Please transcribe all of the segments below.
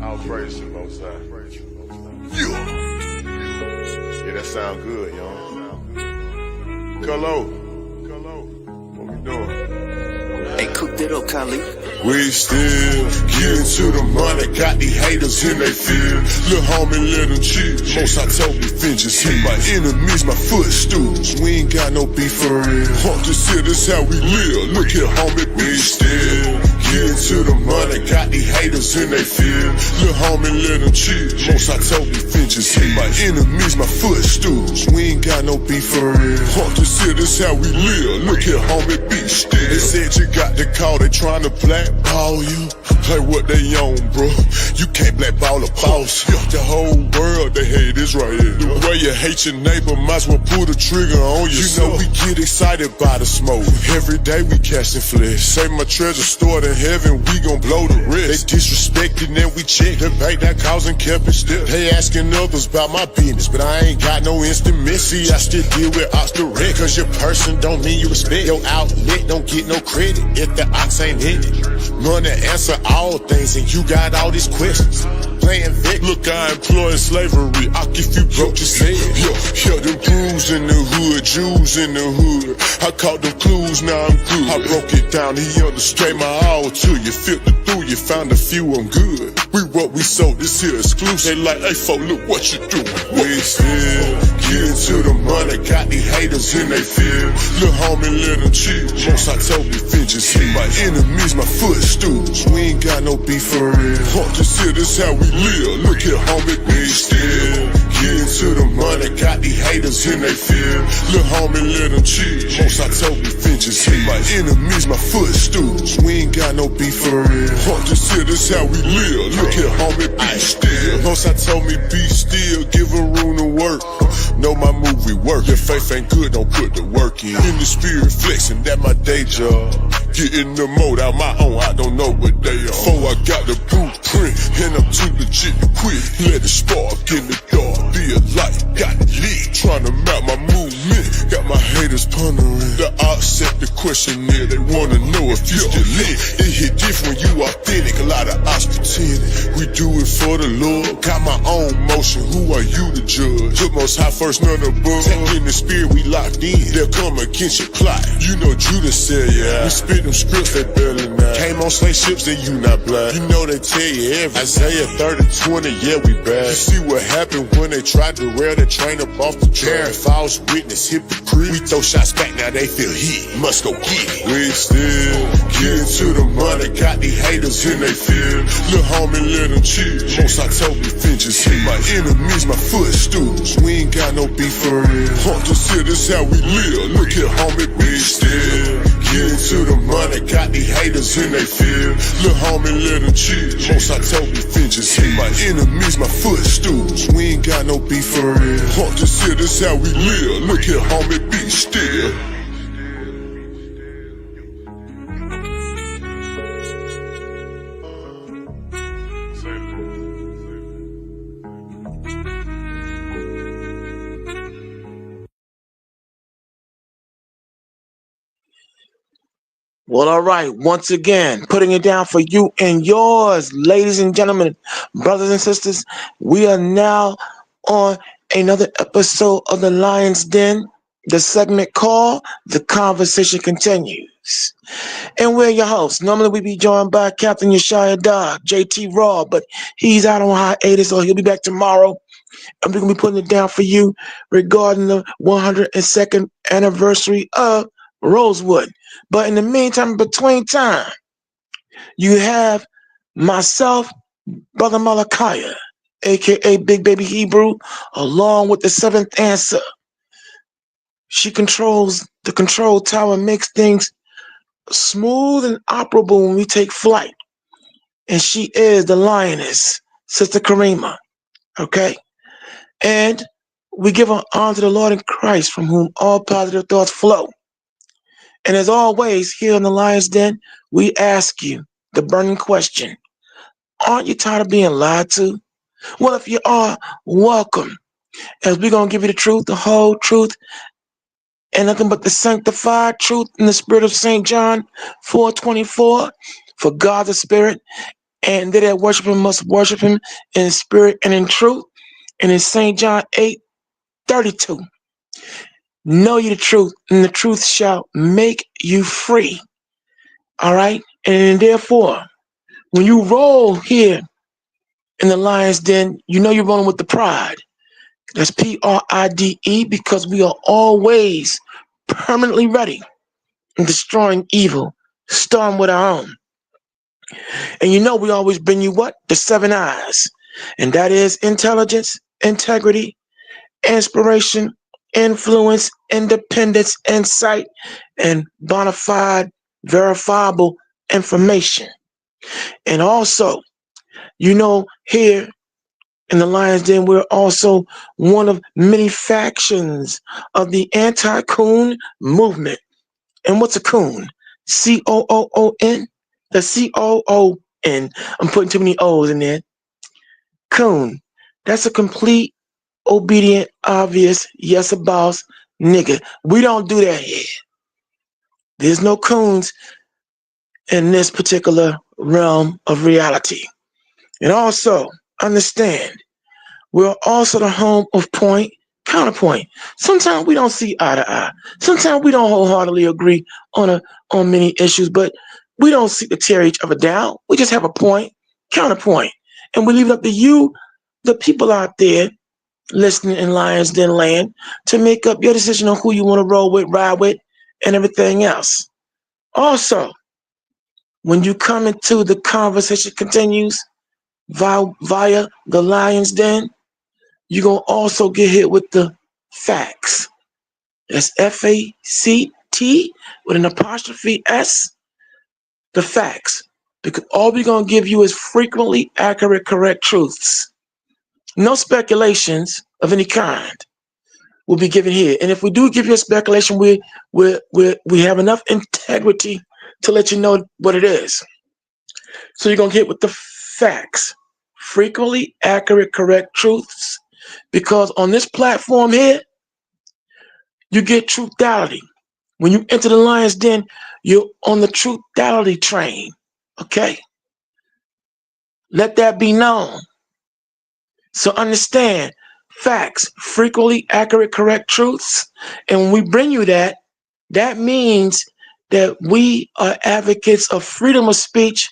I'll praise you, Most High. Yeah, that sound good, y'all. Hello. What we doing? Hey, cook that up, Khalid. We still getting to the money, got these haters in they feel. Lil' homie, let them chill. Most I told me, vengeance hit my enemies, my footstools. We ain't got no beef for real. This here, this how we live. Look here, homie, we still getting to the money, got these haters in they feel. Lil' homie, let them chill. Most I told me, vengeance hit my enemies, my footstools. We ain't got no beef for real. This here, this how we live. Look here, homie, be still. They said you got the call, they trying to blackball you. Like what they own, bro. You can't blackball a boss. The whole world, they hate this right here. The way you hate your neighbor, might as well pull the trigger on yourself. You know we get excited by the smoke. Every day we casting flesh. Say my treasure stored in heaven, we gon' blow the rest. They disrespected and we check the bank that causing kept it still. They asking others about my business, but I ain't got no instant messy. I still deal with ox direct, cause your person don't mean you respect. Your outlet don't get no credit if the ox ain't in it. Money answer all things and you got all these questions. Playing Vic. Look, I employ slavery. If you broke, just say it. Yo, them crews in the hood, Jews in the hood. I caught them clues, now I'm good. I broke it down, he understood my all to you. Filtered through, you found a few, I'm good. We what we sold, this here exclusive. They like, hey, folk, look what you doing. We still getting to the money, got these haters in they feel. Lil' homie, let them chill. Most I told me, vengeance hit my enemies, my footstools. We ain't got no beef for real. This here, this how we live. Look here, homie, we still getting to the money, got these haters in they feel. Lil' homie, let them chill. Most I told me, vengeance hit my enemies, my footstools. We ain't got no beef for real. This here, this how we live. Look here, homie, be still. Most I told me, be still, give them room to work. Know my movie work. If faith ain't good, don't put the work in. In the spirit flexing, that my day job. Getting the mode out my own, I don't know what they are. Before I got the blueprint, and I'm too legit to quit. Let it spark in the dark, be a light, got it lit. Trying to map my movement, got my haters pondering. The odds set the question there, they wanna know if you still lit. It hit different, you authentic, a lot of odds pretending. We do it for the Lord, got my own motion, who are you to judge? Put Most High first, none above. Tap in the spirit, we locked in, they'll come against your plot. You know Judas said, yeah, we spit them scripts, they barely not. Came on slave ships, then you not black. You know they tell you everything. Isaiah 30:20, yeah, we bad. You see what happened when they tried to rail the train up off the track. False witness, hypocrite. We throw shots back, now they feel heat. Must go get it. We still getting to the money, got these haters in they feel. Lil' homie, let them chill. Most I told me, vengeance hit my enemies, my footstools. We ain't got no beef for real. This here, this how we live. Look here, homie, we still getting to the money, got these haters in they feel. Lil' homie, let them chill. Most I told me, vengeance hit my enemies, my footstools. We ain't got no beef for real. This here, this how we live. Look here, homie, be still. Well, all right. Once again, putting it down for you and yours, ladies and gentlemen, brothers and sisters. We are now on another episode of the Lion's Den, the segment called The Conversation Continues. And we're your hosts. Normally we be joined by Captain Yeshaya Dog, JT Raw, but he's out on hiatus, so he'll be back tomorrow. And we're going to be putting it down for you regarding the 102nd anniversary of Rosewood. But in the meantime, between time, you have myself, Brother Malachiah, a.k.a. Big Baby Hebrew, along with the seventh answer. She controls the control tower, makes things smooth and operable when we take flight. And she is the lioness, Sister Karima. Okay? And we give honor to the Lord in Christ, from whom all positive thoughts flow. And as always, here in the Lion's Den, we ask you the burning question. Aren't you tired of being lied to? Well, if you are, welcome. As we're going to give you the truth, the whole truth, and nothing but the sanctified truth in the spirit of St. John 4:24. For God the Spirit, and they that worship him must worship him in spirit and in truth. And in St. John 8:32, know ye the truth, and the truth shall make you free. All right? And therefore, when you roll here in the lion's den, you know you're rolling with the pride. That's PRIDE, because we are always permanently ready in destroying evil, starting with our own. And you know we always bring you what? The 7 eyes. And that is intelligence, integrity, inspiration, influence, independence, insight, and bona fide, verifiable information. And also, you know, here in the Lion's Den, we're also one of many factions of the anti-coon movement. And what's a coon? COON? The COON. I'm putting too many O's in there. Coon. That's a complete, obedient, obvious, yes, a boss nigga. We don't do that here. There's no coons in this particular realm of reality. And also, understand, we're also the home of counterpoint. Sometimes we don't see eye to eye. Sometimes we don't wholeheartedly agree on many issues, but we don't seek to tear each other down. We just have a counterpoint. And we leave it up to you, the people out there listening in Lions Den Land, to make up your decision on who you want to roll with, ride with, and everything else. Also, when you come into the conversation continues via the Lions Den, you're going to also get hit with the facts. That's FACT with an apostrophe S, the facts. Because all we're going to give you is frequently accurate, correct truths. No speculations of any kind will be given here. And if we do give you a speculation, we have enough integrity to let you know what it is. So you're going to get with the facts. Frequently accurate, correct truths. Because on this platform here, you get truthality. When you enter the Lion's Den, you're on the truthality train. Okay? Let that be known. So understand, facts, frequently accurate, correct truths. And when we bring you that, that means that we are advocates of freedom of speech,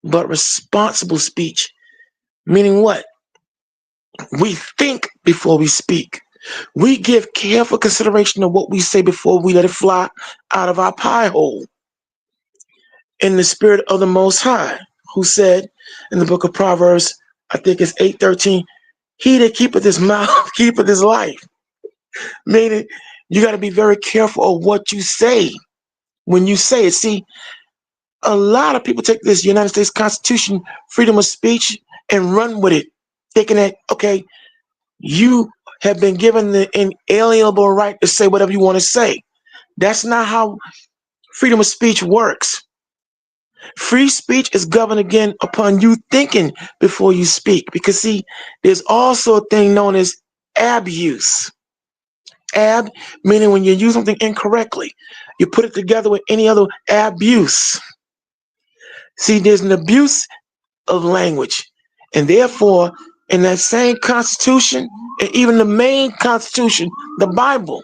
but responsible speech. Meaning what? We think before we speak. We give careful consideration to what we say before we let it fly out of our pie hole. In the spirit of the Most High, who said in the book of Proverbs, I think it's 8:13, he that keepeth his mouth keepeth his life. Meaning, you got to be very careful of what you say when you say it. See, a lot of people take this United States Constitution, freedom of speech, and run with it, thinking that, okay, you have been given the inalienable right to say whatever you want to say. That's not how freedom of speech works. Free speech is governed again upon you thinking before you speak. Because see, there's also a thing known as abuse. Ab, meaning when you use something incorrectly. You put it together with any other abuse. See, there's an abuse of language. And therefore, in that same Constitution, and even the main Constitution, the Bible,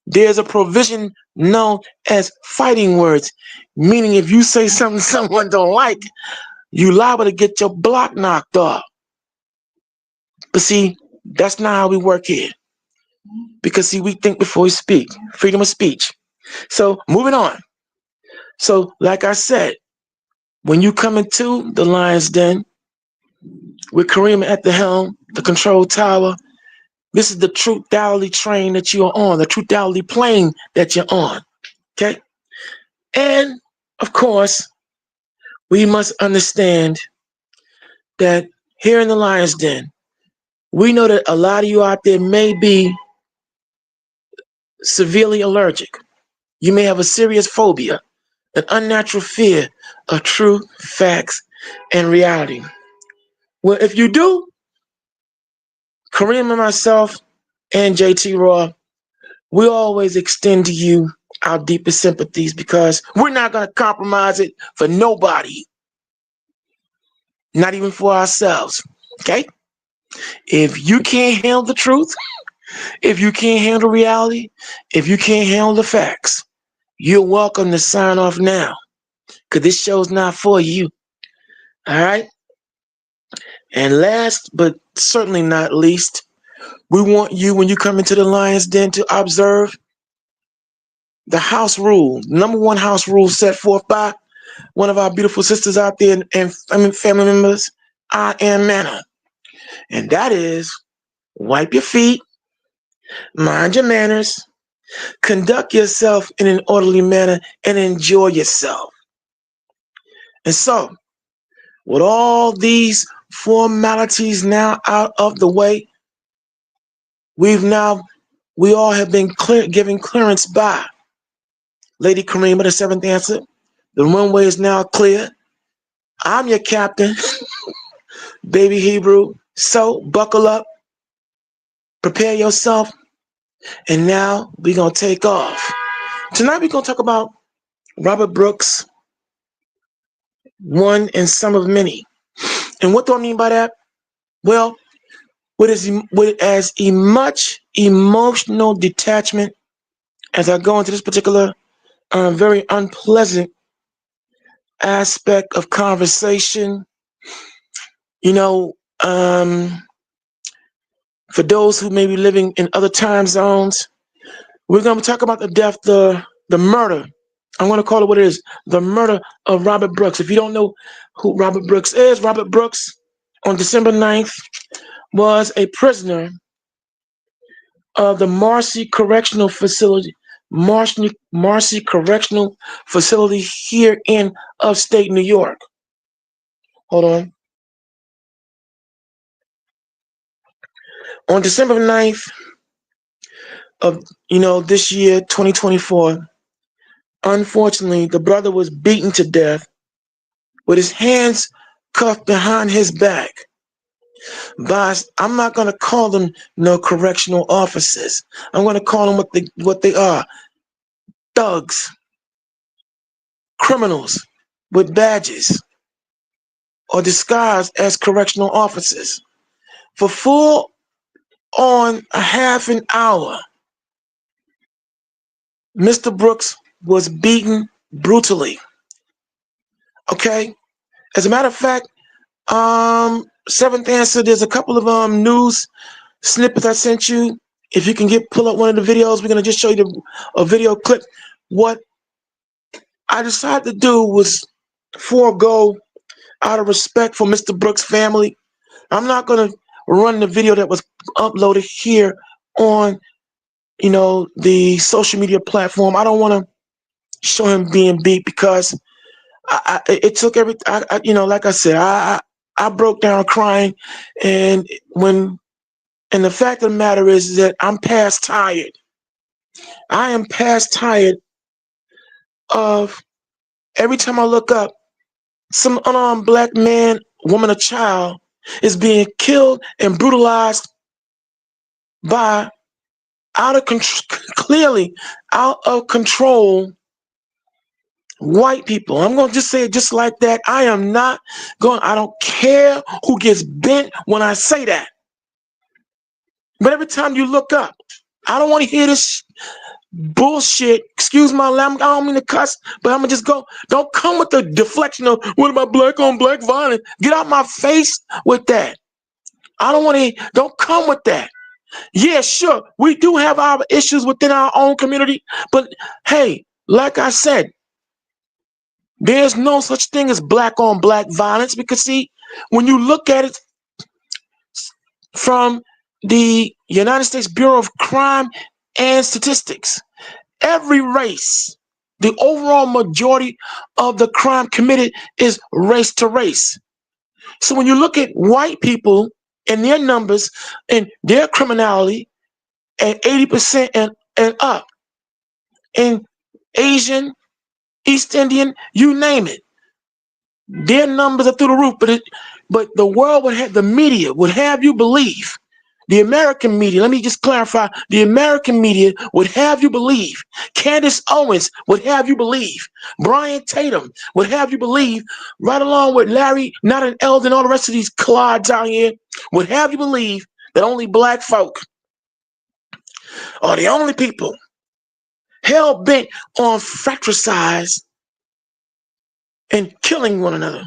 there's a provision known as fighting words. Meaning if you say something someone don't like, you liable to get your block knocked off. But see, that's not how we work here. Because see, we think before we speak. Freedom of speech. So moving on. So like I said, when you come into the Lion's Den, with Kareem at the helm, the control tower, this is the truthality train that you're on, the truthality plane that you're on. Okay? And of course, we must understand that here in the Lion's Den, we know that a lot of you out there may be severely allergic. You may have a serious phobia, an unnatural fear of truth, facts, and reality. Well, if you do, Kareem and myself and JT Raw, we always extend to you our deepest sympathies because we're not going to compromise it for nobody. not even for ourselves. Okay? If you can't handle the truth, if you can't handle reality, if you can't handle the facts, you're welcome to sign off now. Because this show's not for you. All right? And last but certainly not least, we want you, when you come into the Lion's Den, to observe the house rule. Number one house rule set forth by one of our beautiful sisters out there and family members, I Am Manna. And that is wipe your feet, mind your manners, conduct yourself in an orderly manner, and enjoy yourself. And so, with all these formalities now out of the way, we all have been given clearance by Lady Karima, the seventh answer. The runway is now clear. I'm your captain, baby Hebrew. So buckle up, prepare yourself, and now we're gonna take off. Tonight we're gonna talk about Robert Brooks, one and some of many. And what do I mean by that? Well, with as much emotional detachment as I go into this particular very unpleasant aspect of conversation, you know, for those who may be living in other time zones, we're going to talk about the death, the murder. I'm going to call it what it is, the murder of Robert Brooks. If you don't know who Robert Brooks is, Robert Brooks on December 9th was a prisoner of the Marcy Correctional Facility, Marcy Correctional Facility here in upstate New York. Hold on. On December 9th of this year, 2024, unfortunately, the brother was beaten to death with his hands cuffed behind his back by, I'm not going to call them no correctional officers. I'm going to call them what they are: thugs, criminals with badges or disguised as correctional officers. For full on a half an hour, Mr. Brooks was beaten brutally. Okay? As a matter of fact, seventh answer, there's a couple of news snippets I sent you. If you can pull up one of the videos, we're gonna just show you a video clip. What I decided to do was forego, out of respect for Mr. Brooks' family, I'm not gonna run the video that was uploaded here on the social media platform. I don't want to show him being beat because it took like I said, I broke down crying, and the fact of the matter is that I'm past tired. I am past tired of every time I look up, some unarmed black man, woman, or child is being killed and brutalized by clearly out of control white people. I'm going to just say it just like that. I don't care who gets bent when I say that. But every time you look up, I don't want to hear this bullshit. Excuse my language. I don't mean to cuss, but I'm going to just go. Don't come with the deflection of what about black on black violence. Get out my face with that. I don't want to. Don't come with that. Yeah, sure. We do have our issues within our own community. But hey, like I said, there's no such thing as black on black violence, because see, when you look at it from the United States Bureau of Crime and Statistics, every race, the overall majority of the crime committed is race to race. So when you look at white people and their numbers and their criminality at 80% and up, and Asian, East Indian, you name it, their numbers are through the roof. But the world would have, the media would have you believe the American media, let me just clarify, the American media would have you believe, Candace Owens would have you believe, Brian Tatum would have you believe, right along with Larry, not an elder, and all the rest of these clods out here, would have you believe that only black folk are the only people hell-bent on fratricides and killing one another.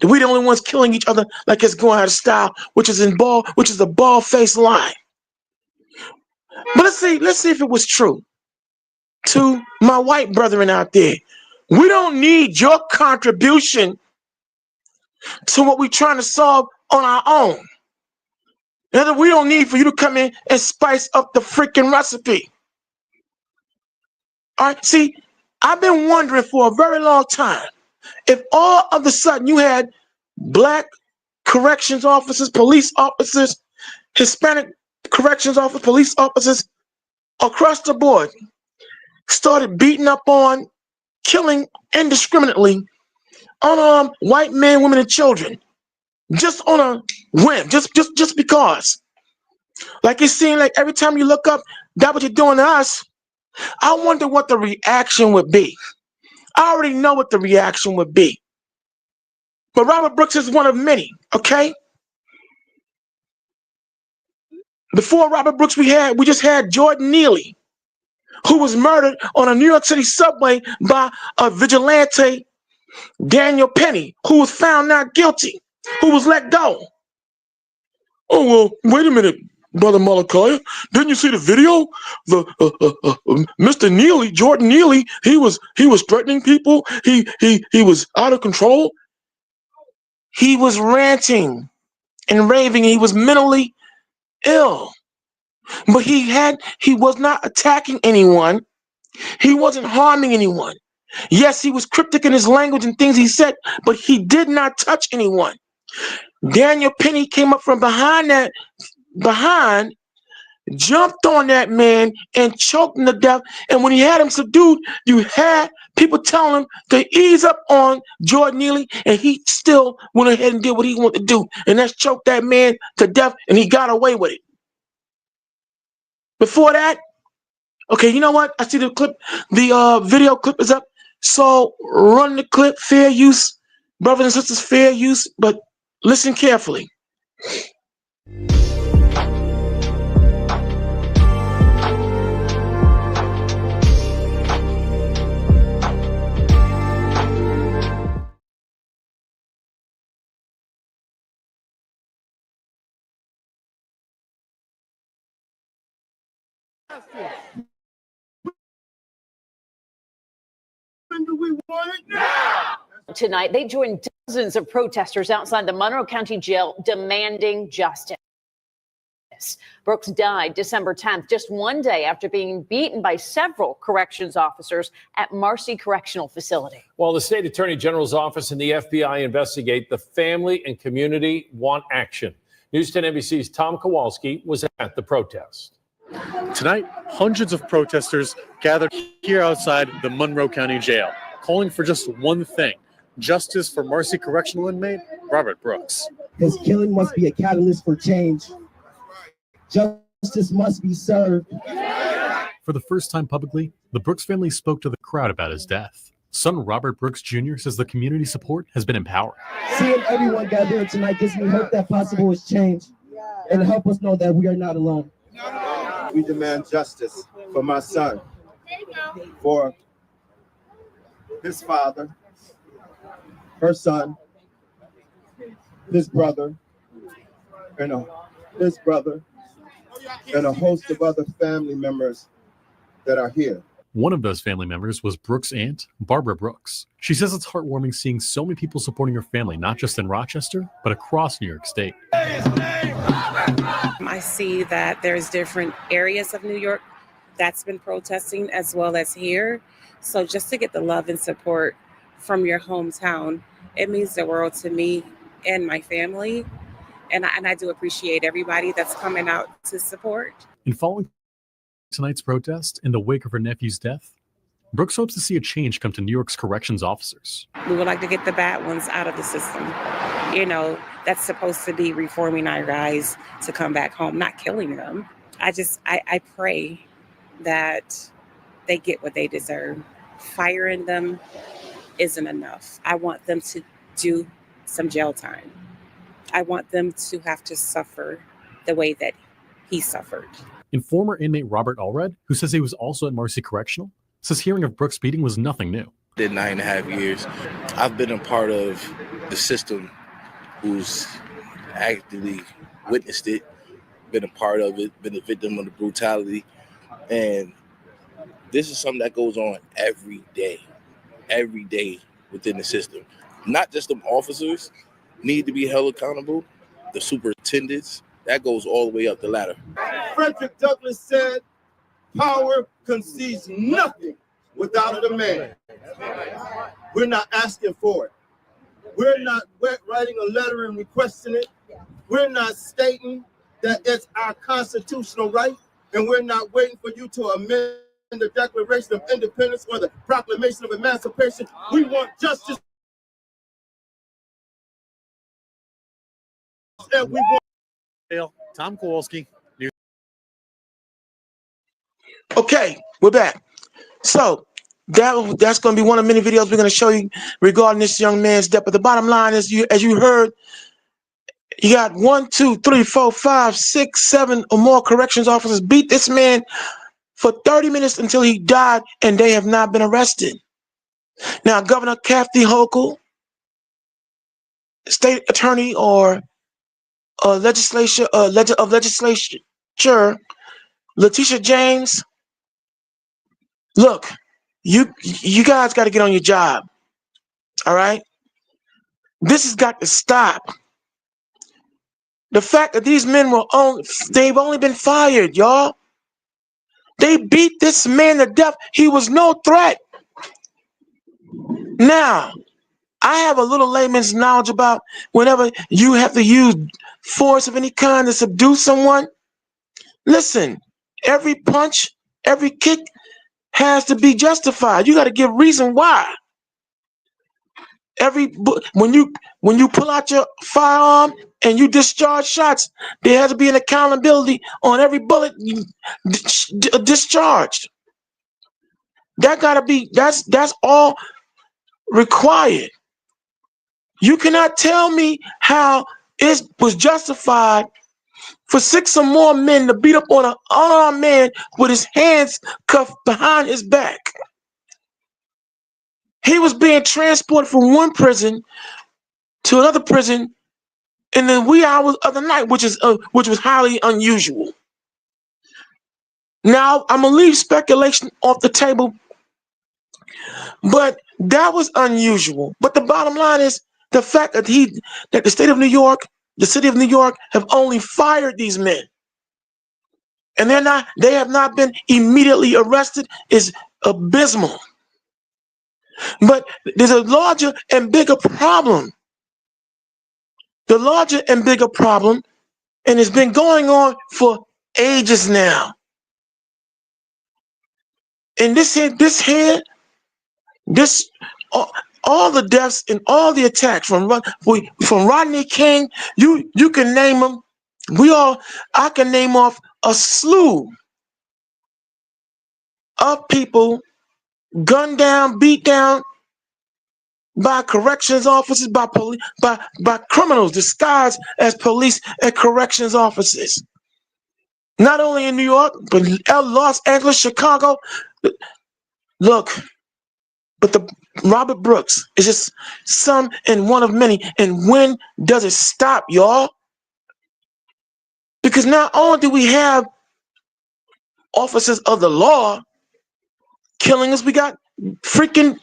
We're the only ones killing each other like it's going out of style, which is the bald-faced lie. But let's see if it was true. To my white brethren out there, we don't need your contribution to what we're trying to solve on our own. In other words, we don't need for you to come in and spice up the freaking recipe. All right, see, I've been wondering for a very long time if all of a sudden you had black corrections officers, police officers, Hispanic corrections officers, police officers across the board started beating up on, killing indiscriminately unarmed white men, women, and children, just on a whim, just because. Like it seemed like every time you look up, that's what you're doing to us. I wonder what the reaction would be. I already know what the reaction would be. But Robert Brooks is one of many, okay? Before Robert Brooks, we just had Jordan Neely, who was murdered on a New York City subway by a vigilante, Daniel Penny, who was found not guilty, who was let go. Oh, well, wait a minute, Brother Malachi. Didn't you see the video? Mr. Neely, Jordan Neely, he was threatening people. He was out of control. He was ranting and raving. He was mentally ill. But he was not attacking anyone. He wasn't harming anyone. Yes, he was cryptic in his language and things he said, but he did not touch anyone. Daniel Penny came up from behind, jumped on that man and choked him to death. And when he had him subdued, you had people telling him to ease up on Jordan Neely, and he still went ahead and did what he wanted to do, and that's choke that man to death, and he got away with it. Before that, okay, you know what? I see the clip, the video clip is up. So run the clip, fair use, brothers and sisters, fair use, but listen carefully. When do we want it now? Tonight, they joined dozens of protesters outside the Monroe County Jail demanding justice. Brooks died December 10th, just one day after being beaten by several corrections officers at Marcy Correctional Facility. While the state attorney general's office and the FBI investigate, the family and community want action. News 10 NBC's Tom Kowalski was at the protest. Tonight, hundreds of protesters gathered here outside the Monroe County Jail, calling for just one thing: justice for Marcy correctional inmate Robert Brooks. His killing must be a catalyst for change. Justice must be served. For the first time publicly, the Brooks family spoke to the crowd about his death. Son Robert Brooks Jr. says the community support has been empowering. Seeing everyone gather tonight gives me hope that possible is change, and help us know that we are not alone. We demand justice for my son, for his father, her son, his brother, and a host of other family members that are here. One of those family members was Brooks' aunt, Barbara Brooks. She says it's heartwarming seeing so many people supporting her family, not just in Rochester, but across New York State. I see that there's different areas of New York that's been protesting as well as here. So just to get the love and support from your hometown, it means the world to me and my family. And I do appreciate everybody that's coming out to support. In following tonight's protest, in the wake of her nephew's death, Brooks hopes to see a change come to New York's corrections officers. We would like to get the bad ones out of the system. You know, that's supposed to be reforming our guys to come back home, not killing them. I pray that they get what they deserve. Firing them isn't enough. I want them to do some jail time. I want them to have to suffer the way that he suffered. And former inmate Robert Allred, who says he was also at Marcy Correctional, says hearing of Brooks' beating was nothing new. Did 9.5 years. I've been a part of the system who's actively witnessed it, been a part of it, been a victim of the brutality. And this is something that goes on every day within the system. Not just the officers need to be held accountable, the superintendents, that goes all the way up the ladder. Frederick Douglass said, power concedes nothing without a demand. We're not asking for it. We're not writing a letter and requesting it. We're not stating that it's our constitutional right, and we're not waiting for you to amend the Declaration of Independence or the Proclamation of Emancipation. We want justice. And we want Tom Kowalski. Okay, we're back. So that's going to be one of many videos we're going to show you regarding this young man's death. But the bottom line is, as you heard, you got 1, 2, 3, 4, 5, 6, 7 or more corrections officers beat this man for 30 minutes until he died, and they have not been arrested. Now, Governor Kathy Hochul, state attorney or legislature, Letitia James, look, you guys got to get on your job. All right? This has got to stop. The fact that these men they've only been fired, y'all. They beat this man to death. He was no threat. Now, I have a little layman's knowledge about whenever you have to use force of any kind to subdue someone. Listen, every punch, every kick has to be justified. You got to give reason why. When you pull out your firearm and you discharge shots, there has to be an accountability on every bullet discharged. That's all required. You cannot tell me how it was justified for 6 or more men to beat up on an unarmed man with his hands cuffed behind his back. He was being transported from one prison to another prison in the wee hours of the night, which was highly unusual. Now, I'm gonna leave speculation off the table, but that was unusual. But the bottom line is the fact that the state of New York, the city of New York, have only fired these men, and they have not been immediately arrested, is abysmal. But there's a larger and bigger problem. The larger and bigger problem, and it's been going on for ages now. And all the deaths and all the attacks from Rodney King, you can name them. I can name off a slew of people gunned down, beat down by corrections officers, by police, by criminals disguised as police and corrections officers. Not only in New York, but Los Angeles, Chicago. Look, but Robert Brooks is just some and one of many. And when does it stop, y'all? Because not only do we have officers of the law killing us, we got freaking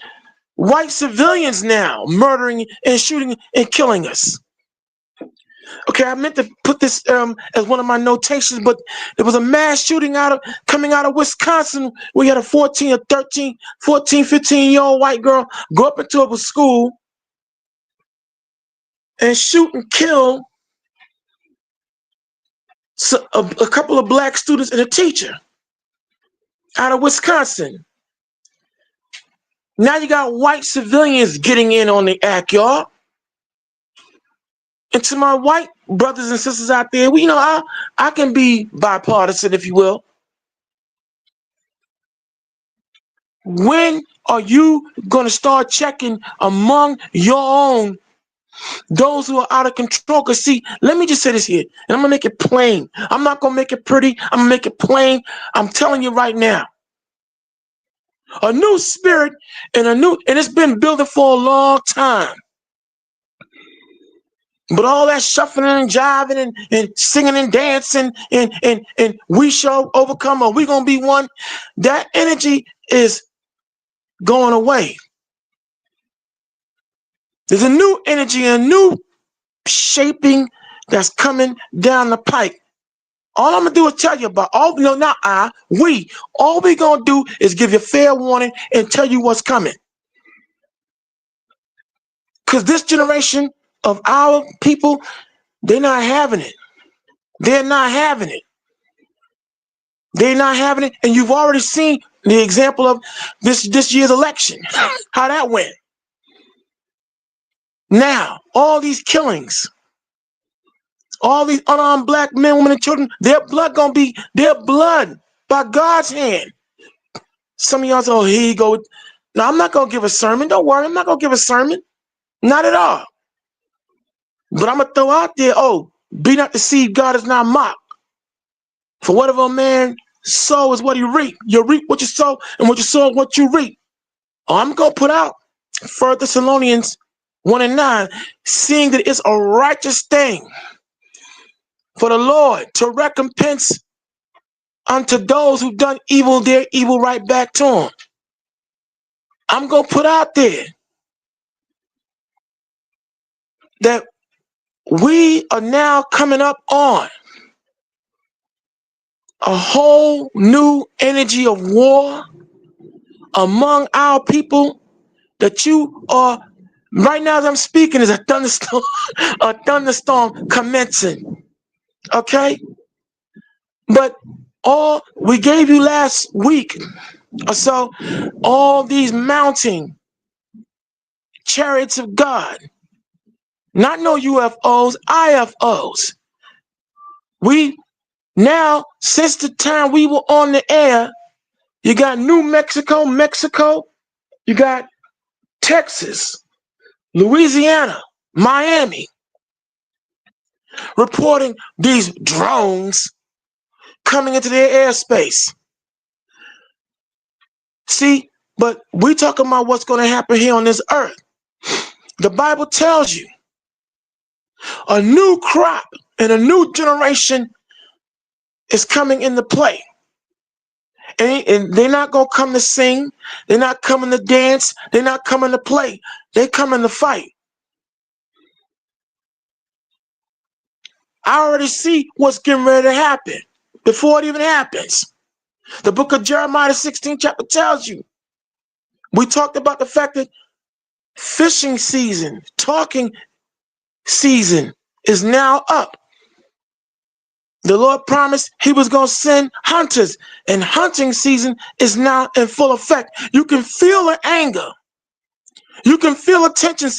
white civilians now murdering and shooting and killing us. Okay, I meant to put this as one of my notations, but there was a mass shooting coming out of Wisconsin. We had a 14, 15-year-old white girl go up into a school and shoot and kill a couple of black students and a teacher out of Wisconsin. Now you got white civilians getting in on the act, y'all. And to my white brothers and sisters out there, I can be bipartisan, if you will. When are you going to start checking among your own, those who are out of control? Because see, let me just say this here, and I'm going to make it plain. I'm not going to make it pretty. I'm going to make it plain. I'm telling you right now. A new spirit and it's been building for a long time. But all that shuffling and jiving and singing and dancing and we shall overcome, or we going to be one, that energy is going away. There's a new energy, a new shaping that's coming down the pike. All I'm gonna do is tell you about all we gonna do is give you fair warning and tell you what's coming. Because this generation of our people, they're not having it. They're not having it. They're not having it. And you've already seen the example of this year's election, how that went. Now, all these killings, all these unarmed black men, women, and children, their blood by God's hand. Some of y'all say, oh, here you go. No, I'm not going to give a sermon. Don't worry, I'm not going to give a sermon. Not at all. But I'm going to throw out there, be not deceived, God is not mocked. For whatever a man sow is what he reap. You reap what you sow, and what you sow is what you reap. I'm going to put out 1 Thessalonians 1:9, seeing that it's a righteous thing for the Lord to recompense unto those who've done evil, their evil right back to them. I'm going to put out there that we are now coming up on a whole new energy of war among our people, that you are, right now as I'm speaking, is a thunderstorm commencing. Okay? But all we gave you last week or so, all these mounting chariots of God, not no UFOs, IFOs. We now, since the time we were on the air, you got New Mexico, you got Texas, Louisiana, Miami, reporting these drones coming into their airspace. See, but we talking about what's going to happen here on this earth. The Bible tells you a new crop and a new generation is coming into play. And they're not going to come to sing. They're not coming to dance. They're not coming to play. They're coming to fight. I already see what's getting ready to happen before it even happens. The book of Jeremiah, the 16th chapter tells you. We talked about the fact that fishing season, talking season is now up. The Lord promised he was going to send hunters, and hunting season is now in full effect. You can feel the anger. You can feel the tension.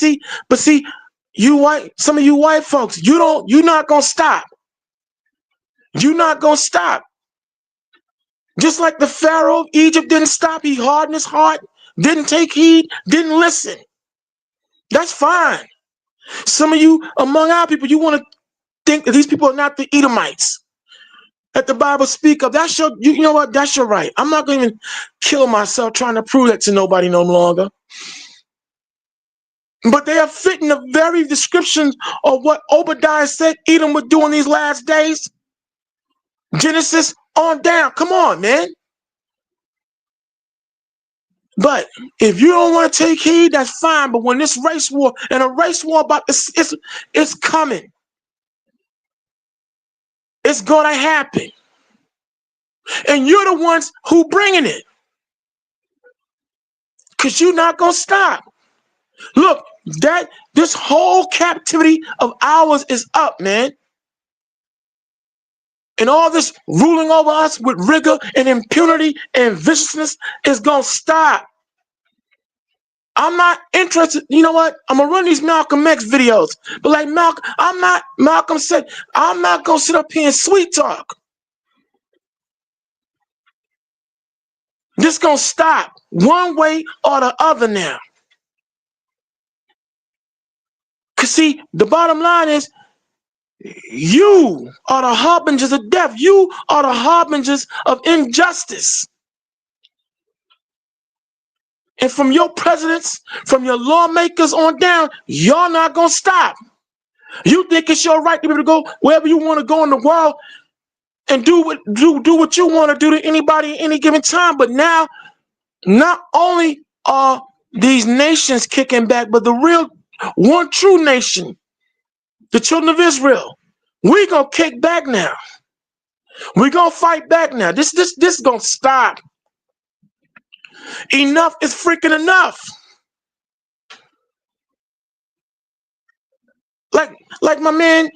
But some of you white folks, you're not going to stop. You're not going to stop. Just like the Pharaoh of Egypt didn't stop. He hardened his heart, didn't take heed, didn't listen. That's fine. Some of you among our people, you want to think that these people are not the Edomites that the Bible speak of. You know what? That's your right. I'm not going to even kill myself trying to prove that to nobody no longer. But they are fitting the very descriptions of what Obadiah said Edom would do in these last days. Genesis on down. Come on, man. But if you don't want to take heed, that's fine. But when this race war, and a race war about this, it's coming. It's going to happen. And you're the ones who bringing it. Because you're not going to stop. Look, this whole captivity of ours is up, man. And all this ruling over us with rigor and impunity and viciousness is going to stop. I'm not interested. You know what? I'm gonna run these Malcolm X videos. But like Malcolm said, I'm not gonna sit up here and sweet talk. This gonna stop one way or the other now. Cause see, the bottom line is you are the harbingers of death. You are the harbingers of injustice. And from your presidents, from your lawmakers on down, y'all not gonna stop. You think it's your right to be able to go wherever you want to go in the world and do what you want to do to anybody at any given time. But now, not only are these nations kicking back, but the real one true nation, the children of Israel, we gonna kick back now. We gonna fight back now. This is gonna stop. Enough is freaking enough. Like my man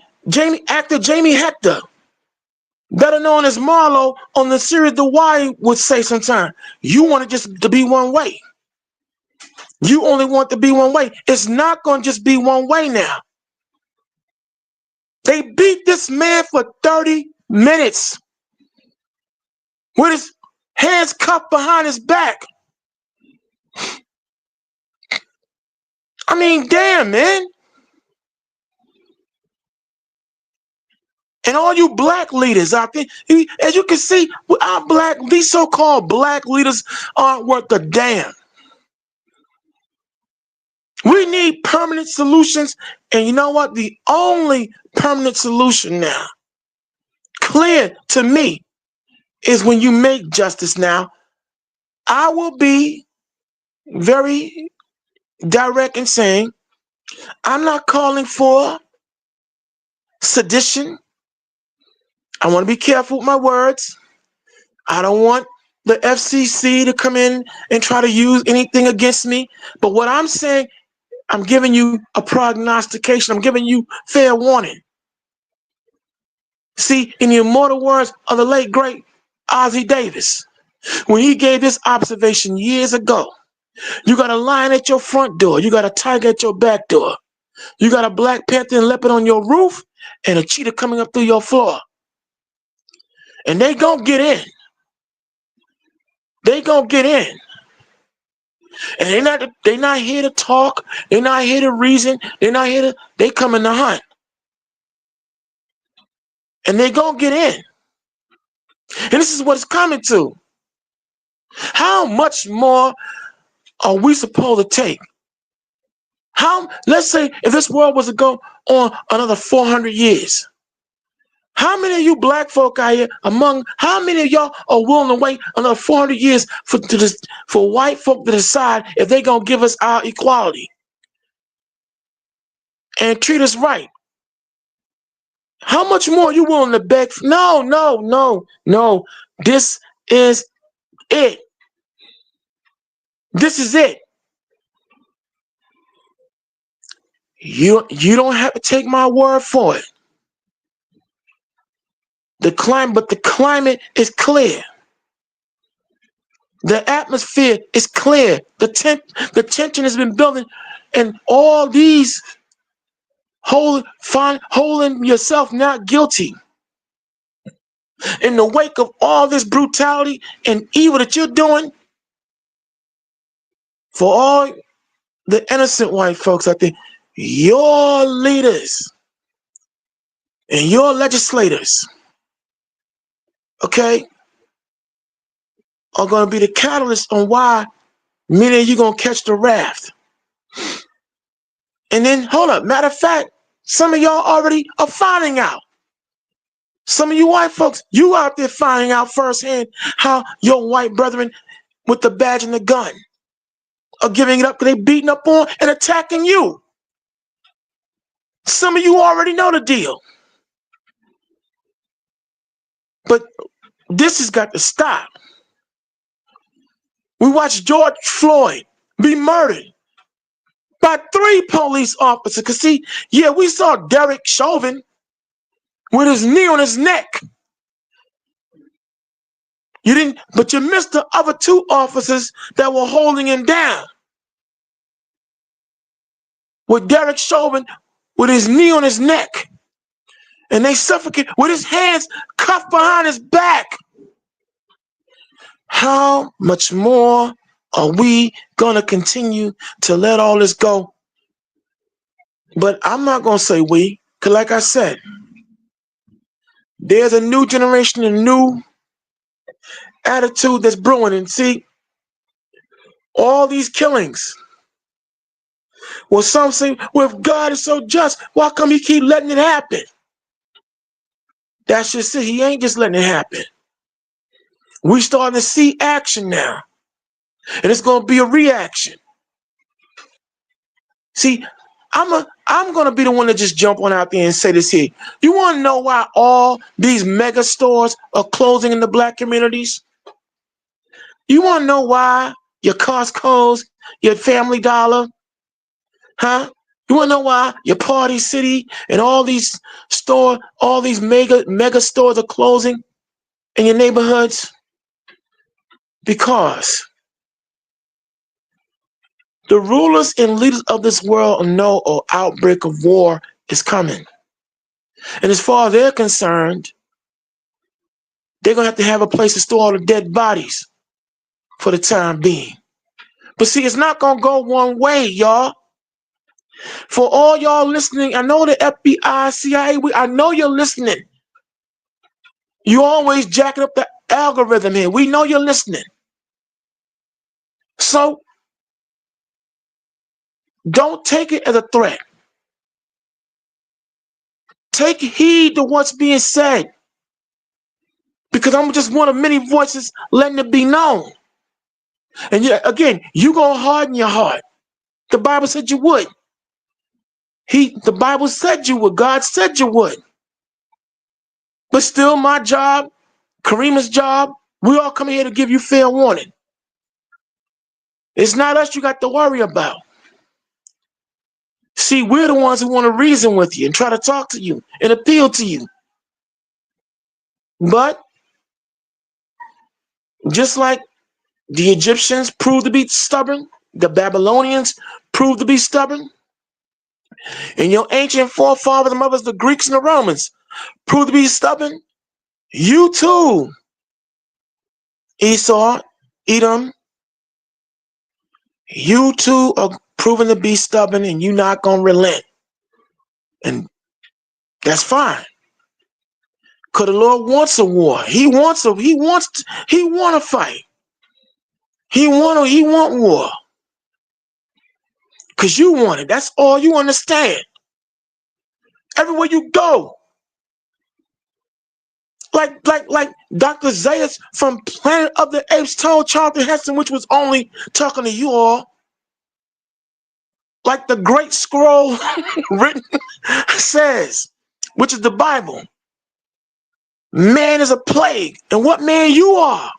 actor Jamie Hector, better known as Marlo on the series The Wire, would say sometimes, you want it just to be one way. You only want to be one way. It's not going to just be one way now. They beat this man for 30 minutes with his hands cuffed behind his back. I mean, damn, man. And all you black leaders out there, as you can see, these so-called black leaders aren't worth a damn. We need permanent solutions. And you know what? The only permanent solution now, clear to me, is when you make justice now. I will be very direct in saying I'm not calling for sedition. I want to be careful with my words. I don't want the FCC to come in and try to use anything against me. But what I'm saying, I'm giving you a prognostication. I'm giving you fair warning. See, in the immortal words of the late, great Ozzie Davis, when he gave this observation years ago, you got a lion at your front door. You got a tiger at your back door. You got a black panther and leopard on your roof and a cheetah coming up through your floor. And they gonna get in. They gonna get in. And they not here to talk. They're not here to reason. They coming to hunt. And they gonna get in. And this is what it's coming to. How much more are we supposed to take? Let's say if this world was to go on another 400 years, how many of you black folk out here, how many of y'all are willing to wait another 400 years for white folk to decide if they're going to give us our equality and treat us right? How much more are you willing to beg? No. This is it. This is it. You don't have to take my word for it. The climate is clear. The atmosphere is clear. The tension has been building, and all these holding yourself not guilty in the wake of all this brutality and evil that you're doing. For all the innocent white folks out there, your leaders and your legislators, okay, are going to be the catalyst on why many of you going to catch the raft. And then, hold up, matter of fact, some of y'all already are finding out. Some of you white folks, you out there finding out firsthand how your white brethren with the badge and the gun are giving it up because they beating up on and attacking you. Some of you already know the deal. But this has got to stop. We watched George Floyd be murdered by 3 police officers. Because see, yeah, we saw Derek Chauvin with his knee on his neck. But you missed the other 2 officers that were holding him down. with Derek Chauvin with his knee on his neck. And they suffocate with his hands cuffed behind his back. How much more are we going to continue to let all this go? But I'm not going to say we, because like I said, there's a new generation, a new attitude that's brewing. And see, all these killings, well, some say, well, if God is so just, why come he keep letting it happen? That's just it. He ain't just letting it happen. We starting to see action now. And it's going to be a reaction. See, I'm going to be the one to just jump on out there and say this here. You want to know why all these mega stores are closing in the black communities? You want to know why your Costco's, your Family Dollar, huh? You want to know why your Party City and all these mega stores are closing in your neighborhoods? Because the rulers and leaders of this world know an outbreak of war is coming. And as far as they're concerned, they're going to have a place to store all the dead bodies for the time being. But see, it's not going to go one way, y'all. For all y'all listening, I know the FBI, CIA, I know you're listening. You always jacking up the algorithm here. We know you're listening. So don't take it as a threat. Take heed to what's being said. Because I'm just one of many voices letting it be known. And yeah, again, you gonna harden your heart. The Bible said you would. The Bible said you would. God said you would. But still, my job, Kareem's job, we all come here to give you fair warning. It's not us you got to worry about. See, we're the ones who want to reason with you and try to talk to you and appeal to you. But just like the Egyptians proved to be stubborn, the Babylonians proved to be stubborn, and your ancient forefathers and mothers, the Greeks and the Romans, proved to be stubborn, you too, Esau, Edom, you too are proven to be stubborn and you're not going to relent. And that's fine. Because the Lord wants a war. He want to fight. He want war. Because you want it. That's all you understand. Everywhere you go. Like Dr. Zayas from Planet of the Apes told Charlton Heston, which was only talking to you all. Like the great scroll written says, which is the Bible. Man is a plague. And what man you are?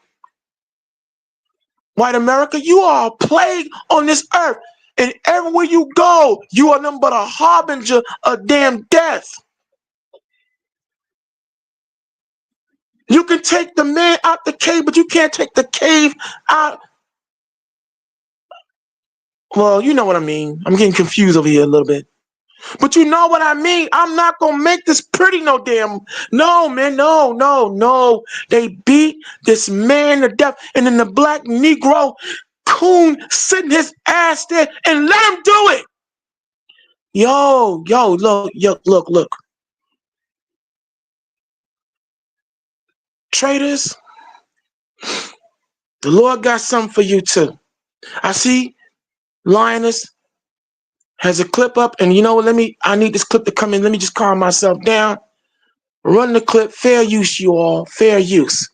White America, you are a plague on this earth. And everywhere you go, you are nothing but a harbinger of damn death. You can take the man out the cave, but you can't take the cave out. Well, you know what I mean. I'm getting confused over here a little bit. But you know what I mean. I'm not going to make this pretty no, man. No. They beat this man to death. And then the black Negro coon sitting his ass there and let him do it. Look. Traitors, the Lord got something for you too. I see Lioness has a clip up, and you know what? I need this clip to come in. Let me just calm myself down. Run the clip. Fair use, you all. Fair use.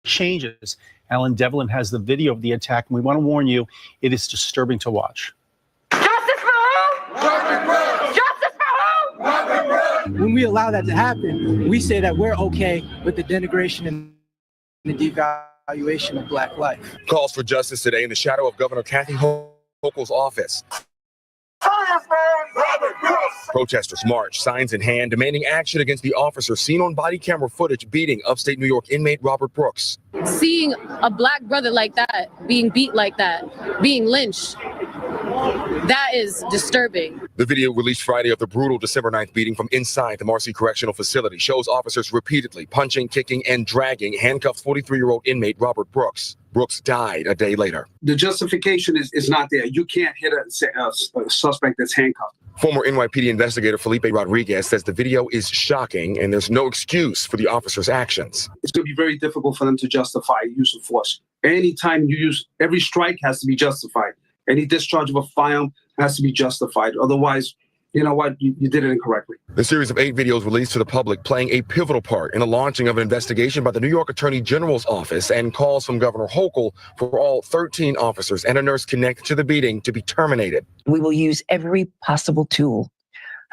Changes. Alan Devlin has the video of the attack, and we want to warn you, it is disturbing to watch. Justice for who? Justice for who? when we allow that to happen, we say that we're okay with the denigration and the devaluation of Black life. Calls for justice today in the shadow of Governor Kathy Hochul's office. Protesters march, signs in hand, demanding action against the officer seen on body camera footage beating upstate New York inmate Robert Brooks. Seeing a Black brother like that, being beat like that, being lynched, that is disturbing. The video released Friday of the brutal December 9th beating from inside the Marcy Correctional Facility shows officers repeatedly punching, kicking, and dragging handcuffed 43-year-old inmate Robert Brooks. Brooks died a day later. The justification is not there. You can't hit a suspect that's handcuffed. Former NYPD investigator Felipe Rodriguez says the video is shocking and there's no excuse for the officer's actions. It's going to be very difficult for them to justify use of force. Anytime you use, every strike has to be justified. Any discharge of a firearm has to be justified. Otherwise, you know what, you did it incorrectly. The series of 8 videos released to the public playing a pivotal part in the launching of an investigation by the New York Attorney General's office and calls from Governor Hochul for all 13 officers and a nurse connected to the beating to be terminated. We will use every possible tool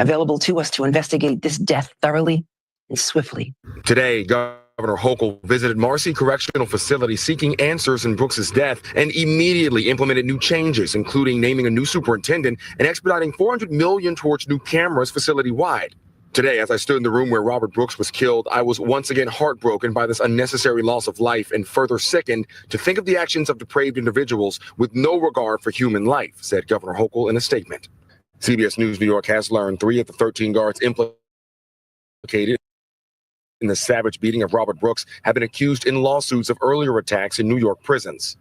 available to us to investigate this death thoroughly and swiftly. Today, Governor Hochul visited Marcy Correctional Facility seeking answers in Brooks's death and immediately implemented new changes, including naming a new superintendent and expediting $400 million towards new cameras facility-wide. Today, as I stood in the room where Robert Brooks was killed, I was once again heartbroken by this unnecessary loss of life and further sickened to think of the actions of depraved individuals with no regard for human life, said Governor Hochul in a statement. CBS News New York has learned 3 of the 13 guards implicated in the savage beating of Robert Brooks have been accused in lawsuits of earlier attacks in New York prisons.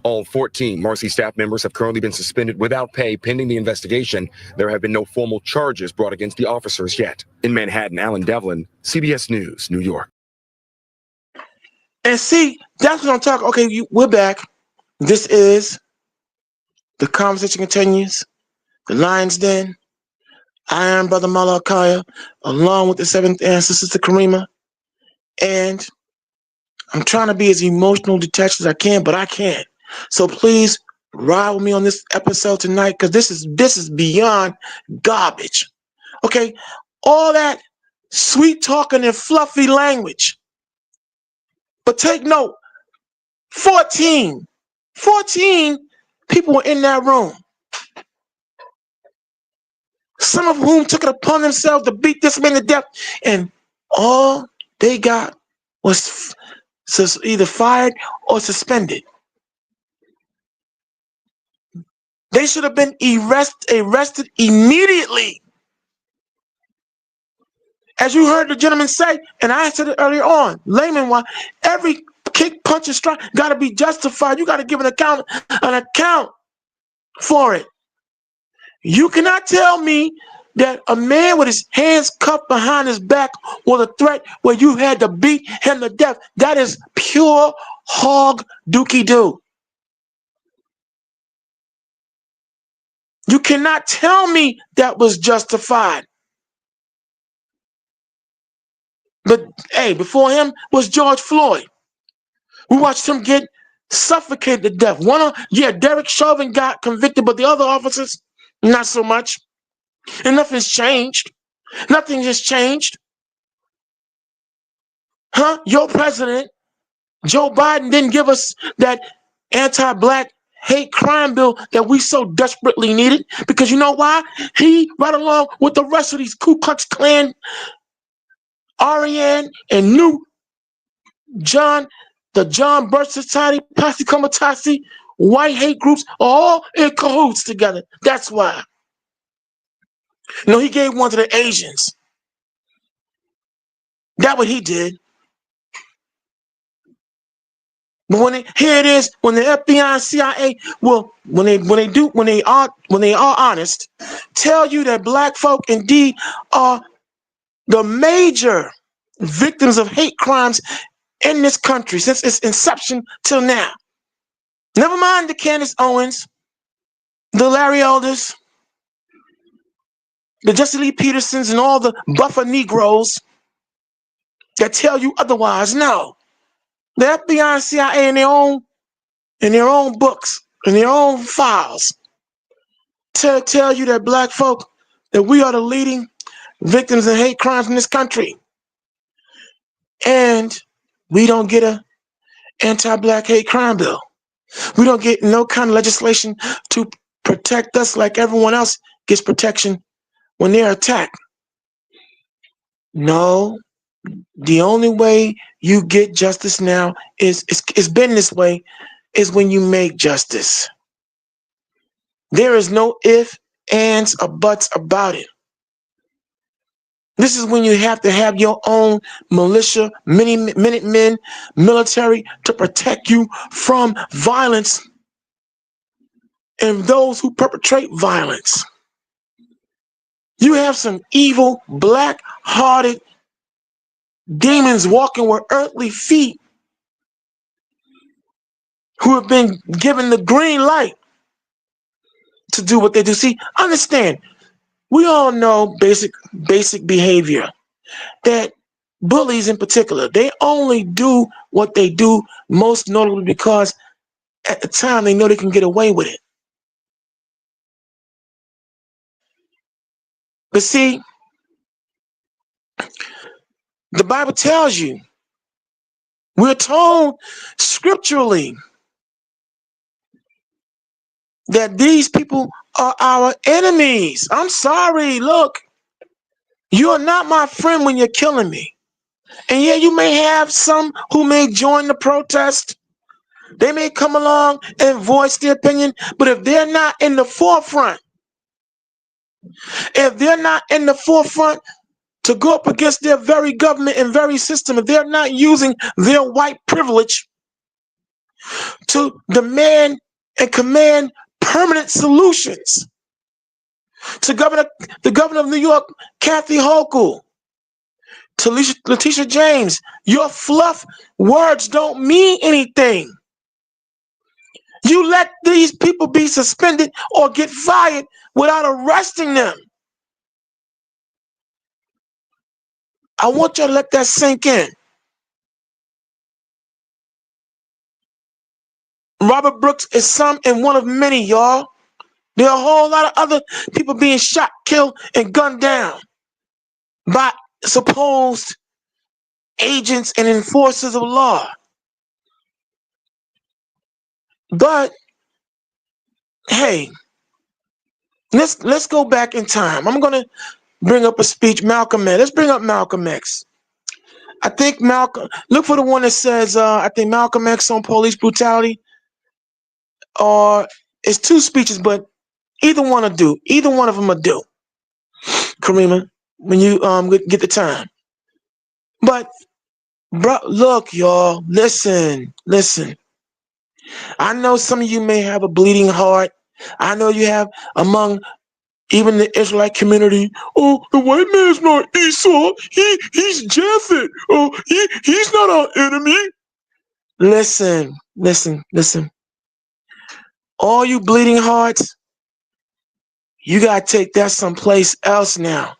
All 14 Marcy staff members have currently been suspended without pay pending the investigation. There have been no formal charges brought against the officers yet. In Manhattan, Alan Devlin, CBS News, New York. And see, that's what I'm talking. Okay, we're back. This is the conversation continues. The Lion's Den. I am Brother Malakaya, along with the seventh ancestor, Sister Karima. And I'm trying to be as emotional detached as I can, but I can't. So please ride with me on this episode tonight, because this is beyond garbage. Okay, all that sweet talking and fluffy language. But take note, 14 people were in that room. Some of whom took it upon themselves to beat this man to death, and all they got was either fired or suspended. They should have been arrested immediately. As you heard the gentleman say, and I said it earlier on, layman, every kick, punch, and strike got to be justified. You got to give an account for it. You cannot tell me that a man with his hands cuffed behind his back was a threat where you had to beat him to death. That is pure hog dookie doo. You cannot tell me that was justified. But hey, before him was George Floyd. We watched him get suffocated to death. Derek Chauvin got convicted, but the other officers, not so much. And nothing's changed. Nothing has changed. Your president, Joe Biden, didn't give us that anti-black hate crime bill that we so desperately needed. Because you know why? He, right along with the rest of these Ku Klux Klan, Ariane, and New John, the John Birch Society, Posse Comitatus, white hate groups, are all in cahoots together. That's why. No, he gave one to the Asians. That's what he did. But here it is, when the FBI and CIA when they are honest, tell you that black folk indeed are the major victims of hate crimes in this country since its inception till now. Never mind the Candace Owens, the Larry Elders, the Jesse Lee Petersons, and all the buffer Negroes that tell you otherwise. No, the FBI and CIA in their own books, in their own files, tell you that black folk, that we are the leading victims of hate crimes in this country. And we don't get a anti-black hate crime bill. We don't get no kind of legislation to protect us like everyone else gets protection when they're attacked. No, the only way you get justice now is it's been this way, is when you make justice. There is no ifs, ands, or buts about it. This is when you have to have your own militia, Minutemen, military to protect you from violence and those who perpetrate violence. You have some evil, black-hearted demons walking with earthly feet who have been given the green light to do what they do. See, understand, we all know basic behavior, that bullies in particular, they only do what they do most notably because at the time they know they can get away with it. But see, the Bible tells you, we're told scripturally that these people are our enemies. I'm sorry, look, you're not my friend when you're killing me. And yeah, you may have some who may join the protest. They may come along and voice their opinion, but if they're not in the forefront, to go up against their very government and very system, if they're not using their white privilege to demand and command permanent solutions, to the governor of New York, Kathy Hochul, to Letitia James, your fluff words don't mean anything. You let these people be suspended or get fired without arresting them. I want you to let that sink in. Robert Brooks is some and one of many, y'all. There are a whole lot of other people being shot, killed, and gunned down by supposed agents and enforcers of law. But hey, let's go back in time. I'm gonna bring up a speech, Malcolm X. Let's bring up Malcolm X. I think look for the one that says, I think Malcolm X on police brutality, or it's two speeches, but either one will do. Either one of them will do. Karima, when you get the time. But bro, look, y'all, listen. I know some of you may have a bleeding heart. I know you have among even the Israelite community. Oh, the white man's not Esau. He's Japhet. Oh, he's not our enemy. Listen. All you bleeding hearts, you gotta take that someplace else now.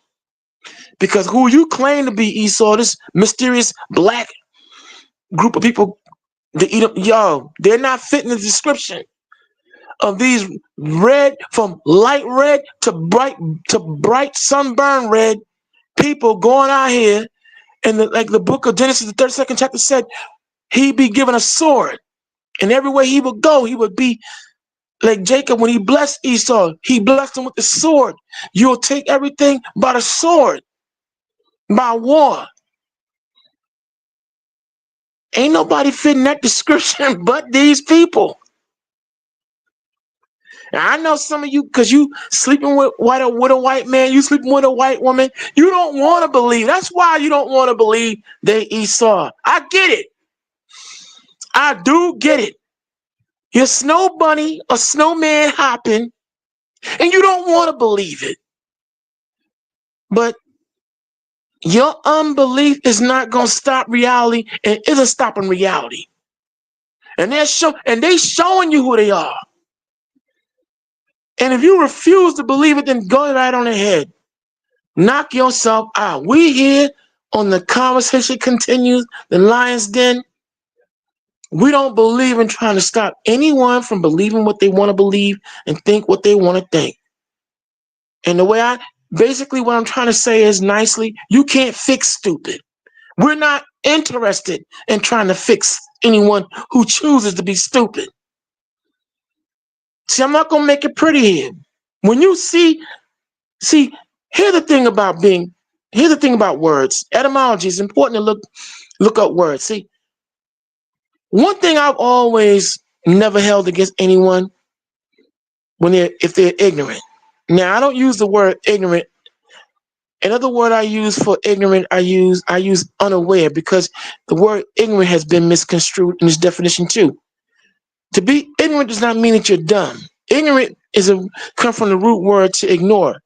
Because who you claim to be Esau, this mysterious black group of people, the Edom, yo, they're not fitting the description of these red, from light red to bright sunburn red people going out here. And like the book of Genesis, the 32nd chapter said, he'd be given a sword. And everywhere he would go, he would be like Jacob when he blessed Esau. He blessed him with the sword. You'll take everything by the sword, by war. Ain't nobody fitting that description but these people. Now, I know some of you, because you sleeping with a white man, you sleeping with a white woman, you don't want to believe. That's why you don't want to believe they Esau. I get it. I do get it. You're snow bunny or snowman hopping, and you don't want to believe it. But your unbelief is not going to stop reality, and isn't stopping reality. And they showing you who they are. And if you refuse to believe it, then go right on ahead. Knock yourself out. We here on the Conversation Continues, the Lion's Den. We don't believe in trying to stop anyone from believing what they want to believe and think what they want to think. And the way I Basically, what I'm trying to say is nicely, you can't fix stupid. We're not interested in trying to fix anyone who chooses to be stupid. See, I'm not going to make it pretty here. When you see, here's the thing about words. Etymology is important to look up words. See, one thing I've always never held against anyone if they're ignorant. Now, I don't use the word ignorant. Another word I use for ignorant, I use unaware, because the word ignorant has been misconstrued in its definition too. To be ignorant does not mean that you're dumb. Ignorant comes from the root word to ignore,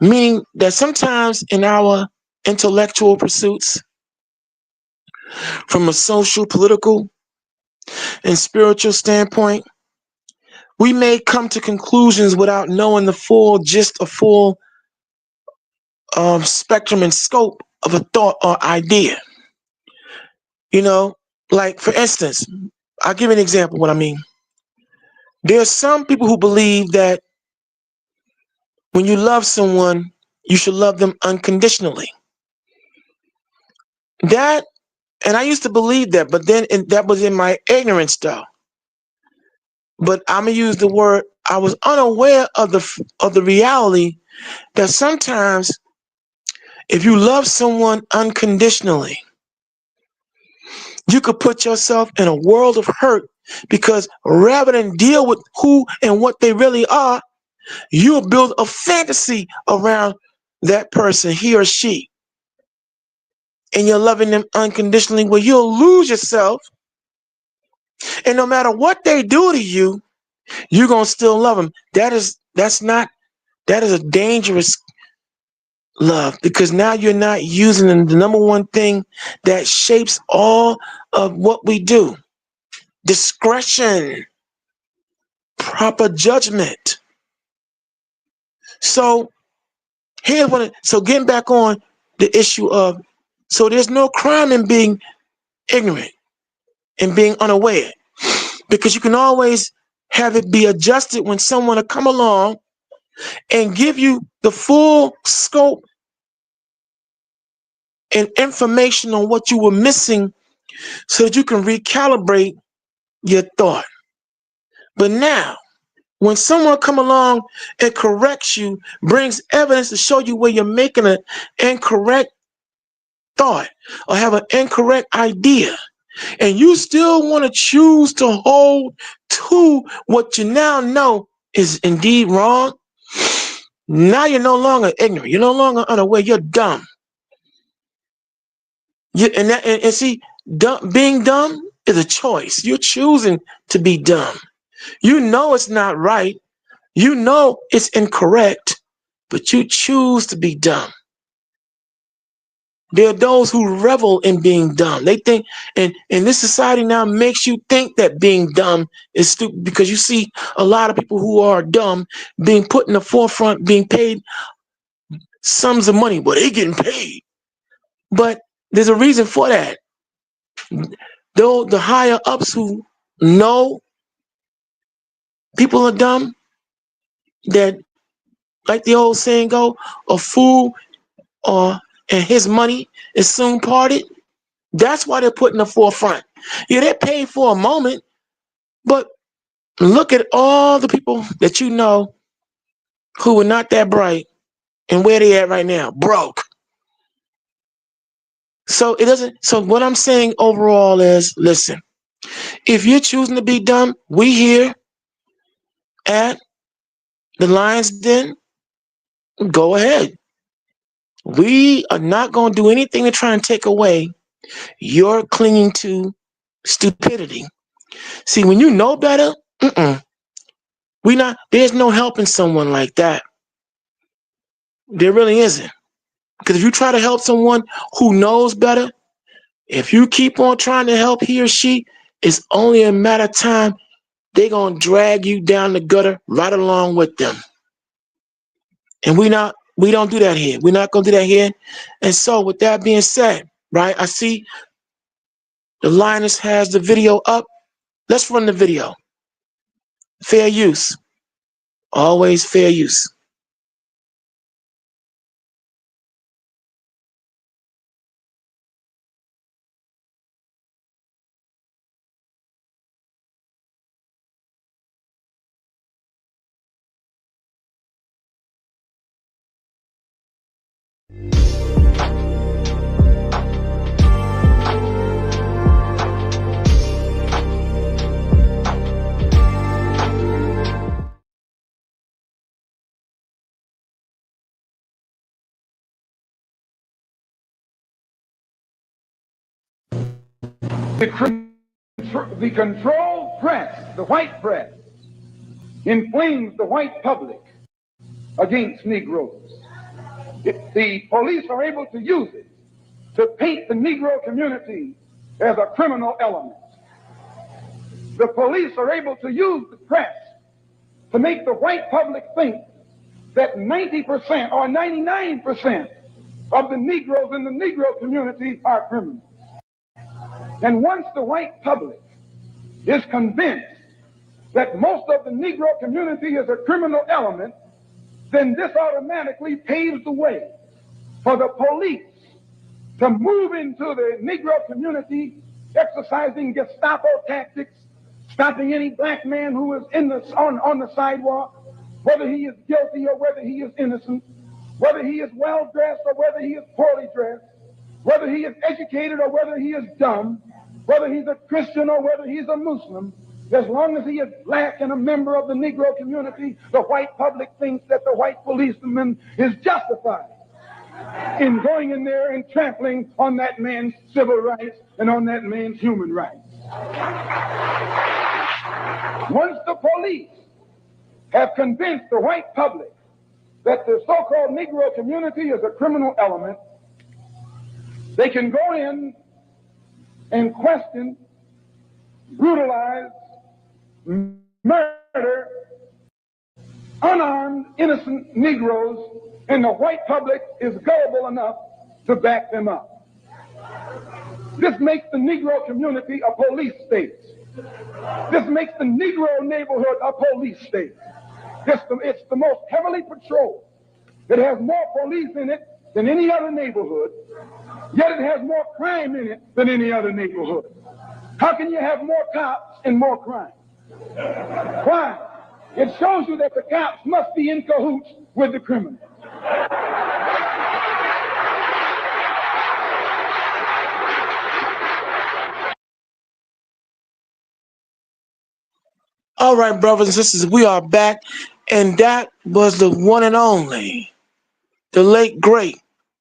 meaning that sometimes in our intellectual pursuits, from a social, political, and spiritual standpoint, we may come to conclusions without knowing the full gist or full spectrum and scope of a thought or idea. You know, like for instance, I'll give you an example of what I mean. There are some people who believe that when you love someone, you should love them unconditionally. And I used to believe that, but then that was in my ignorance though. But I'm gonna use the word, I was unaware of the reality that sometimes if you love someone unconditionally, you could put yourself in a world of hurt, because rather than deal with who and what they really are, you'll build a fantasy around that person, he or she. And you're loving them unconditionally, where you'll lose yourself. And no matter what they do to you, you're going to still love them. That is a dangerous love, because now you're not using the number one thing that shapes all of what we do: discretion, proper judgment. So getting back on the issue of, so there's no crime in being ignorant and being unaware, because you can always have it be adjusted when someone will come along and give you the full scope and information on what you were missing, so that you can recalibrate your thought. But now, when someone come along and corrects you, brings evidence to show you where you're making an incorrect thought or have an incorrect idea, and you still want to choose to hold to what you now know is indeed wrong, now you're no longer ignorant. You're no longer unaware. You're dumb. Being dumb is a choice. You're choosing to be dumb. You know it's not right. You know it's incorrect, but you choose to be dumb. There are those who revel in being dumb. They think, and this society now makes you think that being dumb is stupid, because you see a lot of people who are dumb being put in the forefront, being paid sums of money. Well, they getting paid. But there's a reason for that. Though the higher ups who know people are dumb, that, like the old saying go, a fool and his money is soon parted. That's why they're put in the forefront. Yeah, they're paid for a moment, but look at all the people that you know who are not that bright and where they at right now, broke. So what I'm saying overall is, listen, if you're choosing to be dumb, we here at the Lion's Den, go ahead. We are not going to do anything to try and take away your clinging to stupidity. See, when you know better, there's no helping someone like that. There really isn't. Because if you try to help someone who knows better, if you keep on trying to help he or she, it's only a matter of time they're going to drag you down the gutter right along with them. And we don't do that here. We're not going to do that here. And so with that being said, right, I see the Lioness has the video up. Let's run the video. Fair use. Always fair use. The controlled press, the white press, inflames the white public against Negroes. The police are able to use it to paint the Negro community as a criminal element. The police are able to use the press to make the white public think that 90% or 99% of the Negroes in the Negro community are criminals. And once the white public is convinced that most of the Negro community is a criminal element, then this automatically paves the way for the police to move into the Negro community, exercising Gestapo tactics, stopping any black man who is on the sidewalk, whether he is guilty or whether he is innocent, whether he is well dressed or whether he is poorly dressed, whether he is educated or whether he is dumb, whether he's a Christian or whether he's a Muslim. As long as he is black and a member of the Negro community, the white public thinks that the white policeman is justified in going in there and trampling on that man's civil rights and on that man's human rights. Once the police have convinced the white public that the so-called Negro community is a criminal element, they can go in and question, brutalize, murder unarmed, innocent Negroes, and the white public is gullible enough to back them up. This makes the Negro community a police state. This makes the Negro neighborhood a police state. It's the most heavily patrolled. It has more police in it than any other neighborhood, yet it has more crime in it than any other neighborhood. How can you have more cops and more crime? Why? It shows you that the cops must be in cahoots with the criminals. All right, brothers and sisters, we are back, and that was the one and only, the late great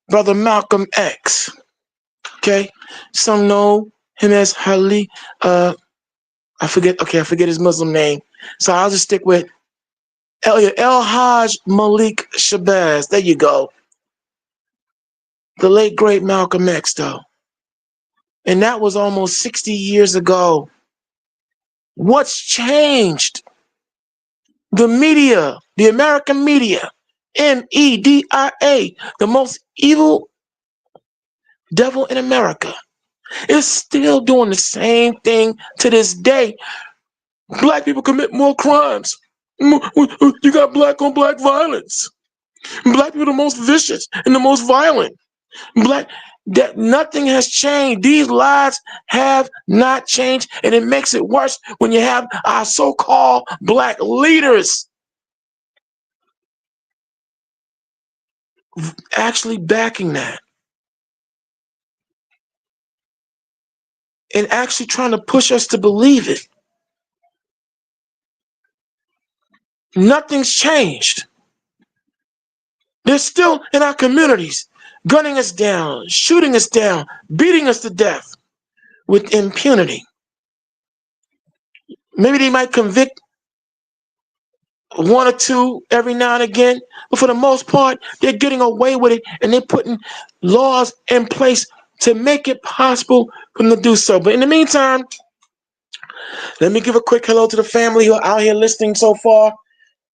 brother Malcolm X. Okay, some know him as Ali. I forget his Muslim name, so I'll just stick with El Hajj Malik Shabazz. There you go. The late great Malcolm X, though, and that was almost 60 years ago. What's changed? The media, the American media, MEDIA, the most evil devil in America, is still doing the same thing to this day. Black people commit more crimes. You got black on black violence. Black people are the most vicious and the most violent. That nothing has changed. These lies have not changed, and it makes it worse when you have our so-called black leaders actually backing that and actually trying to push us to believe it. Nothing's changed. They're still in our communities, gunning us down, shooting us down, beating us to death with impunity. Maybe they might convict one or two every now and again, but for the most part, they're getting away with it, and they're putting laws in place to make it possible for them to do so. But in the meantime, let me give a quick hello to the family who are out here listening so far.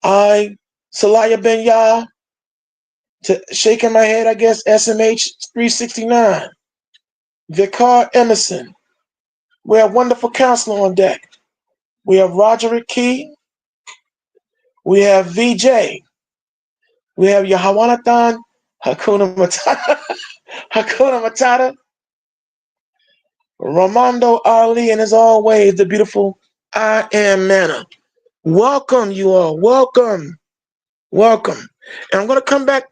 Salaya Ben Yah, to shaking my head, I guess, SMH 369. Vicar Emerson. We have wonderful counselor on deck. We have Roderick Key. We have VJ. We have Yahawanathan Hakuna Matata. Hakuna Matata. Ramondo Ali, and as always, the beautiful I Am Manna. Welcome, you all. Welcome. Welcome. And I'm going to come back,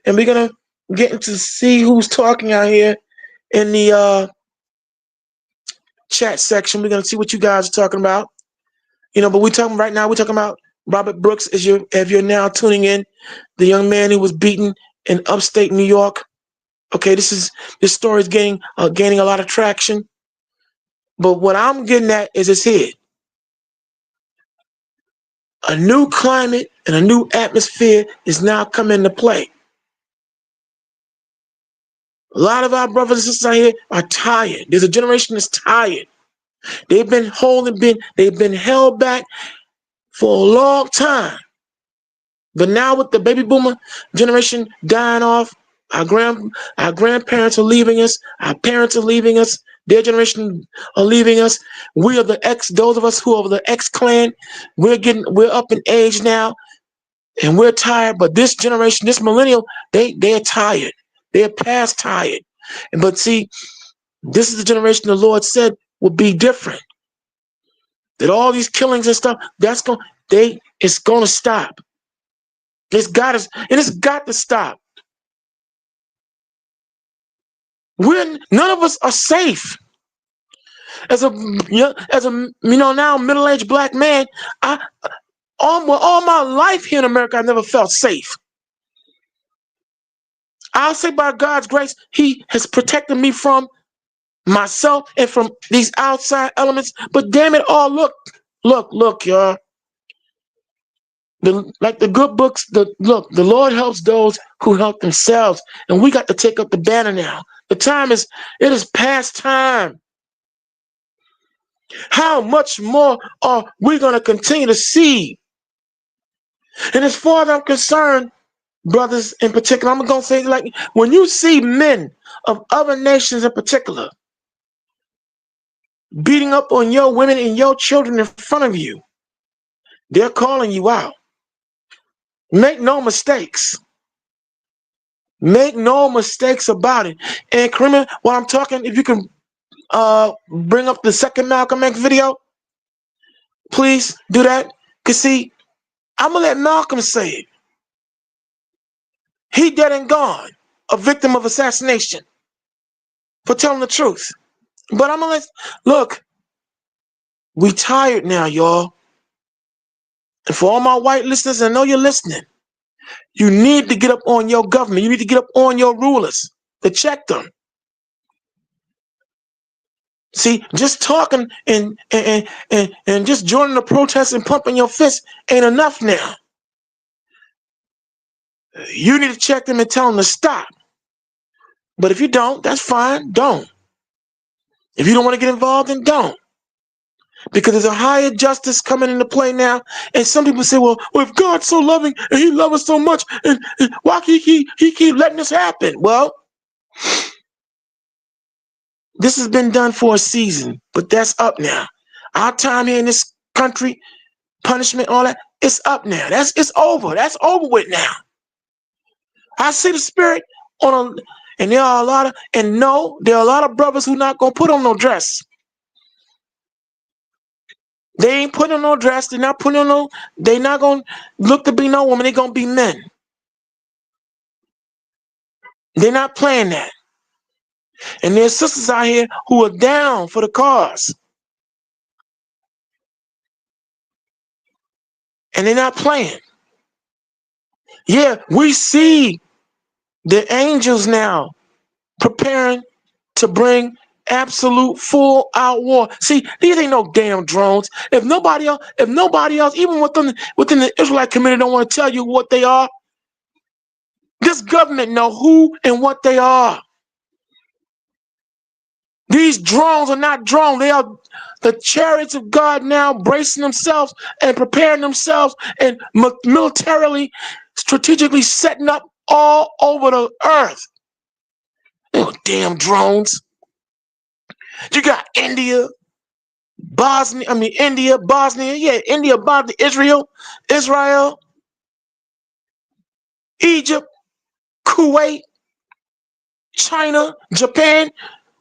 and we're going to get into see who's talking out here in the chat section. We're going to see what you guys are talking about. But we're talking about Robert Brooks, if you're now tuning in, the young man who was beaten in upstate New York. Okay, this story is gaining a lot of traction. But what I'm getting at is it's here. A new climate and a new atmosphere is now coming into play. A lot of our brothers and sisters out here are tired. There's a generation that's tired. They've been held back for a long time. But now with the baby boomer generation dying off, our grandparents are leaving us, our parents are leaving us, their generation are leaving us. We are those of us who are the X clan, we're up in age now and we're tired, but this generation, this millennial, they're tired. They're past tired. But see, this is the generation the Lord said will be different. That all these killings and stuff, it's gonna stop. It's got to stop. None of us are safe. As a now middle-aged black man, all my life here in America, I never felt safe. I'll say by God's grace, He has protected me from myself and from these outside elements. But damn it all, look, y'all. Like the good books, the Lord helps those who help themselves, and we got to take up the banner now. It is past time. How much more are we going to continue to see? And as far as I'm concerned, brothers in particular, I'm going to say, like, when you see men of other nations in particular beating up on your women and your children in front of you, they're calling you out. Make no mistakes. Make no mistakes about it. And Kareem, while I'm talking, if you can bring up the second Malcolm X video, please do that. Because see, I'm going to let Malcolm say it. He dead and gone, a victim of assassination for telling the truth. But I'm going to look, we tired now, y'all. And for all my white listeners, I know you're listening. You need to get up on your government. You need to get up on your rulers to check them. See, just talking and just joining the protest and pumping your fist ain't enough now. You need to check them and tell them to stop. But if you don't, that's fine. Don't. If you don't want to get involved, then don't. Because there's a higher justice coming into play now. And some people say, well, if God's so loving and He loves us so much, and why he keep letting this happen? Well, this has been done for a season, but that's up now. Our time here in this country, punishment, all that, it's up now. It's over. That's over with now. I see the spirit and there are a lot of brothers who not gonna put on no dress. They ain't putting on no dress. They're not putting on they're not gonna look to be no woman. They're gonna be men. They're not playing that. And there's sisters out here who are down for the cause. And they're not playing. Yeah, we see the angels now preparing to bring absolute full out war. See, these ain't no damn drones. If nobody else, even within the Israelite community don't want to tell you what they are, this government know who and what they are. These drones are not drones. They are the chariots of God now bracing themselves and preparing themselves and militarily, strategically setting up all over the earth. Oh, damn drones. You got India, Bosnia, Israel, Egypt, Kuwait, China, Japan,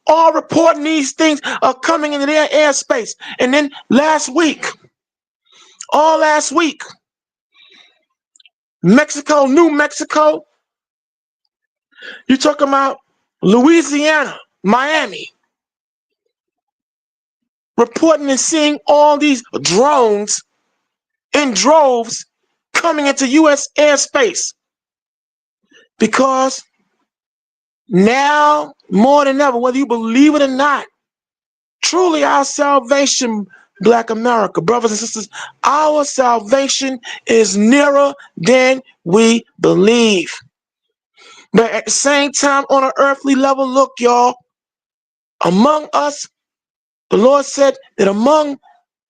all reporting these things are coming into their airspace. And then last week, Mexico, New Mexico, you're talking about Louisiana, Miami, reporting and seeing all these drones in droves coming into U.S. airspace. Because now, more than ever, whether you believe it or not, Truly, our salvation, Black America, brothers and sisters, our salvation is nearer than we believe. But at the same time, on an earthly level, look, y'all, among us, the Lord said that among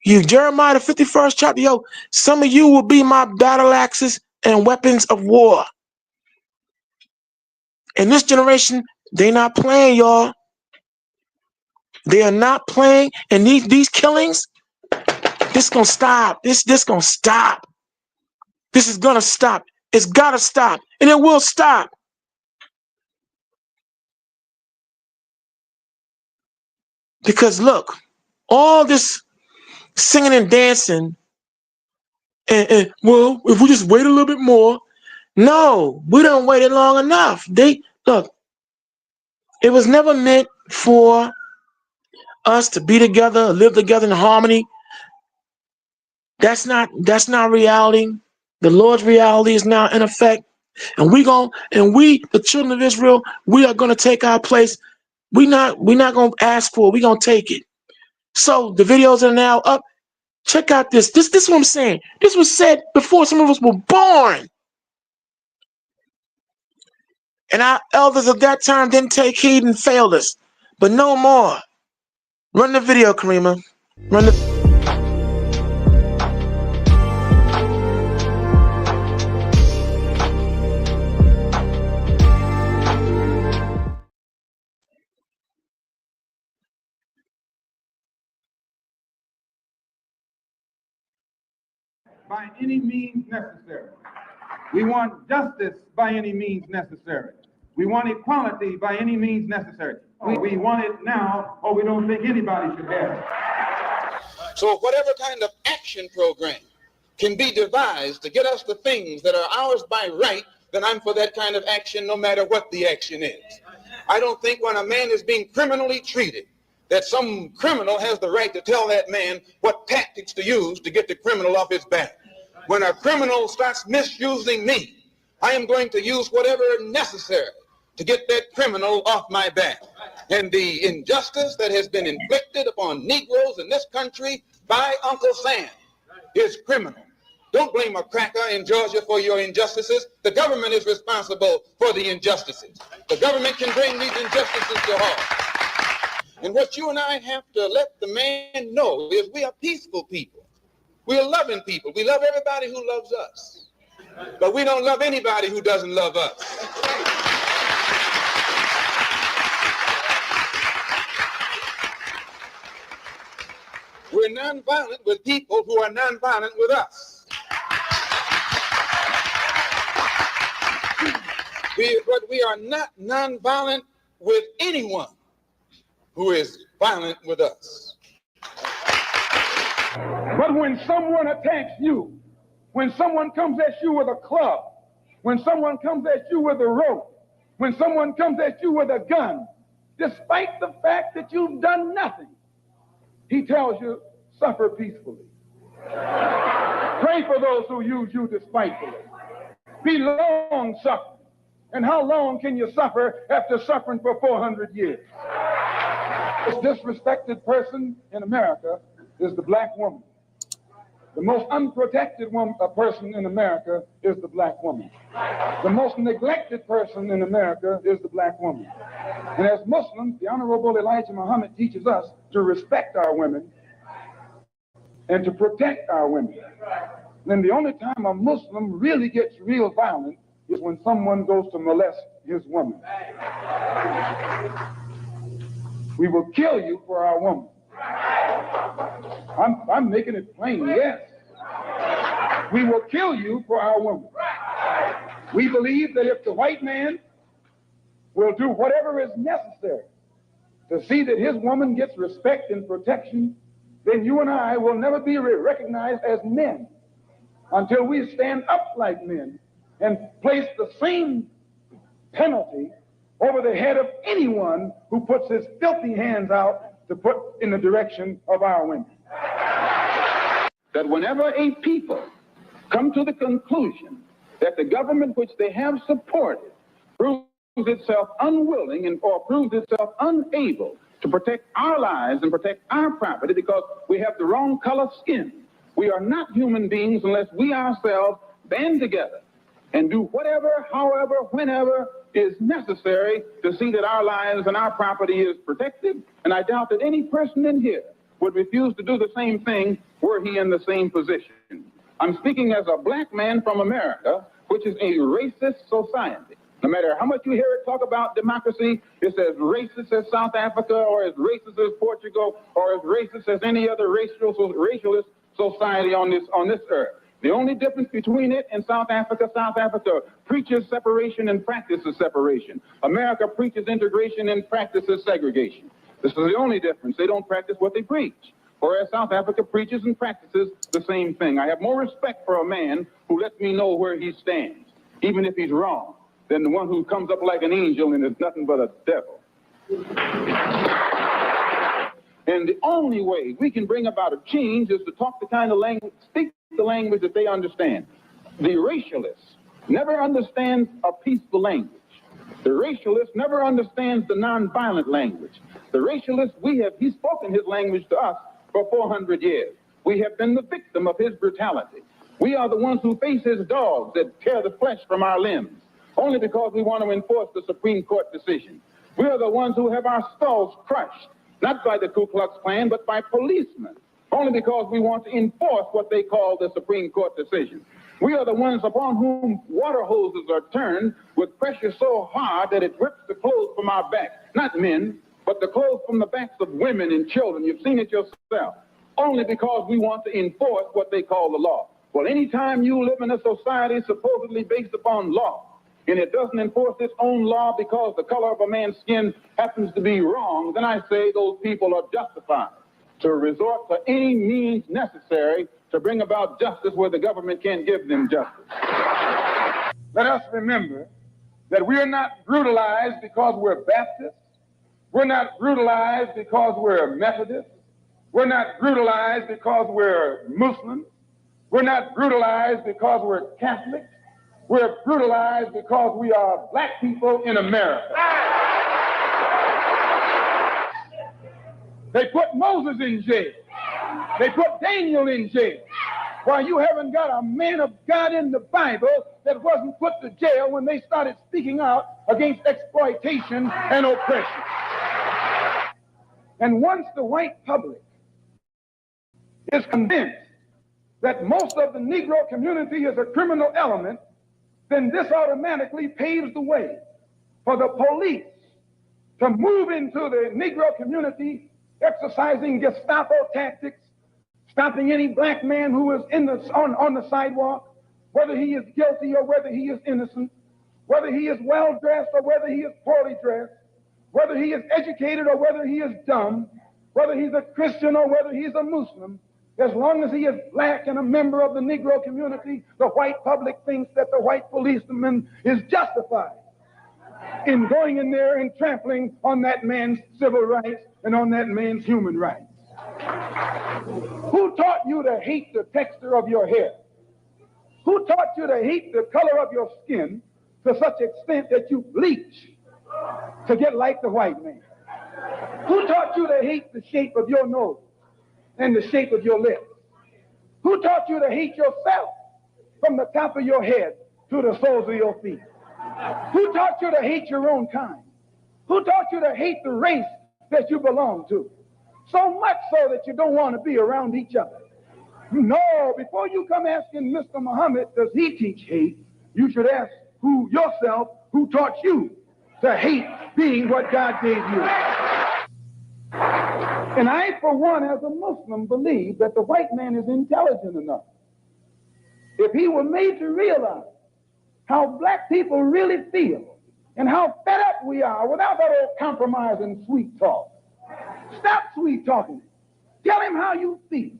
you, Jeremiah the 51st chapter, yo, some of you will be my battle axes and weapons of war. In this generation, they're not playing, y'all. They are not playing, and these killings, this gonna stop. This gonna stop. This is gonna stop. It's gotta stop, and it will stop. Because look, all this singing and dancing, and well, if we just wait a little bit more, no, we don't waited long enough. Look, it was never meant for us to be together, live together in harmony. That's not reality. The Lord's reality is now in effect. And we, the children of Israel, we are gonna take our place. We're not gonna ask for it, we're gonna take it. So the videos are now up. Check out this. This is what I'm saying. This was said before some of us were born. And our elders of that time didn't take heed and failed us. But no more. Run the video, Karima. Run the by any means necessary. We want justice by any means necessary. We want equality by any means necessary. We want it now, or we don't think anybody should have it. So whatever kind of action program can be devised to get us the things that are ours by right, then I'm for that kind of action no matter what the action is. I don't think when a man is being criminally treated that some criminal has the right to tell that man what tactics to use to get the criminal off his back. When a criminal starts misusing me, I am going to use whatever necessary to get that criminal off my back. And the injustice that has been inflicted upon Negroes in this country by Uncle Sam is criminal. Don't blame a cracker in Georgia for your injustices. The government is responsible for the injustices. The government can bring these injustices to halt. And what you and I have to let the man know is we are peaceful people. We are loving people. We love everybody who loves us. But we don't love anybody who doesn't love us. We're nonviolent with people who are nonviolent with us. But we are not nonviolent with anyone who is violent with us. But when someone attacks you, when someone comes at you with a club, when someone comes at you with a rope, when someone comes at you with a gun, despite the fact that you've done nothing, he tells you, suffer peacefully. Pray for those who use you despitefully. Be long-suffering. And how long can you suffer after suffering for 400 years? The most disrespected person in America is the black woman. The most unprotected person in America is the black woman. The most neglected person in America is the black woman. And as Muslims, the Honorable Elijah Muhammad teaches us to respect our women and to protect our women. Then the only time a Muslim really gets real violent is when someone goes to molest his woman. We will kill you for our woman. I'm making it plain, yes. We will kill you for our woman. We believe that if the white man will do whatever is necessary to see that his woman gets respect and protection, then you and I will never be recognized as men until we stand up like men and place the same penalty over the head of anyone who puts his filthy hands out to put in the direction of our women. That whenever a people come to the conclusion that the government which they have supported proves itself unwilling or proves itself unable to protect our lives and protect our property because we have the wrong color skin. We are not human beings unless we ourselves band together and do whatever, however, whenever is necessary to see that our lives and our property is protected. And I doubt that any person in here would refuse to do the same thing were he in the same position. I'm speaking as a black man from America, which is a racist society. No matter how much you hear it talk about democracy, it's as racist as South Africa or as racist as Portugal or as racist as any other racialist society on this earth. The only difference between it and South Africa preaches separation and practices separation. America preaches integration and practices segregation. This is the only difference. They don't practice what they preach. Whereas South Africa preaches and practices the same thing. I have more respect for a man who lets me know where he stands, even if he's wrong, than the one who comes up like an angel and is nothing but a devil. And the only way we can bring about a change is to talk the kind of language, speak the language that they understand. The racialist never understands a peaceful language. The racialist never understands the nonviolent language. The racialist, he's spoken his language to us for 400 years. We have been the victim of his brutality. We are the ones who face his dogs that tear the flesh from our limbs, only because we want to enforce the Supreme Court decision. We are the ones who have our skulls crushed, not by the Ku Klux Klan, but by policemen, only because we want to enforce what they call the Supreme Court decision. We are the ones upon whom water hoses are turned with pressure so hard that it rips the clothes from our backs. Not men, but the clothes from the backs of women and children. You've seen it yourself. Only because we want to enforce what they call the law. Well, anytime you live in a society supposedly based upon law, and it doesn't enforce its own law because the color of a man's skin happens to be wrong, then I say those people are justified to resort to any means necessary to bring about justice where the government can't give them justice. Let us remember that we are not brutalized because we're Baptists. We're not brutalized because we're Methodists. We're not brutalized because we're Muslims. We're not brutalized because we're Catholics. We're brutalized because we are black people in America. They put Moses in jail. They put Daniel in jail. Why, you haven't got a man of God in the Bible that wasn't put to jail when they started speaking out against exploitation and oppression. And once the white public is convinced that most of the Negro community is a criminal element, then this automatically paves the way for the police to move into the Negro community, exercising Gestapo tactics, stopping any black man who is on the sidewalk, whether he is guilty or whether he is innocent, whether he is well-dressed or whether he is poorly dressed, whether he is educated or whether he is dumb, whether he's a Christian or whether he's a Muslim. As long as he is black and a member of the Negro community, the white public thinks that the white policeman is justified in going in there and trampling on that man's civil rights and on that man's human rights. Who taught you to hate the texture of your hair? Who taught you to hate the color of your skin to such extent that you bleach to get like the white man? Who taught you to hate the shape of your nose and the shape of your lips? Who taught you to hate yourself from the top of your head to the soles of your feet? Who taught you to hate your own kind? Who taught you to hate the race that you belong to? So much so that you don't want to be around each other. No, before you come asking Mr. Muhammad, does he teach hate, you should ask yourself who taught you to hate being what God gave you. And I, for one, as a Muslim, believe that the white man is intelligent enough. If he were made to realize how black people really feel and how fed up we are without that old compromise and sweet talk. Stop sweet talking. Tell him how you feel.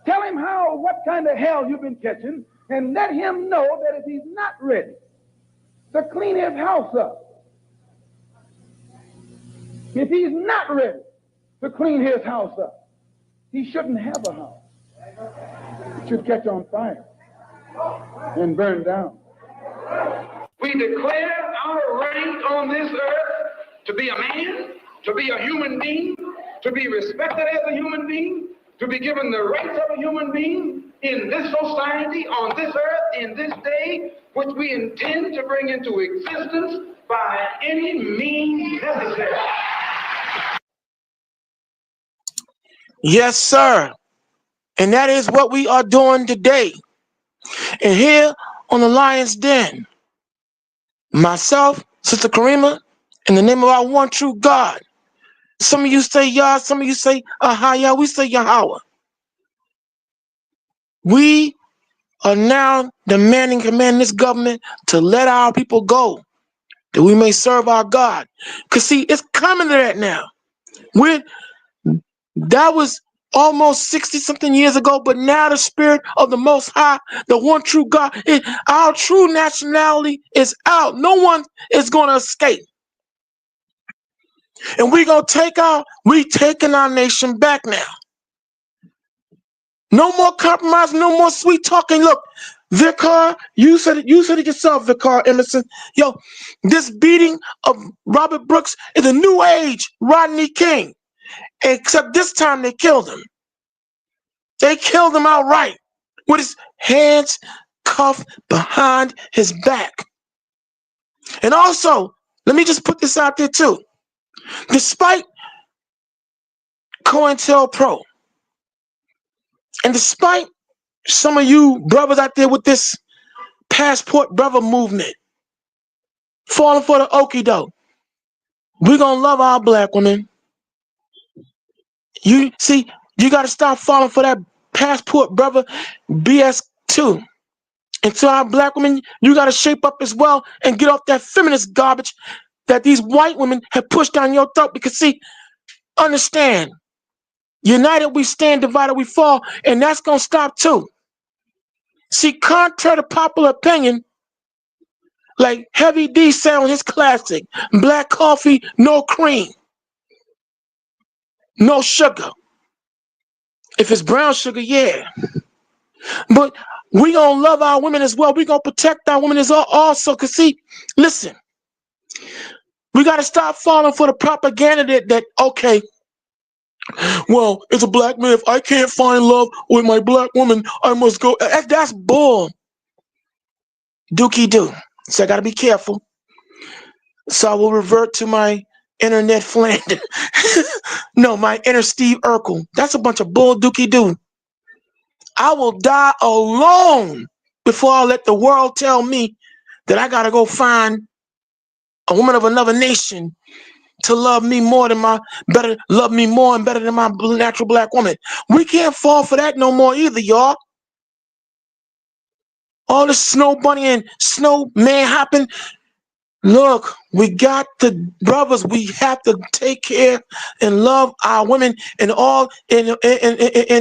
Tell him what kind of hell you've been catching, and let him know that if he's not ready to clean his house up, if he's not ready to clean his house up, he shouldn't have a house. It should catch on fire and burn down. We declare our right on this earth to be a man, to be a human being, to be respected as a human being, to be given the rights of a human being in this society, on this earth, in this day, which we intend to bring into existence by any means necessary. Yes, sir. And that is what we are doing today. And here on the Lion's Den, myself, Sister Karima, in the name of our one true God. Some of you say Yah, some of you say Ahaya, we say Yahweh. We are now commanding this government to let our people go, that we may serve our God. Because see, it's coming to that now. That was almost 60-something years ago, but now the Spirit of the Most High, the one true God, our true nationality is out. No one is going to escape. And we're going to taking our nation back now. No more compromise, no more sweet talking. Look, Vicar, you said it yourself, Vicar Emerson. Yo, this beating of Robert Brooks is a new age Rodney King. Except this time they killed him. They killed him outright with his hands cuffed behind his back. And also, let me just put this out there too. Despite COINTELPRO, and despite some of you brothers out there with this passport brother movement falling for the okie doke, we're going to love our black women. You see, you got to stop falling for that passport brother BS too. And to our black women, you got to shape up as well and get off that feminist garbage that these white women have pushed down your throat. Because see, understand, united we stand, divided we fall, and that's going to stop too. See, contrary to popular opinion, like Heavy D said on his classic, black coffee, no cream, no sugar. If it's brown sugar, yeah. But we gonna love our women as well. We gonna protect our women as well also. Cause see, listen, we gotta stop falling for the propaganda that okay, well, as a black man, if I can't find love with my black woman, I must go. That's bull. Dookie do. So I gotta be careful. So I will revert to my internet Flanders. No, my inner Steve Urkel. That's a bunch of bull dookie do. I will die alone before I let the world tell me that I gotta go find a woman of another nation to love me more and better than my natural black woman. We can't fall for that no more either, y'all. All this snow bunny and snow man hopping. Look, we got the brothers. We have to take care and love our women and all, and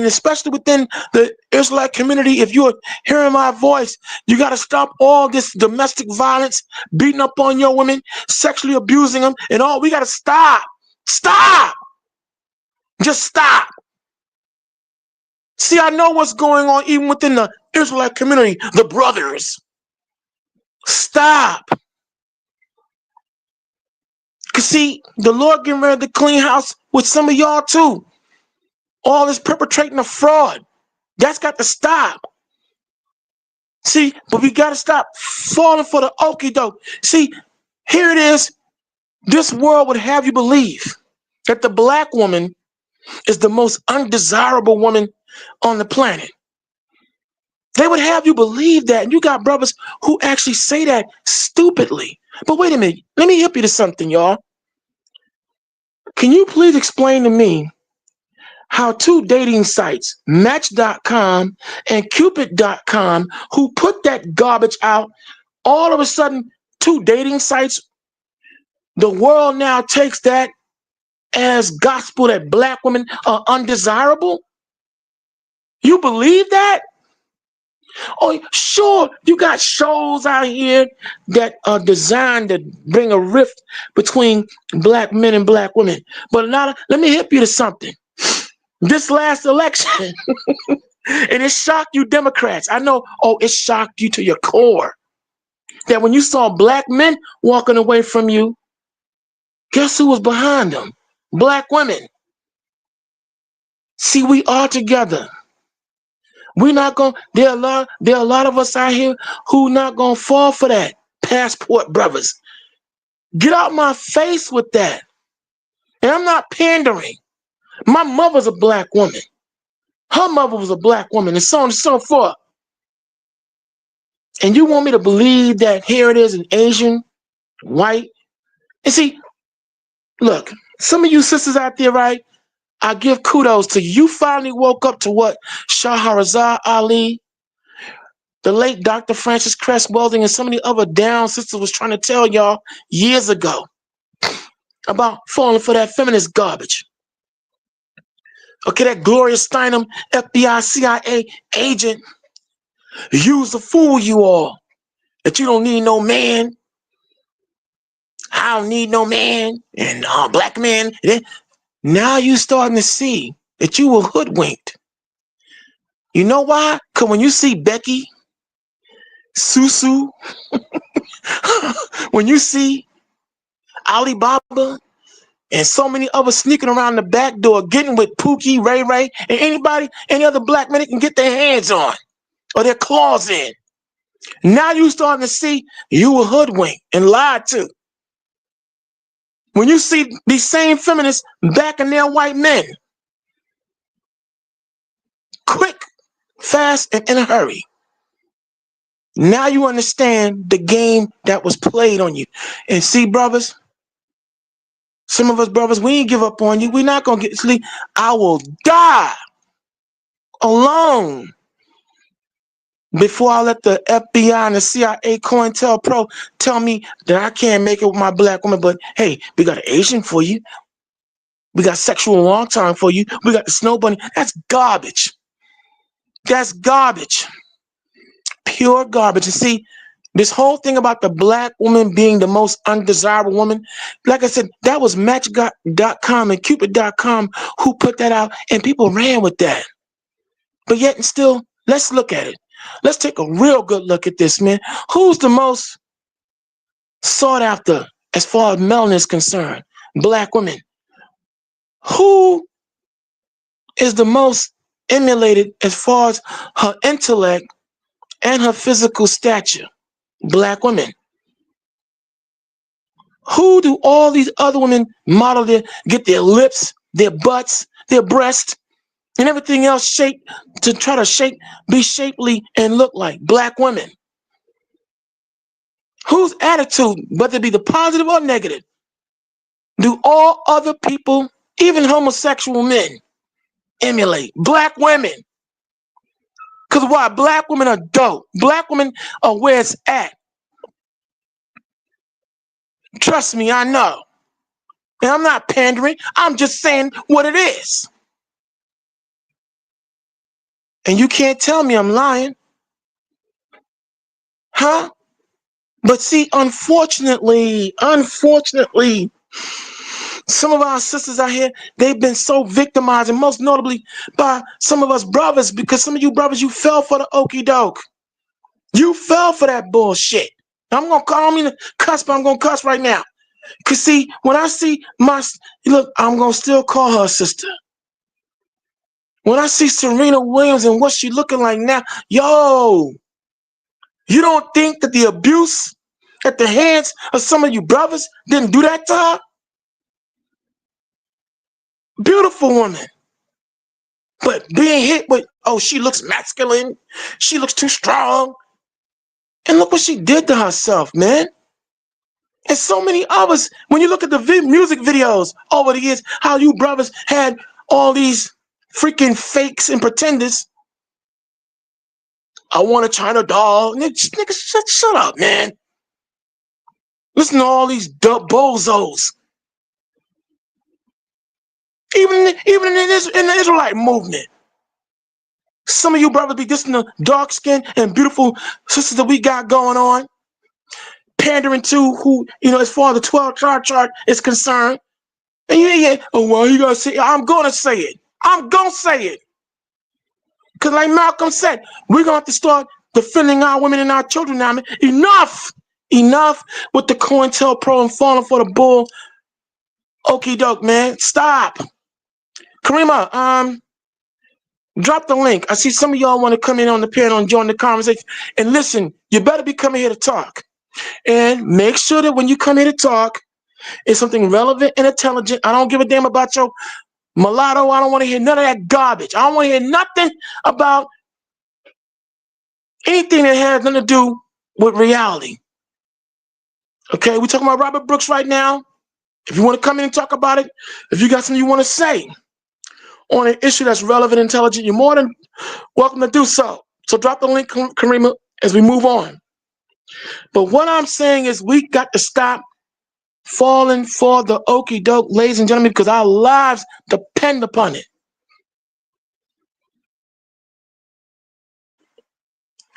especially within the Israelite community. If you're hearing my voice, you got to stop all this domestic violence, beating up on your women, sexually abusing them, and all. We got to stop. Stop. Just stop. See, I know what's going on even within the Israelite community, the brothers. Stop. Cause see, the Lord getting ready to clean house with some of y'all too. All this perpetrating of fraud. That's got to stop. See, but we got to stop falling for the okie doke. See, here it is. This world would have you believe that the black woman is the most undesirable woman on the planet. They would have you believe that. And you got brothers who actually say that stupidly. But wait a minute. Let me help you to something, y'all. Can you please explain to me how two dating sites, Match.com and Cupid.com, who put that garbage out, all of a sudden, two dating sites, the world now takes that as gospel that black women are undesirable? You believe that? Oh, sure, you got shows out here that are designed to bring a rift between black men and black women. But let me hip you to something. This last election, and it shocked you Democrats. I know, it shocked you to your core. That when you saw black men walking away from you, guess who was behind them? Black women. See, we are together. We're not going, there are a lot of us out here who not going to fall for that. Passport brothers. Get out my face with that. And I'm not pandering. My mother's a black woman. Her mother was a black woman, and so on and so forth. And you want me to believe that here it is, an Asian, white? And see, look, some of you sisters out there, right? I give kudos to you. You finally woke up to what Shahrazad Ali, the late Dr. Frances Cress Welding, and some of the other down sisters was trying to tell y'all years ago about falling for that feminist garbage. Okay, that Gloria Steinem, FBI, CIA agent used to fool you all. That you don't need no man. I don't need no man. And black man. Now you starting to see that you were hoodwinked. You know why? Because when you see Becky, Susu, when you see Alibaba, and so many others sneaking around the back door, getting with Pookie, Ray Ray, and any other black men they can get their hands on or their claws in. Now you starting to see you were hoodwinked and lied to. When you see these same feminists backing their white men, quick, fast, and in a hurry. Now you understand the game that was played on you. And see, brothers, some of us brothers, we ain't give up on you. We're not going to get sleep. I will die alone before I let the FBI and the CIA COINTELPRO tell me that I can't make it with my black woman. But hey, we got an Asian for you. We got sexual long time for you. We got the snow bunny. That's garbage. That's garbage. Pure garbage. And see, this whole thing about the black woman being the most undesirable woman, like I said, that was Match.com and Cupid.com who put that out, and people ran with that. But yet and still, let's look at it. Let's take a real good look at this, man. Who's the most sought after as far as melanin is concerned? Black women. Who is the most emulated as far as her intellect and her physical stature? Black women. Who do all these other women model get their lips, their butts, their breasts, and everything else shaped to try to be shapely and look like? Black women. Whose attitude, whether it be the positive or negative, do all other people, even homosexual men, emulate? Black women. Because why? Black women are dope. Black women are where it's at. Trust me, I know. And I'm not pandering. I'm just saying what it is. And you can't tell me I'm lying. Huh? But see, unfortunately, some of our sisters out here, they've been so victimized, and most notably by some of us brothers, because some of you brothers, you fell for the okie doke. You fell for that bullshit. I'm going to call me the cuss, but I'm going to cuss right now. Because see, when I see look, I'm going to still call her a sister. When I see Serena Williams and what she looking like now, yo, you don't think that the abuse at the hands of some of you brothers didn't do that to her? Beautiful woman. But being hit with, oh, she looks masculine. She looks too strong. And look what she did to herself, man. And so many others, when you look at the music videos over the years, how you brothers had all these freaking fakes and pretenders. I want a China doll. Nigga, shut up, man. Listen to all these bozos. Even in the Israelite movement. Some of you brothers be dissing the dark skin and beautiful sisters that we got going on. Pandering to who, as far as the 12 chart is concerned. And oh, well, you gotta say it. I'm gonna say it. I'm gonna say it. Because like Malcolm said, we're gonna have to start defending our women and our children now. Enough with the COINTELPRO and falling for the bull Okie doke, man. Stop. Karima, drop the link. I see some of y'all want to come in on the panel and join the conversation. And listen, you better be coming here to talk. And make sure that when you come here to talk, it's something relevant and intelligent. I don't give a damn about your mulatto. I don't want to hear none of that garbage. I don't want to hear nothing about anything that has nothing to do with reality. Okay, we're talking about Robert Brooks right now. If you want to come in and talk about it, if you got something you want to say on an issue that's relevant and intelligent, you're more than welcome to do so. So drop the link, Karima, as we move on. But what I'm saying is we got to stop falling for the okie doke, ladies and gentlemen, because our lives depend upon it.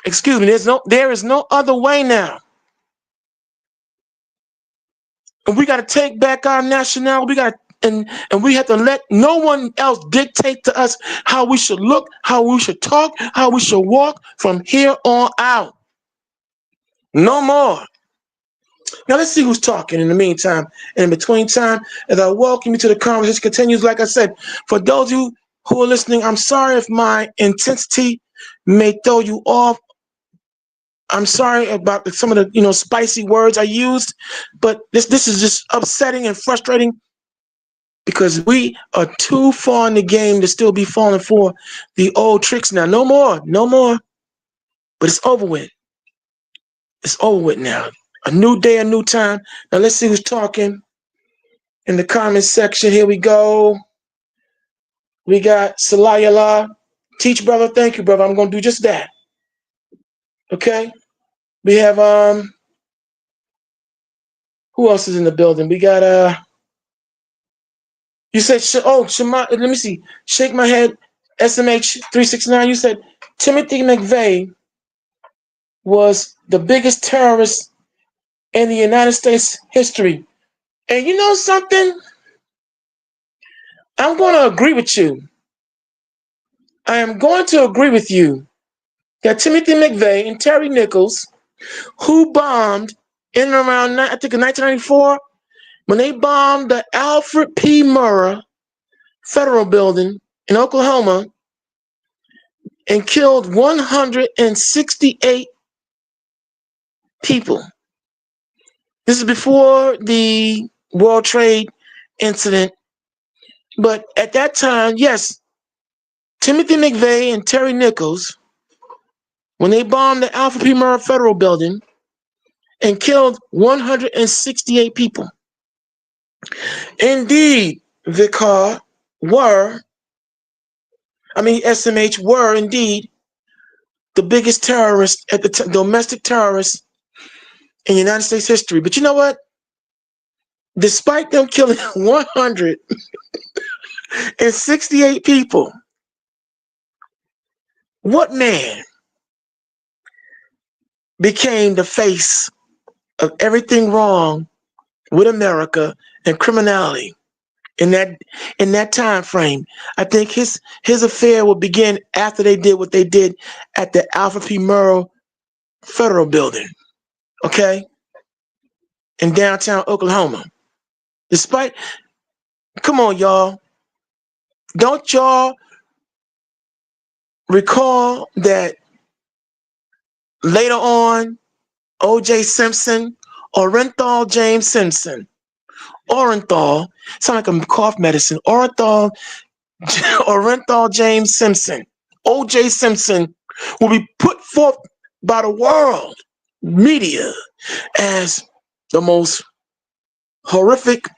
Excuse me, there is no other way now. And we got to take back our nationality. And we have to let no one else dictate to us how we should look, how we should talk, how we should walk from here on out. No more. Now let's see who's talking in the meantime. And in between time, as I welcome you to the conversation continues, like I said, for those of you who are listening, I'm sorry if my intensity may throw you off. I'm sorry about some of the spicy words I used, but this is just upsetting and frustrating because we are too far in the game to still be falling for the old tricks now. No more, no more. But it's over with. It's over with now. A new day, a new time. Now let's see who's talking in the comments section. Here we go. We got Salayala. Teach, brother. Thank you, brother. I'm going to do just that. Okay. We have who else is in the building? We got you said Shema. Let me see. Shake my head. SMH 369. You said Timothy McVeigh was the biggest terrorist in the United States history. And you know something? I'm going to agree with you. I am going to agree with you that Timothy McVeigh and Terry Nichols, who bombed in and around, I think in 1994, when they bombed the Alfred P. Murrah Federal Building in Oklahoma and killed 168 people. This is before the World Trade incident. But at that time, yes, Timothy McVeigh and Terry Nichols, when they bombed the Alfred P. Murrah Federal Building and killed 168 people. Indeed, SMH were indeed the biggest terrorists at the domestic terrorists in United States history. But you know what? Despite them killing 168 people, what man became the face of everything wrong with America and criminality in that time frame? I think his affair will begin after they did what they did at the Alfred P. Murrah Federal Building, okay, in downtown Oklahoma. Come on, y'all. Don't y'all recall that later on, O.J. Simpson, Orenthal James Simpson, Orenthal, sound like a cough medicine, Orenthal James Simpson, O.J. Simpson will be put forth by the world media as the most horrific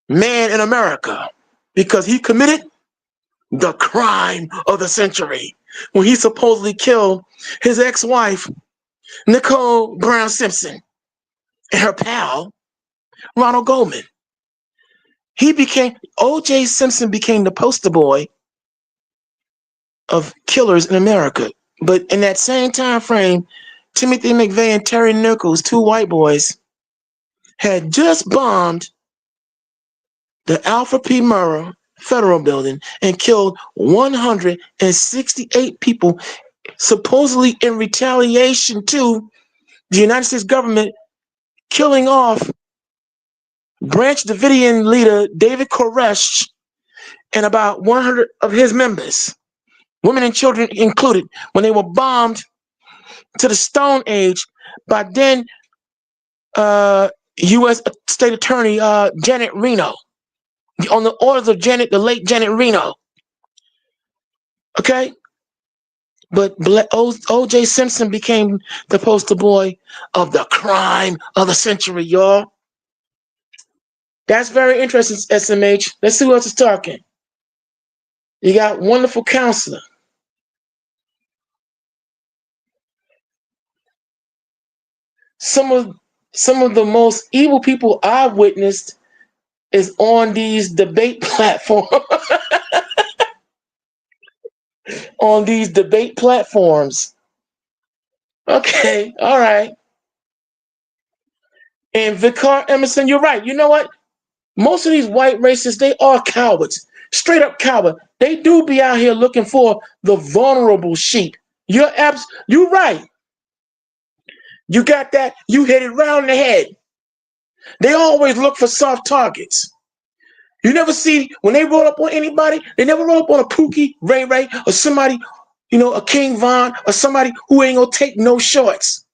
man in America because he committed the crime of the century when he supposedly killed his ex-wife, Nicole Brown Simpson, and her pal, Ronald Goldman. O.J. Simpson became the poster boy of killers in America. But in that same time frame, Timothy McVeigh and Terry Nichols, two white boys, had just bombed the Alfred P. Murrah Federal Building and killed 168 people, supposedly in retaliation to the United States government killing off Branch Davidian leader David Koresh and about 100 of his members, women and children included, when they were bombed to the Stone Age by then U.S. State Attorney Janet Reno, on the orders of the late Janet Reno. Okay? But O.J. Simpson became the poster boy of the crime of the century, y'all. That's very interesting, SMH. Let's see who else is talking. You got wonderful counselor. Some of the most evil people I've witnessed is on these debate platforms. On these debate platforms. Okay, all right. And Vicar Emerson, you're right. You know what? Most of these white racists, they are cowards. Straight up coward. They do be out here looking for the vulnerable sheep. You're right. You got that? You hit it round the head. They always look for soft targets. You never see, when they roll up on anybody, they never roll up on a Pookie, Ray Ray, or somebody, a King Von, or somebody who ain't gonna take no shorts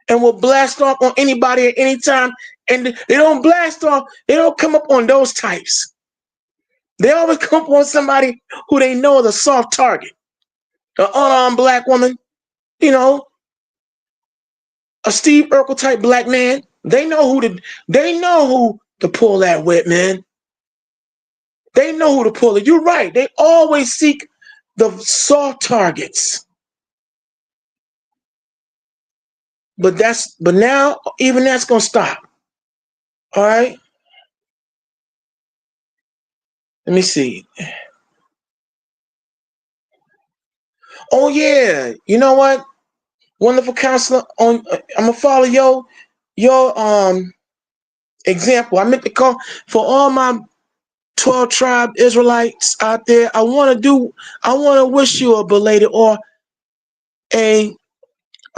and will blast off on anybody at any time. And they don't blast off, they don't come up on those types. They always come up on somebody who they know is a soft target. An unarmed black woman, a Steve Urkel type black man. They know who to pull that with, man. They know who to pull it. You're right. They always seek the soft targets. But now even that's gonna stop. All right. Let me see. Oh yeah. You know what? Wonderful counselor. I'm gonna follow your example. I meant to call for all my 12 tribe Israelites out there. I want to wish you a belated or a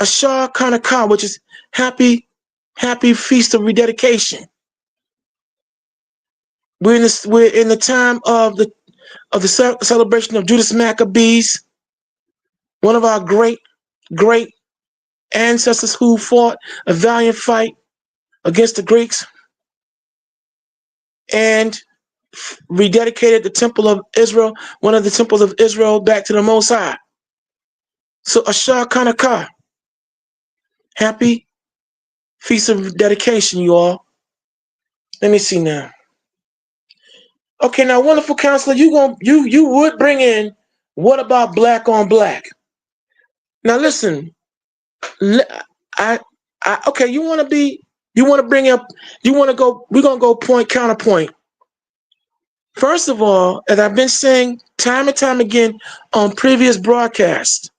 Shah Kanakah, which is happy feast of rededication. We're in the time of the celebration of Judas Maccabees, one of our great ancestors who fought a valiant fight against the Greeks and rededicated the temple of Israel, one of the temples of Israel, back to the Most High. So Ashar Kanakah, happy feast of dedication, you all. Let me see now. Okay, now wonderful counselor, you would bring in what about black on black? Now listen, okay, we're gonna go point counterpoint. First of all, as I've been saying time and time again on previous broadcasts,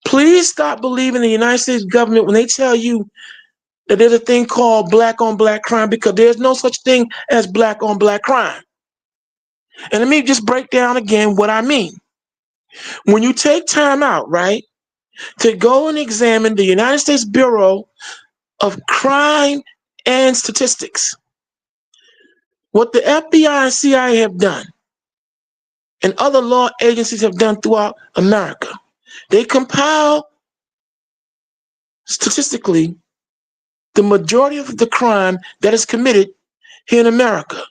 please stop believing the United States government when they tell you that there's a thing called black on black crime, because there's no such thing as black on black crime. And let me just break down again what I mean. When you take time out, right, to go and examine the United States Bureau of Crime and Statistics, what the FBI and CIA have done, and other law agencies have done throughout America, they compile statistically the majority of the crime that is committed here in America.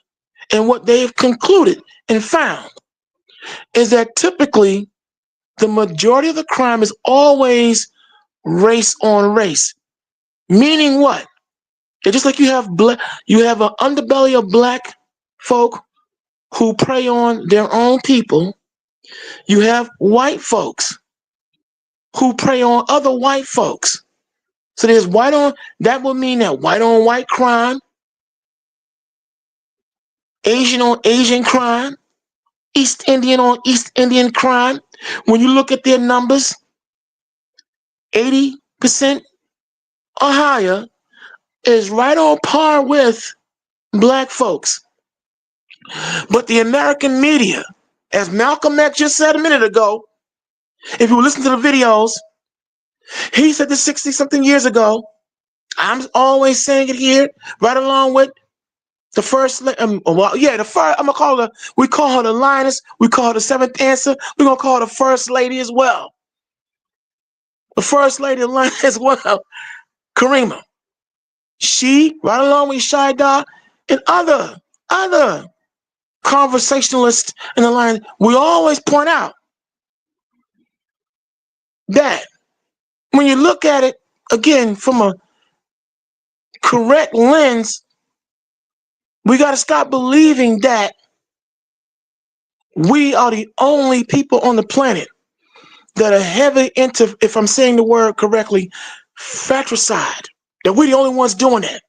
And what they have concluded and found is that typically the majority of the crime is always race on race. Meaning what? It's just like you have an underbelly of black folk who prey on their own people. You have white folks who prey on other white folks. So there's that would mean that white on white crime, Asian on Asian crime, East Indian on East Indian crime. When you look at their numbers, 80% or higher is right on par with black folks. But the American media, as Malcolm X just said a minute ago, if you listen to the videos, he said this 60-something years ago. I'm always saying it here, right along with The first, well, yeah, the first. I'm gonna call her. We call her the lioness. We call her the seventh answer. We're gonna call her the first lady as well. The first lady of the line as well, Karima. She, right along with Shida and other conversationalists in the line, we always point out that when you look at it again from a correct lens, we got to stop believing that we are the only people on the planet that are heavy into, if I'm saying the word correctly, fratricide. That we're the only ones doing that.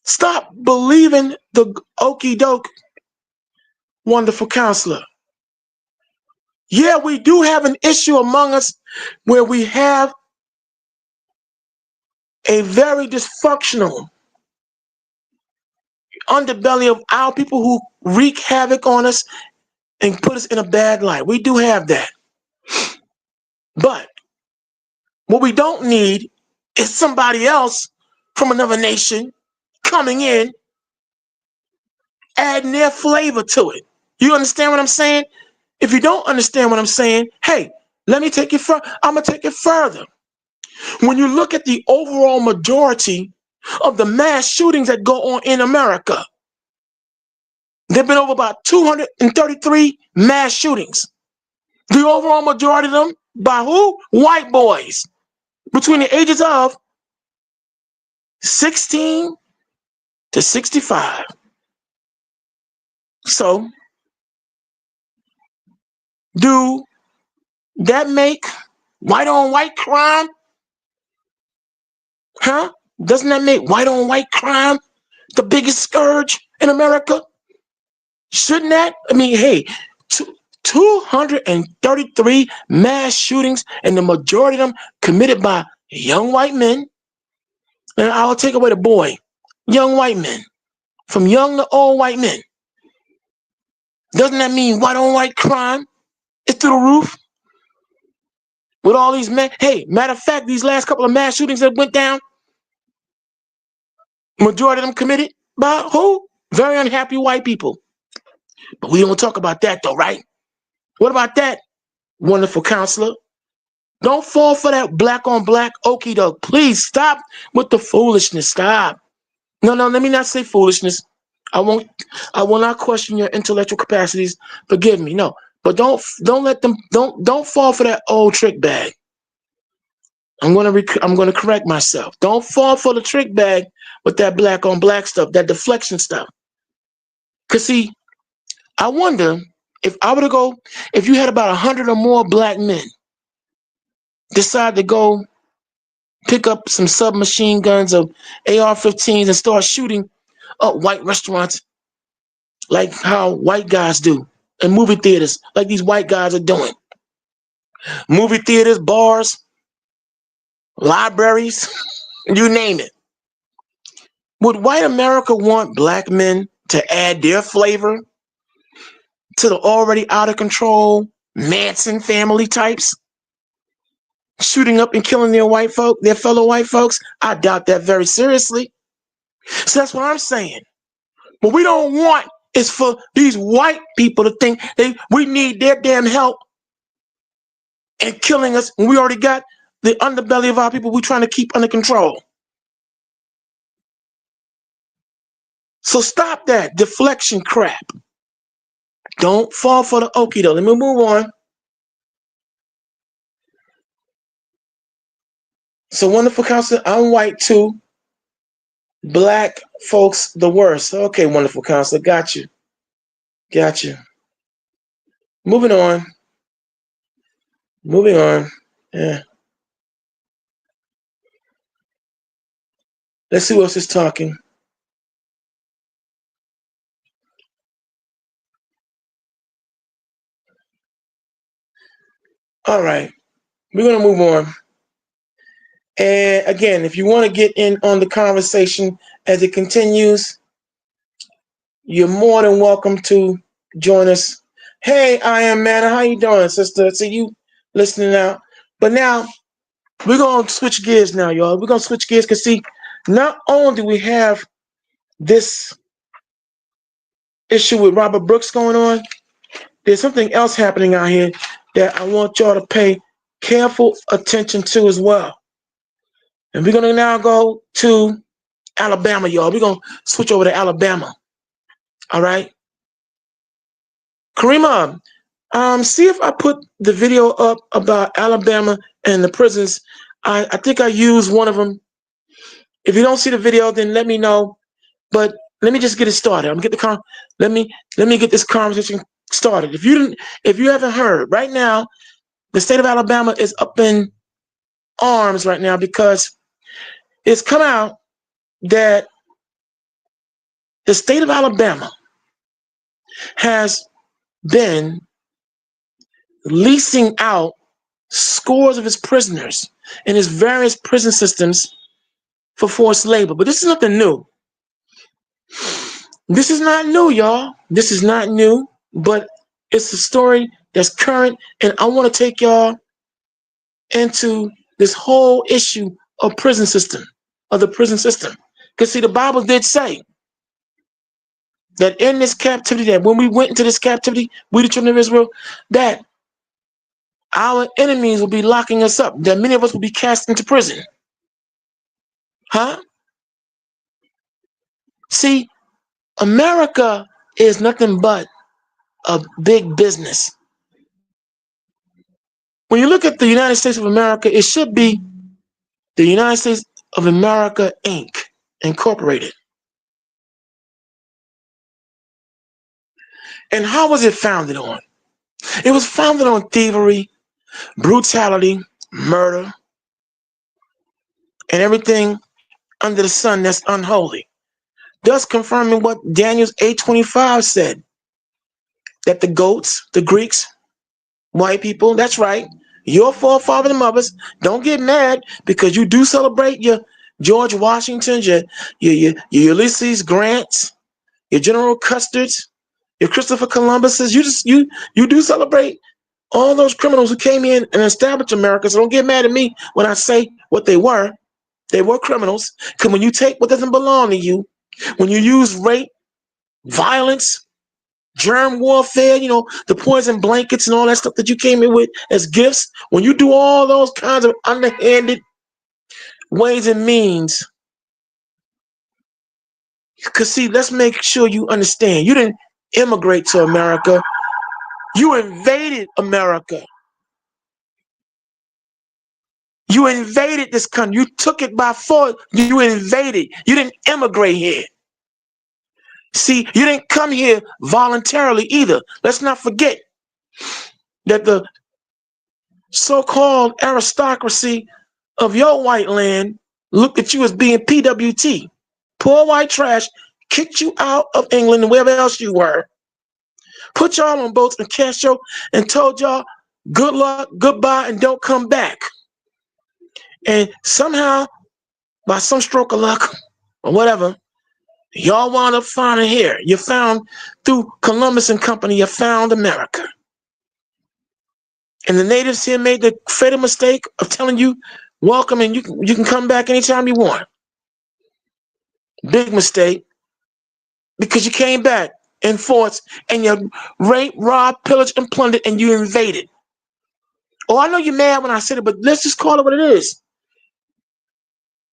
Stop believing the okey doke, wonderful counselor. Yeah, we do have an issue among us where we have a very dysfunctional underbelly of our people who wreak havoc on us and put us in a bad light. We do have that. But what we don't need is somebody else from another nation coming in, adding their flavor to it. You understand what I'm saying? If you don't understand what I'm saying, hey, let me take it further. I'm going to take it further. When you look at the overall majority of the mass shootings that go on in America, there have been over about 233 mass shootings. The overall majority of them by who? White boys between the ages of 16 to 65. So, do that make white on white crime? Huh? Doesn't that make white on white crime the biggest scourge in America? Shouldn't that? I mean, hey, 233 mass shootings, and the majority of them committed by young white men. And I'll take away the boy, young white men, from young to old white men. Doesn't that mean white on white crime is through the roof? With all these men, hey, matter of fact, these last couple of mass shootings that went down, majority of them committed by who? Very unhappy white people. But we don't talk about that though, right? What about that, wonderful counselor? Don't fall for that black on black okie doke. Please stop with the foolishness. Stop. No, let me not say foolishness. I will not question your intellectual capacities. Forgive me. No. But don't let them don't fall for that old trick bag. I'm gonna correct myself. Don't fall for the trick bag with that black on black stuff, that deflection stuff. Cause see, I wonder if you had about 100 or more black men decide to go pick up some submachine guns or AR-15s and start shooting up white restaurants like how white guys do, and movie theaters like these white guys are doing. Movie theaters, bars, libraries, you name it. Would white America want black men to add their flavor to the already out of control Manson family types shooting up and killing their fellow white folks? I doubt that very seriously. So that's what I'm saying. What we don't want is for these white people to think we need their damn help and killing us when we already got the underbelly of our people we're trying to keep under control. So stop that deflection crap. Don't fall for the okie doke. Let me move on. So wonderful counselor, I'm white too. Black folks the worst. Okay, wonderful counselor, got you. Moving on. Yeah. Let's see who else is talking. All right, we're gonna move on. And again, if you want to get in on the conversation as it continues, you're more than welcome to join us. Hey, I am Manna. How you doing, sister? See you listening out. But now we're gonna switch gears now, y'all. We're gonna switch gears because see, not only do we have this issue with Robert Brooks going on, there's something else happening out here that I want y'all to pay careful attention to as well. And we're going to now go to Alabama, y'all. We're going to switch over to Alabama. All right? Karima, see if I put the video up about Alabama and the prisons. I think I used one of them. If you don't see the video, then let me know. But let me just get it started. Let me get this conversation started. If you haven't heard, right now, the state of Alabama is up in arms right now because it's come out that the state of Alabama has been leasing out scores of its prisoners in its various prison systems for forced labor. But this is nothing new. This is not new, y'all. This is not new, but it's a story that's current, and I want to take y'all into this whole issue of the prison system. Because see, the Bible did say that in this captivity, that when we went into this captivity, we the children of Israel, that our enemies will be locking us up, that many of us will be cast into prison. Huh? See, America is nothing but a big business. When you look at the United States of America, it should be the United States of America, Inc., Incorporated. And how was it founded on? It was founded on thievery, brutality, murder, and everything under the sun that's unholy. Thus confirming what Daniel's 8:25 said, that the goats, the Greeks, white people, that's right, your forefathers and mothers, don't get mad because you do celebrate your George Washingtons, your Ulysses Grants, your General Custards, your Christopher Columbuses. You do celebrate all those criminals who came in and established America. So don't get mad at me when I say what they were. They were criminals. Because when you take what doesn't belong to you, when you use rape, violence, germ warfare, the poison blankets and all that stuff that you came in with as gifts, when you do all those kinds of underhanded ways and means, because see, let's make sure you understand, you didn't immigrate to America, you invaded America. You invaded this country. You took it by force. You invaded. You didn't immigrate here. See, you didn't come here voluntarily either. Let's not forget that the so-called aristocracy of your white land looked at you as being PWT, poor white trash, kicked you out of England and wherever else you were, put y'all on boats and cast y'all and told y'all good luck, goodbye, and don't come back. And somehow, by some stroke of luck or whatever, y'all wound up finding here. You found, through Columbus and Company, you found America. And the natives here made the fatal mistake of telling you, welcome, and you can come back anytime you want. Big mistake, because you came back in force and you raped, robbed, pillaged, and plundered, and you invaded. Oh, I know you're mad when I said it, but let's just call it what it is.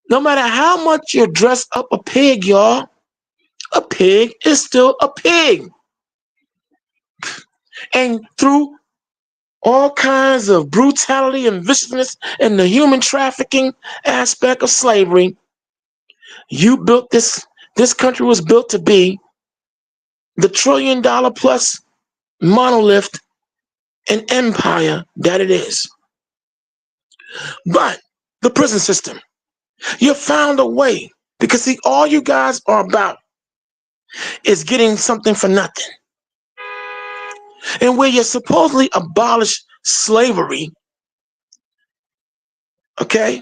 No matter how much you dress up a pig, y'all, a pig is still a pig. And through all kinds of brutality and viciousness and the human trafficking aspect of slavery, you built this country was built to be the $1 trillion plus monolith and empire that it is. But the prison system, you found a way, because see, all you guys are about is getting something for nothing. And where you supposedly abolished slavery, okay,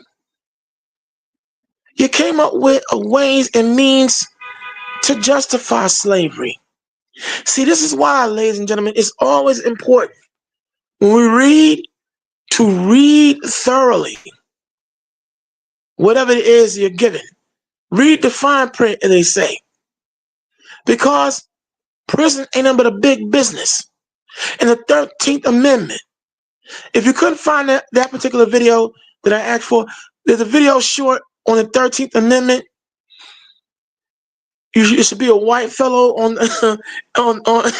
you came up with ways and means to justify slavery. See, this is why, ladies and gentlemen, it's always important when we read to read thoroughly whatever it is you're given. Read the fine print, as they say. because prison ain't nothing but a big business. And the 13th Amendment, if you couldn't find that particular video that I asked for, there's a video short on the 13th Amendment. It should be a white fellow on on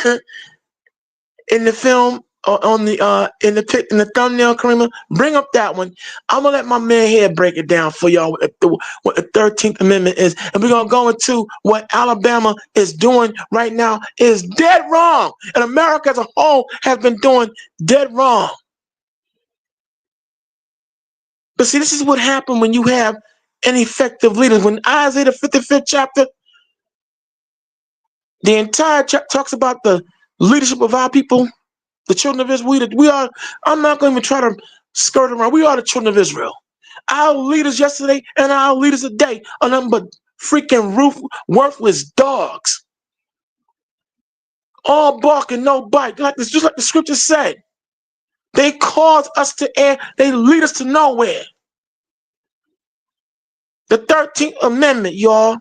in the film, on the in the thumbnail. Karima, bring up that one. I'm gonna let my man here break it down for y'all what the 13th Amendment is, and we're gonna go into what Alabama is doing right now is dead wrong, and America as a whole has been doing dead wrong. But see, this is what happened when you have ineffective leaders. When Isaiah the 55th chapter, the entire chapter talks about the leadership of our people, the children of Israel. We are, I'm not going to even try to skirt around. We are the children of Israel. Our leaders yesterday and our leaders today are nothing but freaking worthless dogs. All bark and no bite. Just like the scripture said. They cause us to err. They lead us to nowhere. The 13th Amendment, y'all,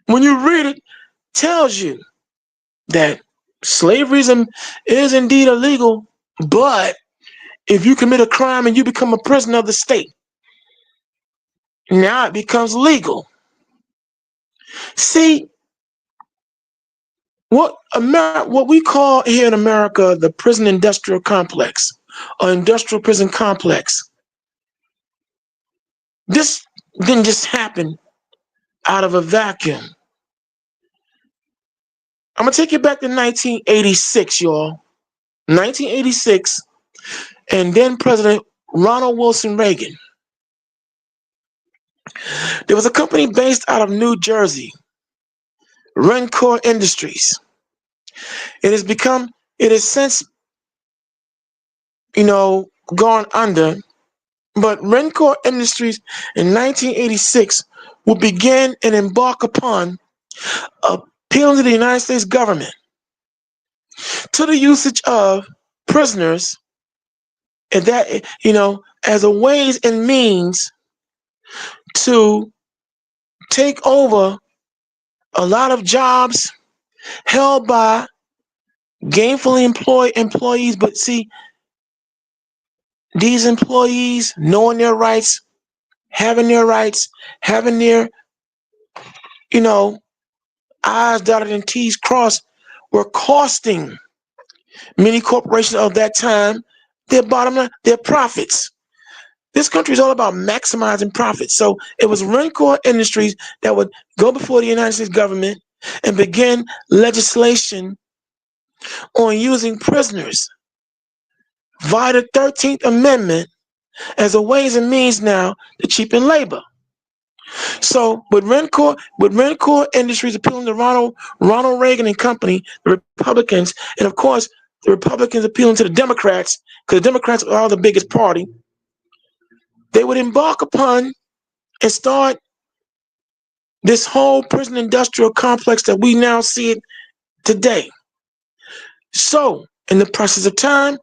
when you read it, tells you that slavery is indeed illegal, but if you commit a crime and you become a prisoner of the state, now it becomes legal. See, what we call here in America the prison industrial complex, or industrial prison complex, this didn't just happen out of a vacuum. I'm going to take you back to 1986, y'all. 1986, and then President Ronald Wilson Reagan. There was a company based out of New Jersey, Rencor Industries. It has since, gone under, but Rencor Industries in 1986 will begin and embark upon appealing to the United States government to the usage of prisoners, and that, as a ways and means to take over a lot of jobs held by gainfully employed employees. But see, these employees knowing their rights, having their I's dotted and T's crossed, were costing many corporations of that time their bottom line, their profits. This country is all about maximizing profits. So it was Rencor Industries that would go before the United States government and begin legislation on using prisoners via the 13th Amendment as a ways and means now to cheapen labor. So with Rencor Industries appealing to Ronald Reagan and company, the Republicans, and of course the Republicans appealing to the Democrats, because the Democrats are the biggest party, they would embark upon and start this whole prison industrial complex that we now see it today. So in the process of time,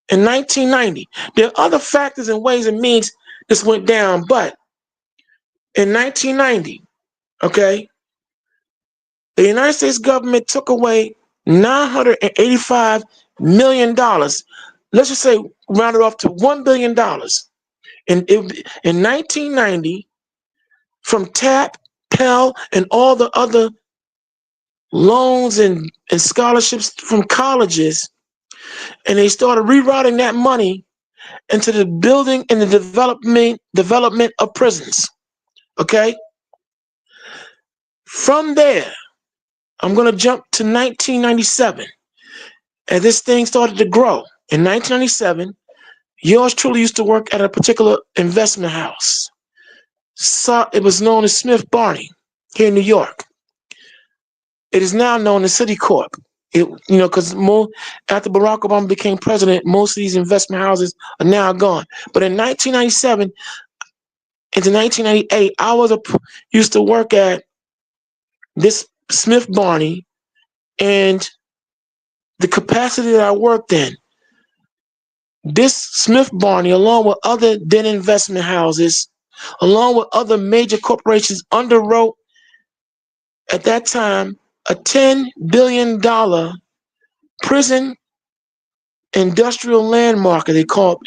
in 1990, there are other factors and ways and means this went down, but in 1990, okay, the United States government took away $985 million. Let's just say round it off to $1 billion. In 1990, from TAP, Pell, and all the other loans and scholarships from colleges, and they started rerouting that money into the building and the development of prisons. Okay? From there, I'm going to jump to 1997. As this thing started to grow, in 1997, yours truly used to work at a particular investment house. So it was known as Smith Barney here in New York. It is now known as Citicorp. Because after Barack Obama became president, most of these investment houses are now gone. But in 1997 into 1998, used to work at this Smith Barney, and the capacity that I worked in, this Smith Barney, along with other then investment houses, along with other major corporations, underwrote at that time a $10 billion prison industrial landmark. It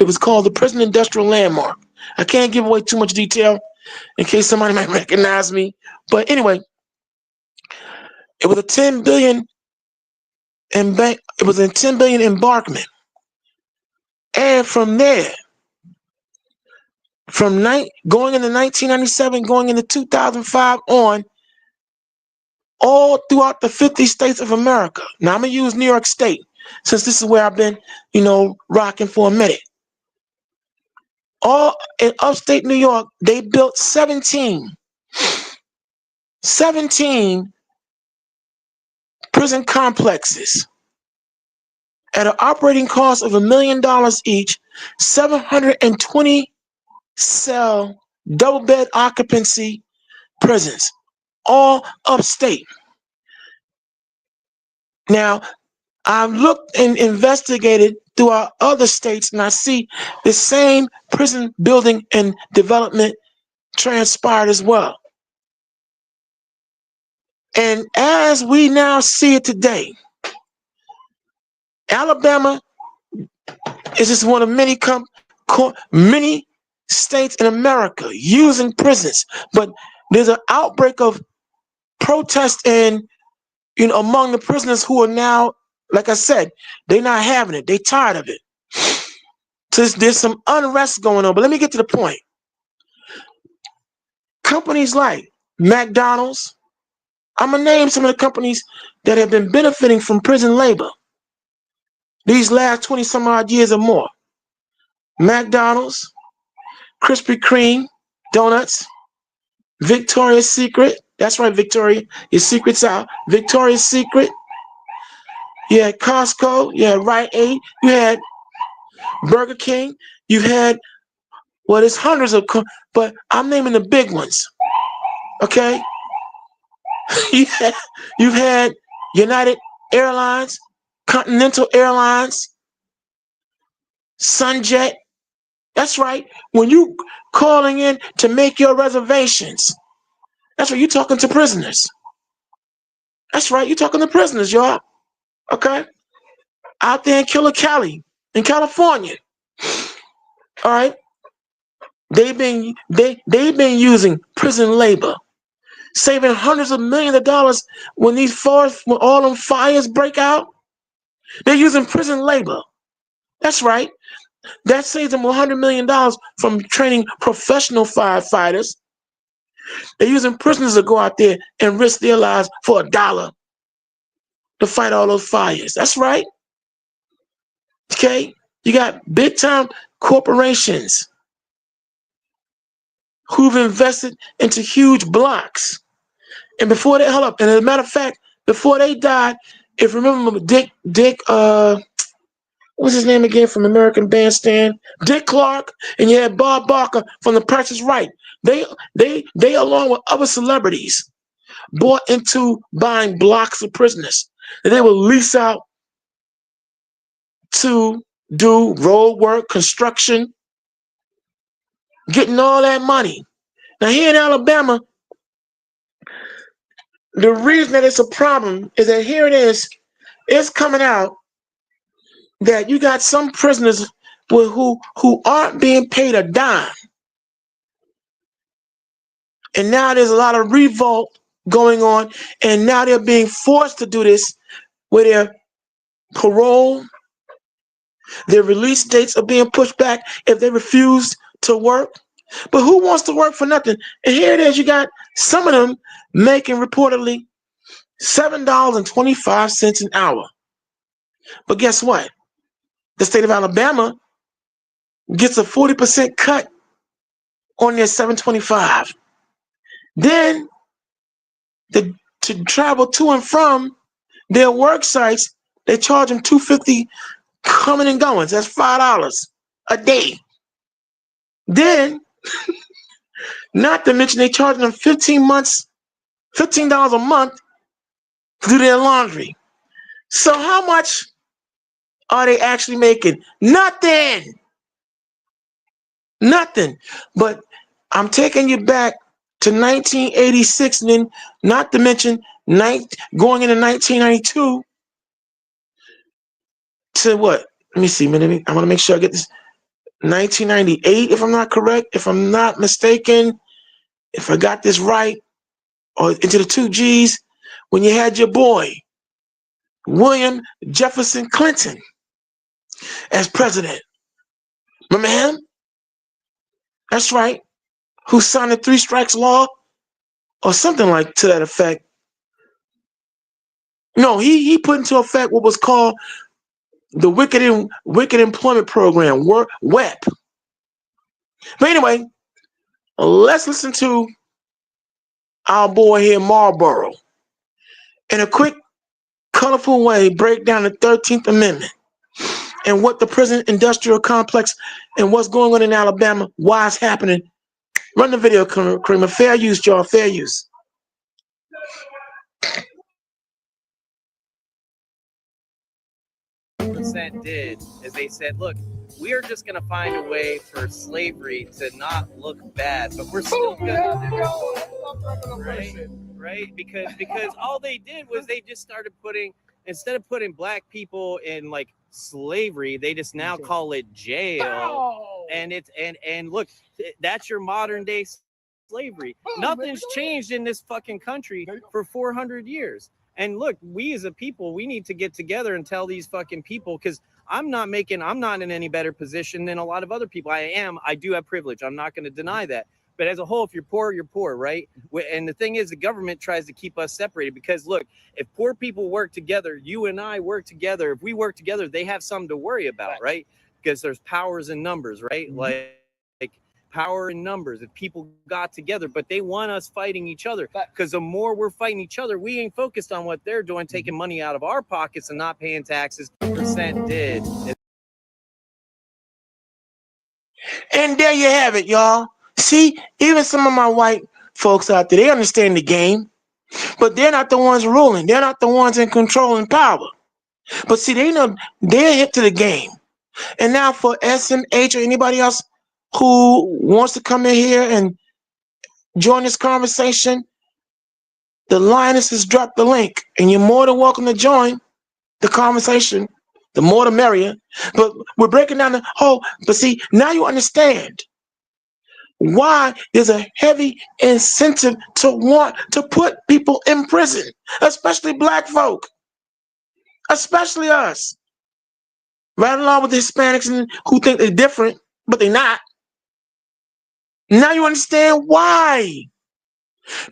was called the Prison Industrial Landmark. I can't give away too much detail in case somebody might recognize me. But anyway, it was a $10 billion embarkment. And from there, going into 1997, going into 2005 on, all throughout the 50 states of America. Now I'm gonna use New York State since this is where I've been, rocking for a minute. All in upstate New York, they built 17 prison complexes at an operating cost of $1 million each, 720 cell double bed occupancy prisons, all upstate. Now, I've looked and investigated throughout other states, and I see the same prison building and development transpired as well. And as we now see it today, Alabama is just one of many states in America using prisons, but there's an outbreak of protest among the prisoners who are now, like I said, they're not having it. They're tired of it. So there's some unrest going on. But let me get to the point. Companies like McDonald's, I'm going to name some of the companies that have been benefiting from prison labor these last 20 some odd years or more. McDonald's, Krispy Kreme, Donuts, Victoria's Secret. That's right, Victoria. Your secret's out. Victoria's Secret. You had Costco. You had Rite Aid. You had Burger King. You had, there's hundreds of, but I'm naming the big ones. Okay? You've had United Airlines, Continental Airlines, Sunjet. That's right. When you calling in to make your reservations, that's right, you're talking to prisoners. That's right, you're talking to prisoners, y'all. Okay? Out there in Killer Cali, in California. All right? They've been using prison labor, saving hundreds of millions of dollars when all them fires break out. They're using prison labor. That's right. That saves them $100 million from training professional firefighters. They're using prisoners to go out there and risk their lives for $1 to fight all those fires. That's right. Okay? You got big time corporations who've invested into huge blocks. And before they, hold up, and as a matter of fact, before they died, if you remember Dick, what's his name again from American Bandstand? Dick Clark, and you had Bob Barker from The Price is Right. They along with other celebrities bought into buying blocks of prisoners that they will lease out to do road work, construction, getting all that money. Now here in Alabama, the reason that it's a problem is that here it is, it's coming out that you got some prisoners who aren't being paid a dime. And now there's a lot of revolt going on, and now they're being forced to do this where their parole, their release dates are being pushed back if they refuse to work. But who wants to work for nothing? And here it is, you got some of them making reportedly $7.25 an hour. But guess what? The state of Alabama gets a 40% cut on their $7.25. Then to travel to and from their work sites, they charge them $2.50 coming and going. That's $5 a day. Then, not to mention they charge them $15 a month to do their laundry. So how much are they actually making? Nothing. Nothing. But I'm taking you back to 1986, and then not to mention going into 1992 to what? Let me see. I want to make sure I get this. 1998, if I'm not correct, if I'm not mistaken, if I got this right, or into the 2Gs, when you had your boy, William Jefferson Clinton, as president. Remember him? That's right. Who signed the 3 strikes law or something like to that effect. No, he put into effect what was called the Wicked Employment Program, WEP. But anyway, let's listen to our boy here, Marlboro, in a quick, colorful way break down the 13th Amendment and what the prison industrial complex and what's going on in Alabama, why it's happening. Run the video, Kareem. Fair use, y'all. Fair use. Percent did is they said, look, we are just going to find a way for slavery to not look bad, but we're still going to, right? Because all they did was they just started putting, instead of putting black people in like slavery, they just now call it jail. And it's and look, that's your modern day slavery. Nothing's changed in this fucking country for 400 years. And look, we as a people, we need to get together and tell these fucking people, because I'm not in any better position than a lot of other people. I do have privilege. I'm not going to deny that. But as a whole, if you're poor, right? And the thing is, the government tries to keep us separated because, look, if poor people work together, you and I work together. If we work together, they have something to worry about, right? Because there's powers in numbers, right? Like power in numbers. If people got together, but they want us fighting each other, because the more we're fighting each other, we ain't focused on what they're doing, taking money out of our pockets and not paying taxes. Percent did. And there you have it, y'all. See, even some of my white folks out there, they understand the game, but they're not the ones ruling. They're not the ones in control and power. But see, they know they're hip to the game. And now for SMH or anybody else who wants to come in here and join this conversation, the Linus has dropped the link, and you're more than welcome to join the conversation. The more the merrier. But we're breaking down the whole. But see, now you understand why there's a heavy incentive to want to put people in prison, especially black folk, especially us. Right along with the Hispanics and who think they're different, but they're not. Now you understand why.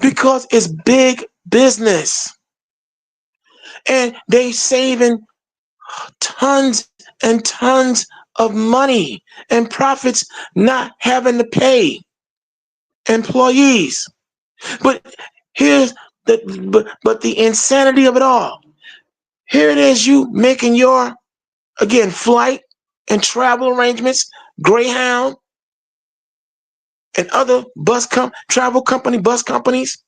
Because it's big business. And they saving tons and tons of money and profits, not having to pay employees. But here's the insanity of it all. Here it is, you making your, again, flight and travel arrangements, Greyhound and other travel company, bus companies,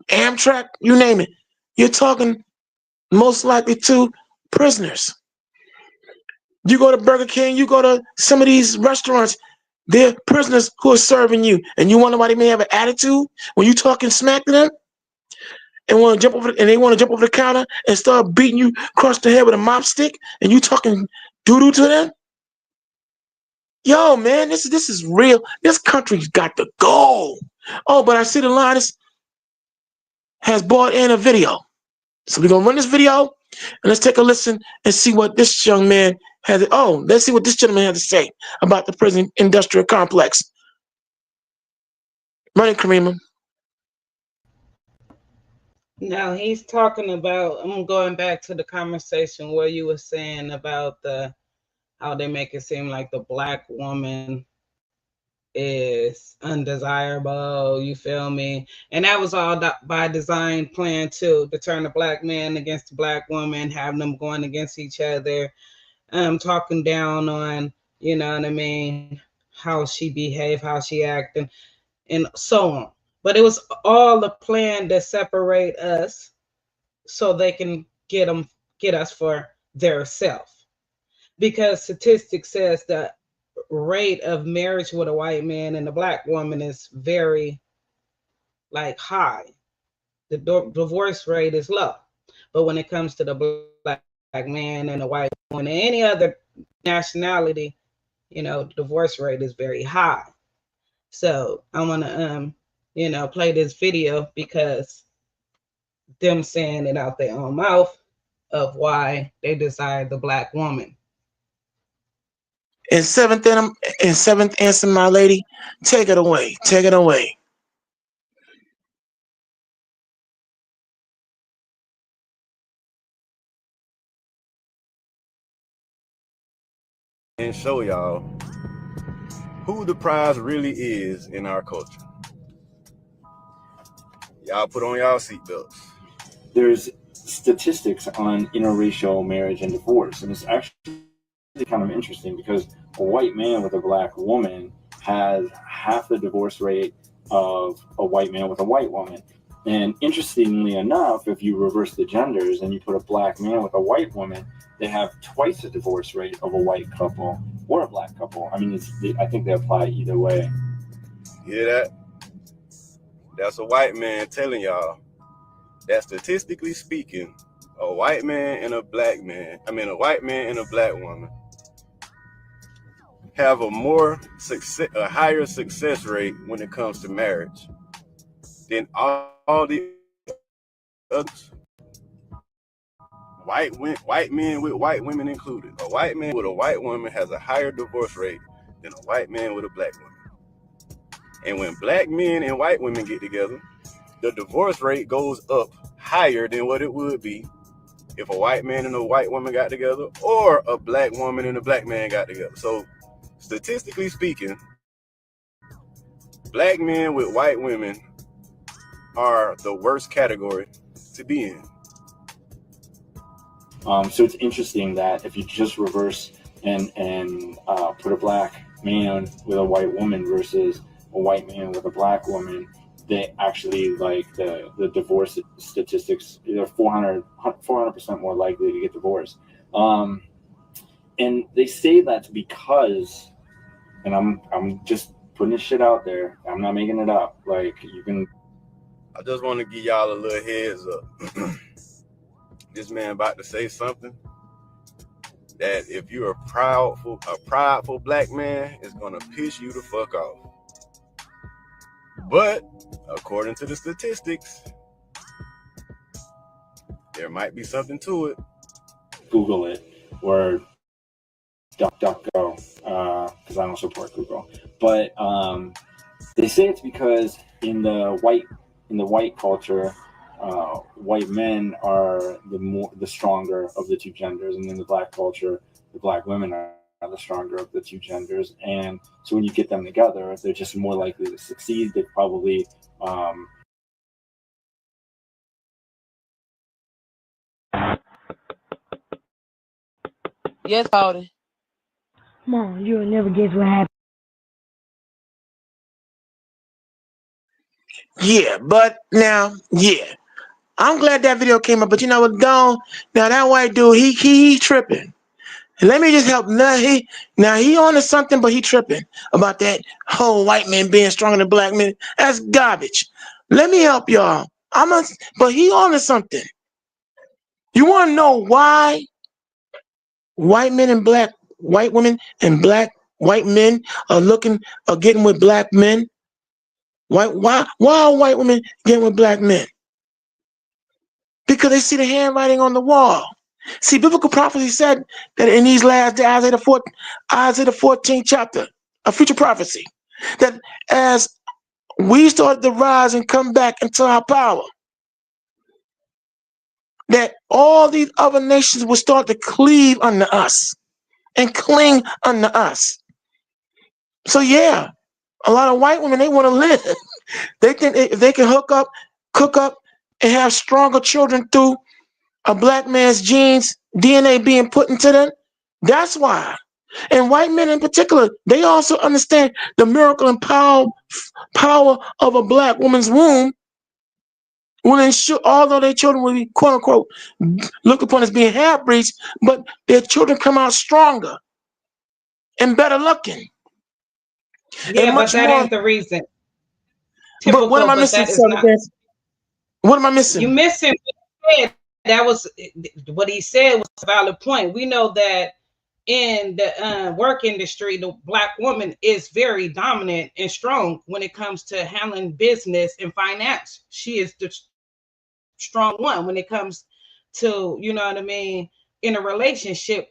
Amtrak, you name it. You're talking most likely to prisoners. You go to Burger King, you go to some of these restaurants, they're prisoners who are serving you, and you wonder why they may have an attitude when you talking smack to them, and they want to jump over the counter and start beating you across the head with a mop stick, and you talking doo-doo to them. Yo, man, this is real. This country's got to go. Oh, but I see the Linus has bought in a video. So we're going to run this video, and let's take a listen and see what this young man has. Oh, let's see what this gentleman has to say about the prison industrial complex. Run it, Karima. No, he's talking about, I'm going back to the conversation where you were saying about how they make it seem like the black woman is undesirable, you feel me? And that was all by design plan too, to turn the black man against the black woman, having them going against each other, talking down on, you know what I mean, how she behaved, how she acted, and so on. But it was all a plan to separate us so they can get us for their self. Because statistics says that rate of marriage with a white man and a black woman is very high. the divorce rate is low. But when it comes to the black man and the white woman and any other nationality, you know, the divorce rate is very high. So I want to, you know, play this video because them saying it out their own mouth of why they desire the black woman. And seventh answer, my lady, take it away. Take it away. And show y'all who the prize really is in our culture. Y'all put on y'all seatbelts. There's statistics on interracial marriage and divorce, and it's actually kind of interesting because a white man with a black woman has half the divorce rate of a white man with a white woman. And interestingly enough, if you reverse the genders and you put a black man with a white woman, they have twice the divorce rate of a white couple or a black couple. I mean, I think they apply either way. Hear that? That's a white man telling y'all that statistically speaking, a white man and a black man, a white man and a black woman have a higher success rate when it comes to marriage than all the others. White men with white women included. A white man with a white woman has a higher divorce rate than a white man with a black woman. And when black men and white women get together, the divorce rate goes up higher than what it would be if a white man and a white woman got together or a black woman and a black man got together. So statistically speaking, black men with white women are the worst category to be in. So it's interesting that if you just reverse and put a black man with a white woman versus a white man with a black woman, they actually, like, the divorce statistics, they're 400% more likely to get divorced. And they say that's because, and I'm just putting this shit out there, I'm not making it up, like, you can. I just want to give y'all a little heads up. This man about to say something that if you're a prideful black man, it's gonna piss you the fuck off. But according to the statistics, there might be something to it. Google it or DuckDuckGo, because I don't support Google. But they say it's because in the white culture, white men are the stronger of the two genders, and in the black culture, the black women are the stronger of the two genders. And so when you get them together, they're just more likely to succeed. They probably Yes, Alden. Mom, you'll never guess what happened. Yeah, but now, yeah. I'm glad that video came up, but you know what, Dawn? Now that white dude, he tripping. Let me just help. Now he on to something, but he tripping about that whole white man being stronger than black men. That's garbage. Let me help y'all. But he on to something. You want to know why white women and black white men are getting with black men? Why are white women getting with black men? Because they see the handwriting on the wall. See, biblical prophecy said that in these last days, Isaiah the 14th chapter, a future prophecy, that as we start to rise and come back into our power, that all these other nations will start to cleave unto us and cling unto us. So yeah, a lot of white women, they want to live. They think if they can cook up, and have stronger children through a black man's genes, DNA being put into them, that's why. And white men in particular, they also understand the miracle and power of a black woman's womb will ensure, although their children will be, quote unquote, looked upon as being half-breeds, but their children come out stronger and better looking. Yeah, but that ain't the reason. But what am I missing? What am I missing? You missing what he said. That was what he said was a valid point. We know that in the work industry, the Black woman is very dominant and strong when it comes to handling business and finance. She is the strong one when it comes to, you know what I mean, in a relationship.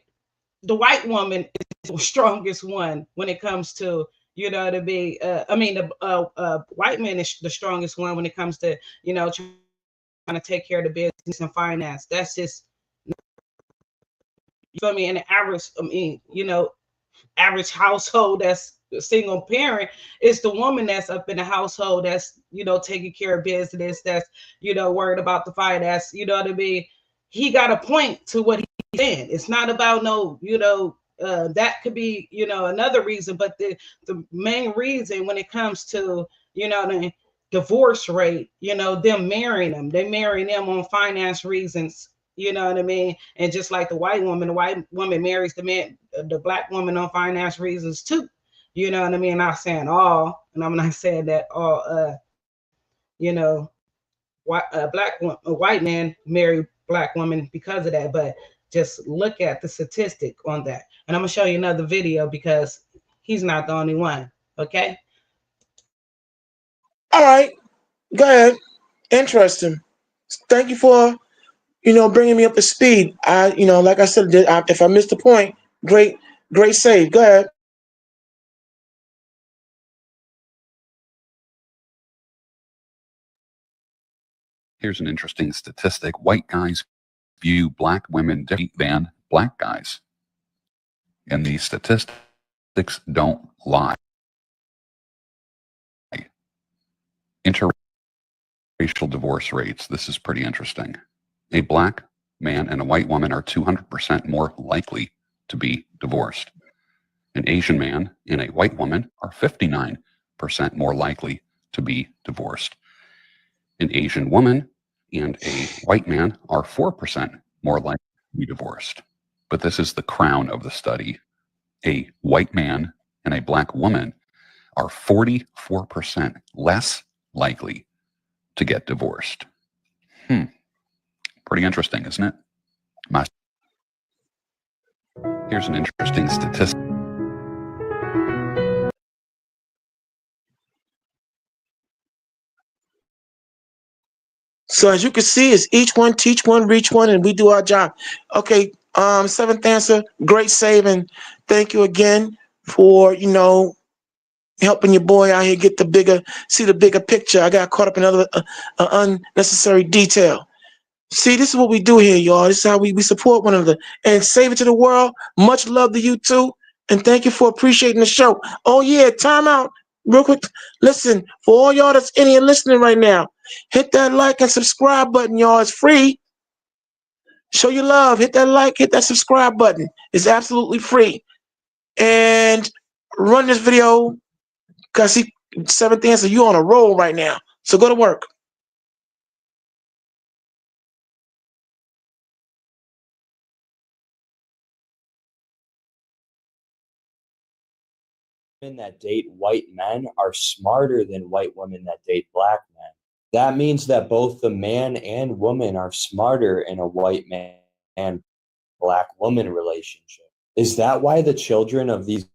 The white woman is the strongest one when it comes to, you know, to be. The white man is the strongest one when it comes to, you know, trying to take care of the business and finance. That's just, you feel me? In the average, average household that's a single parent, it's the woman that's up in the household that's, you know, taking care of business, that's, you know, worried about the finance. You know what I mean? He got a point to what he's saying. It's not about no, you know, that could be, you know, another reason, but the main reason when it comes to, you know, the divorce rate, you know, them marrying them, they marry them on finance reasons. You know what I mean? And just like the white woman marries the man, the Black woman on finance reasons too. You know what I mean? Not saying all, and I'm not saying that all. You know, white man marry Black woman because of that, but just look at the statistic on that. And I'm gonna show you another video because he's not the only one. Okay. All right, go ahead. Interesting. Thank you for, bringing me up to speed. Like I said, if I missed the point, great save. Go ahead. Here's an interesting statistic. White guys view Black women differently than Black guys. And these statistics don't lie. Interracial divorce rates. This is pretty interesting. A Black man and a white woman are 200% more likely to be divorced. An Asian man and a white woman are 59% more likely to be divorced. An Asian woman and a white man are 4% more likely to be divorced. But this is the crown of the study. A white man and a Black woman are 44% less likely to get divorced. Pretty interesting, isn't it? Here's an interesting statistic. So as you can see, it's each one, teach one, reach one, and we do our job. Okay, seventh answer, great saving. Thank you again for, helping your boy out here see the bigger picture. I got caught up in another unnecessary detail. See, this is what we do here, y'all. This is how we support one another and save it to the world. Much love to you too. And thank you for appreciating the show. Oh yeah, time out. Real quick. Listen, for all y'all that's in here listening right now, hit that like and subscribe button, y'all. It's free. Show your love. Hit that like, hit that subscribe button. It's absolutely free. And run this video. Cause see, seventh answer, you on a roll right now. So go to work. Women that date white men are smarter than white women that date Black men. That means that both the man and woman are smarter in a white man and Black woman relationship. Is that why the children of these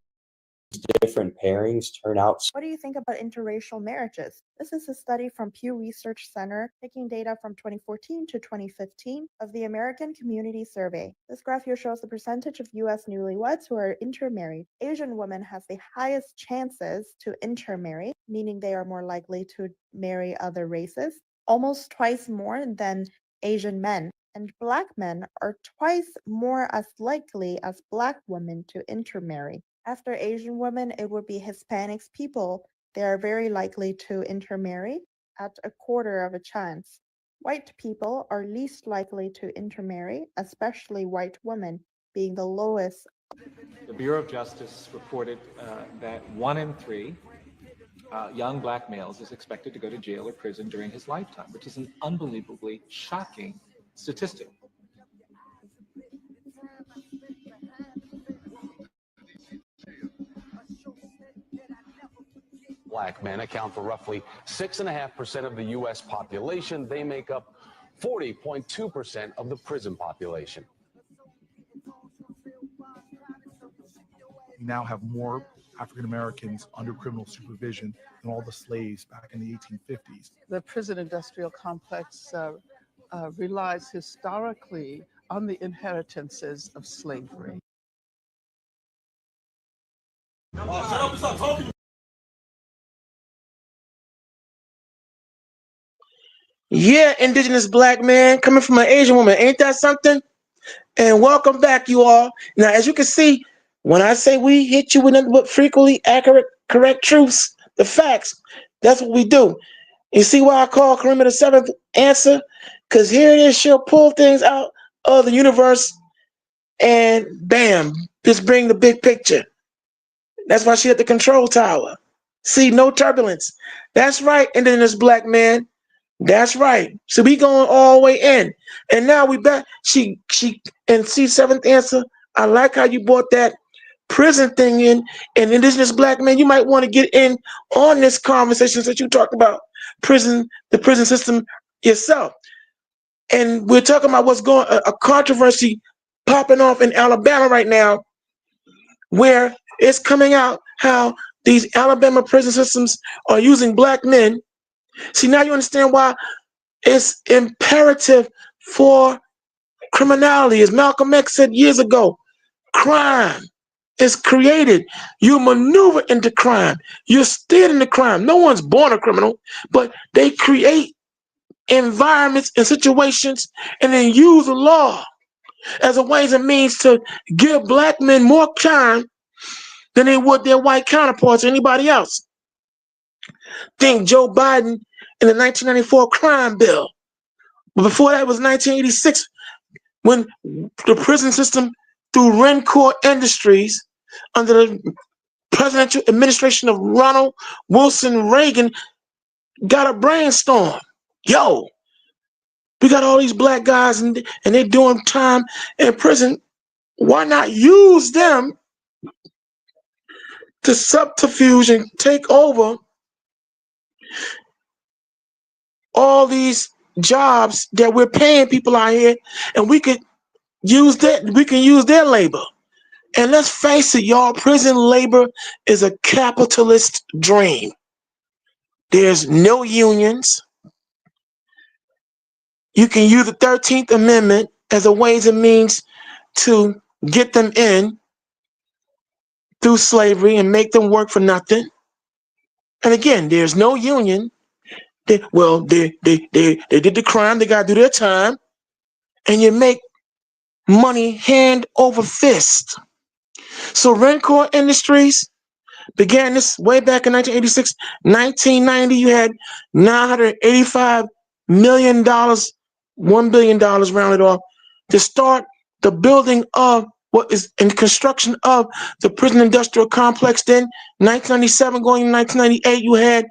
different pairings turn out? What do you think about interracial marriages? This is a study from Pew Research Center taking data from 2014 to 2015 of the American Community Survey. This graph here shows the percentage of U.S. newlyweds who are intermarried. Asian women have the highest chances to intermarry, meaning they are more likely to marry other races, almost twice more than Asian men. And Black men are twice more as likely as Black women to intermarry. After Asian women, it would be Hispanics people. They are very likely to intermarry at a quarter of a chance. White people are least likely to intermarry, especially white women, being the lowest. The Bureau of Justice reported that 1 in 3 young Black males is expected to go to jail or prison during his lifetime, which is an unbelievably shocking statistic. Black men account for roughly 6.5% of the U.S. population. They make up 40.2% of the prison population. We now have more African Americans under criminal supervision than all the slaves back in the 1850s. The prison industrial complex relies historically on the inheritances of slavery. Yeah, indigenous black man coming from an Asian woman. Ain't that something? And welcome back, you all. Now, as you can see, when I say we hit you with nothing but frequently accurate, correct truths, the facts, that's what we do. You see why I call Karima the seventh answer? Because here it is, she'll pull things out of the universe and bam, just bring the big picture. That's why she at the control tower. See, no turbulence. That's right, indigenous black man. That's right. So we going all the way in. And now we back. She and see, seventh answer. I like how you brought that prison thing in. And indigenous black men, you might want to get in on this conversation that you talked about prison, the prison system yourself. And we're talking about what's going a controversy popping off in Alabama right now, where it's coming out how these Alabama prison systems are using black men. See, now you understand why it's imperative for criminality. As Malcolm X said years ago, crime is created. You maneuver into crime. You're steered into crime. No one's born a criminal, but they create environments and situations and then use the law as a ways and means to give black men more time than they would their white counterparts or anybody else. Think Joe Biden in the 1994 crime bill. But before that was 1986 when the prison system through Rencore Industries under the presidential administration of Ronald Wilson Reagan got a brainstorm. Yo, we got all these black guys and they're doing time in prison. Why not use them to subterfuge and take over all these jobs that we're paying people out here, and we could use that. We can use their labor. And let's face it, y'all, prison labor is a capitalist dream. There's no unions. You can use the 13th Amendment as a ways and means to get them in through slavery and make them work for nothing. And again, there's no union. They did the crime. They got to do their time. And you make money hand over fist. So Rencore Industries began this way back in 1986. 1990, you had $985 million, $1 billion rounded off, to start the building of what is in construction of the prison industrial complex. Then 1997 going to 1998, you had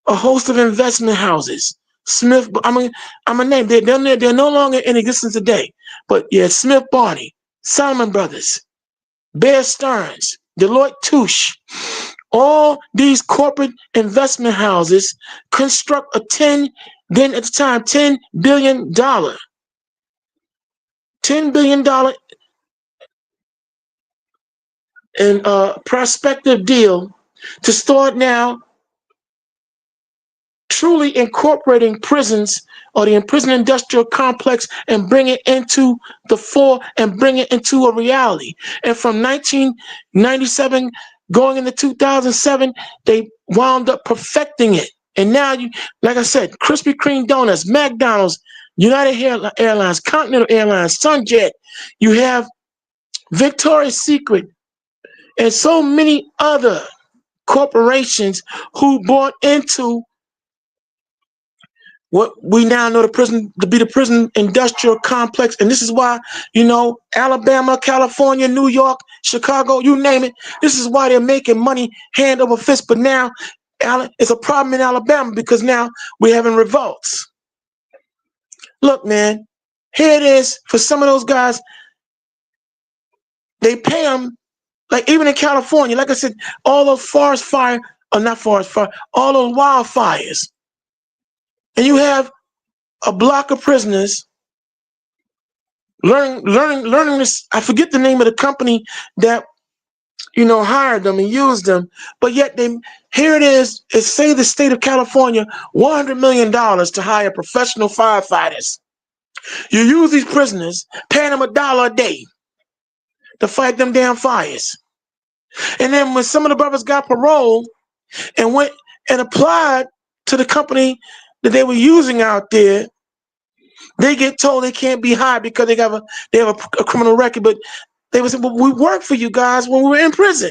a host of investment houses. Smith, I'm a name. They're no longer in existence today. But yeah, Smith Barney, Salomon Brothers, Bear Stearns, Deloitte Touche, all these corporate investment houses construct a $10 billion in prospective deal to start now truly incorporating prisons or the prison industrial complex and bring it into the fore and bring it into a reality. And from 1997 going into 2007, they wound up perfecting it. And now, like I said, Krispy Kreme donuts, McDonald's, United Airlines, Continental Airlines, Sunjet, you have Victoria's Secret, and so many other corporations who bought into what we now know to be the prison industrial complex. And this is why, Alabama, California, New York, Chicago, you name it, this is why they're making money hand over fist. But now it's a problem in Alabama because now we're having revolts. Look, man, here it is for some of those guys. They pay them, like even in California, like I said, all those forest fire or not forest fire, all those wildfires. And you have a block of prisoners learning this. I forget the name of the company that, you know, hired them and used them, but yet here it is, say the state of California, $100 million to hire professional firefighters. You use these prisoners, paying them $1 a day to fight them damn fires. And then when some of the brothers got parole and went and applied to the company that they were using out there, they get told they can't be hired because they have a criminal record. But they would say, well, we worked for you guys when we were in prison,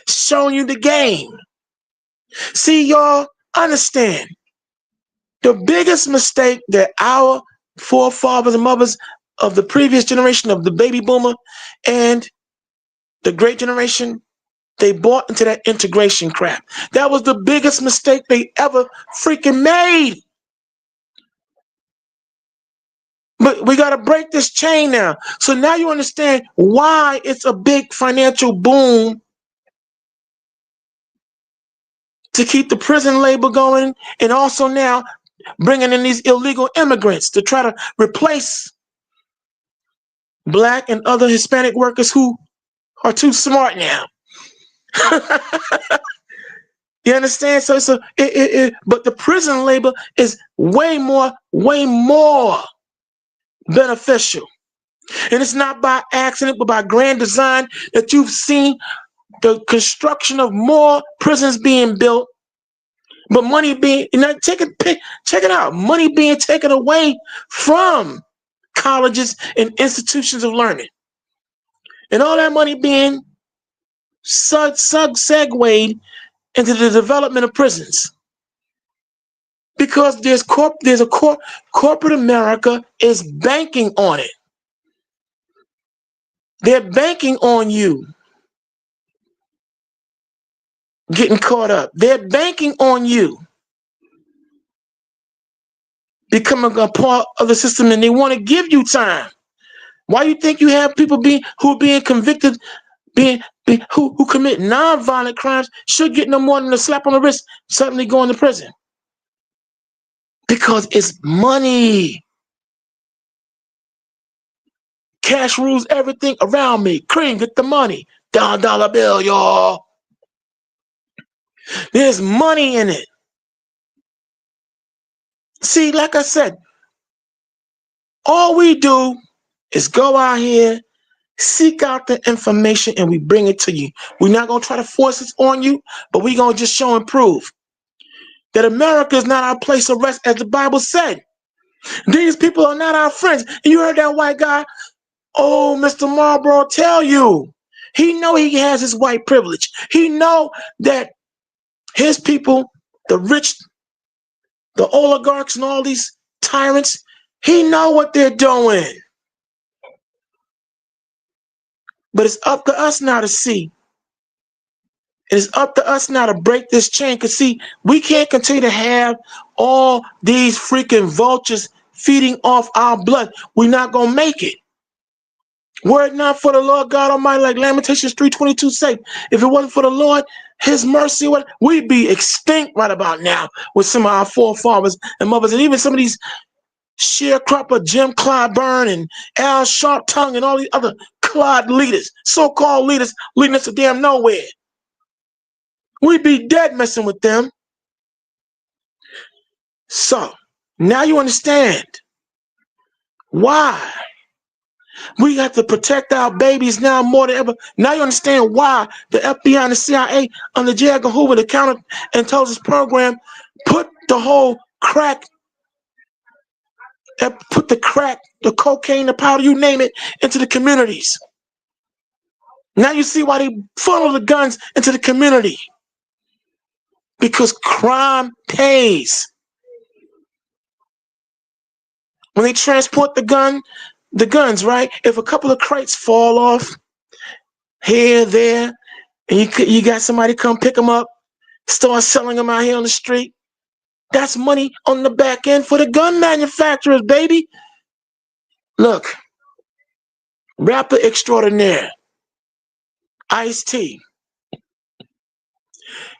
showing you the game. See, y'all, understand, the biggest mistake that our forefathers and mothers of the previous generation, of the baby boomer and the great generation, they bought into that integration crap. That was the biggest mistake they ever freaking made. But we got to break this chain now. So now you understand why it's a big financial boom to keep the prison labor going, and also now bringing in these illegal immigrants to try to replace Black and other Hispanic workers who are too smart now. You understand? So but the prison labor is way more beneficial. And it's not by accident, but by grand design that you've seen the construction of more prisons being built, but money being, check it out, money being taken away from colleges and institutions of learning. And all that money being segued into the development of prisons. Because corporate America is banking on it. They're banking on you getting caught up. They're banking on you becoming a part of the system, and they want to give you time. Why do you think you have people who are being convicted, who commit non-violent crimes, should get no more than a slap on the wrist, suddenly going to prison? Because it's money. Cash rules everything around me. Cream, get the money. Dollar bill, y'all. There's money in it. See, like I said, all we do is go out here, seek out the information, and we bring it to you. We're not going to try to force it on you, but we're going to just show and prove that America is not our place of rest, as the Bible said. These people are not our friends. And you heard that white guy, oh, Mr. Marlboro, tell you. He know he has his white privilege. He know that his people, the rich, the oligarchs, and all these tyrants, he know what they're doing. But it's up to us now to see. It's up to us now to break this chain. Because, see, we can't continue to have all these freaking vultures feeding off our blood. We're not going to make it. Were it not for the Lord God Almighty, like Lamentations 3:22 say, if it wasn't for the Lord, his mercy, we'd be extinct right about now with some of our forefathers and mothers, and even some of these sharecropper Jim Clyburn and Al Sharptongue and all these other clod leaders, so-called leaders, leading us to damn nowhere. We'd be dead messing with them. So, now you understand why we got to protect our babies now more than ever. Now you understand why the FBI and the CIA under J. Edgar Hoover, the counterintelligence program, put the whole crack, the cocaine, the powder, you name it, into the communities. Now you see why they funnel the guns into the community. Because crime pays. When they transport the guns, right? If a couple of crates fall off here, there, and you got somebody come pick them up, start selling them out here on the street, that's money on the back end for the gun manufacturers, baby. Look, rapper extraordinaire, Ice-T.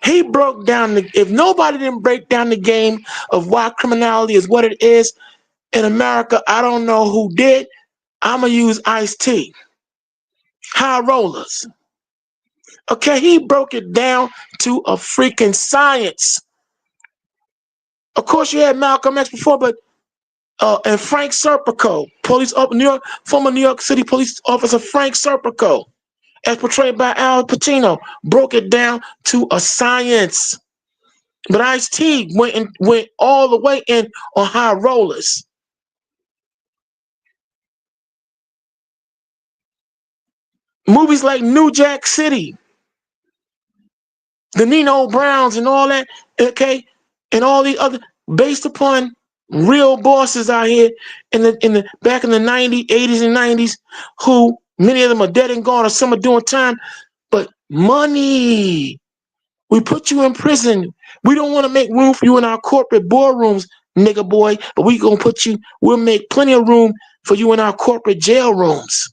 He broke down if nobody didn't break down the game of why criminality is what it is in America, I don't know who did. I'm going to use Ice-T. High rollers. Okay, he broke it down to a freaking science. Of course, you had Malcolm X before, but and Frank Serpico, former New York City police officer Frank Serpico, as portrayed by Al Pacino, broke it down to a science. But Ice-T went all the way in on high rollers. Movies like New Jack City, the Nino Browns and all that, okay, and all the other, based upon real bosses out here back in the 90s, 80s and 90s, who many of them are dead and gone or some are doing time, but money. We put you in prison. We don't want to make room for you in our corporate boardrooms, nigga boy, but we'll make plenty of room for you in our corporate jail rooms.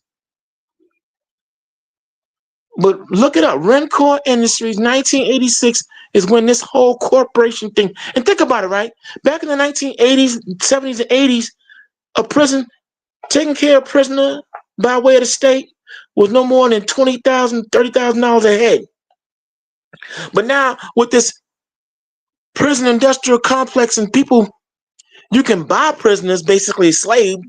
But look it up. Rencore Industries, 1986 is when this whole corporation thing. And think about it, right? Back in the 1980s, 70s, and 80s, a prison taking care of prisoner by way of the state was no more than $20,000, $30,000 a head. But now with this prison industrial complex and people, you can buy prisoners, basically a slave.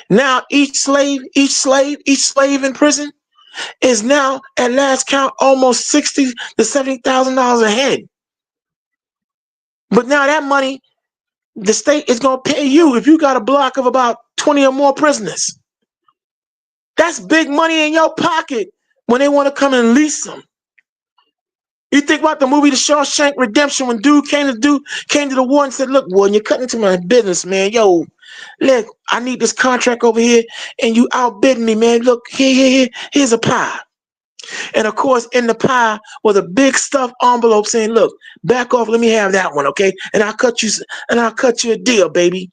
Now each slave in prison is now at last count almost $60,000 to $70,000 a head. But now that money, the state is going to pay you if you got a block of about 20 or more prisoners. That's big money in your pocket when they want to come and lease them. You think about the movie The Shawshank Redemption, when dude came to the war and said, look, boy, you're cutting into my business, man. Yo, look, I need this contract over here, and you outbidding me, man. Look, here's a pie. And of course, in the pie was a big stuffed envelope saying, look, back off, let me have that one, okay? And I'll cut you a deal, baby.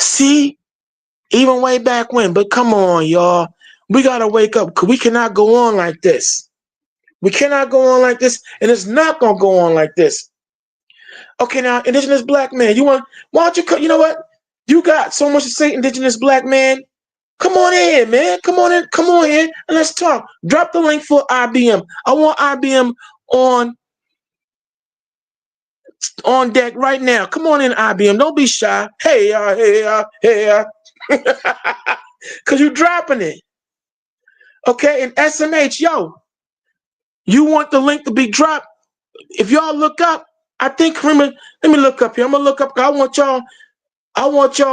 See? Even way back when, but come on, y'all. We gotta wake up, because we cannot go on like this. We cannot go on like this, and it's not gonna go on like this. Okay, now, indigenous black man, why don't you you know what? You got so much to say, indigenous black man. Come on in, man. Come on in, and let's talk. Drop the link for IBM. I want IBM on deck right now. Come on in, IBM. Don't be shy. Hey, because you're dropping it. Okay, and SMH, yo, you want the link to be dropped? If y'all look up, I think, let me look up here. I'm gonna look up. I want y'all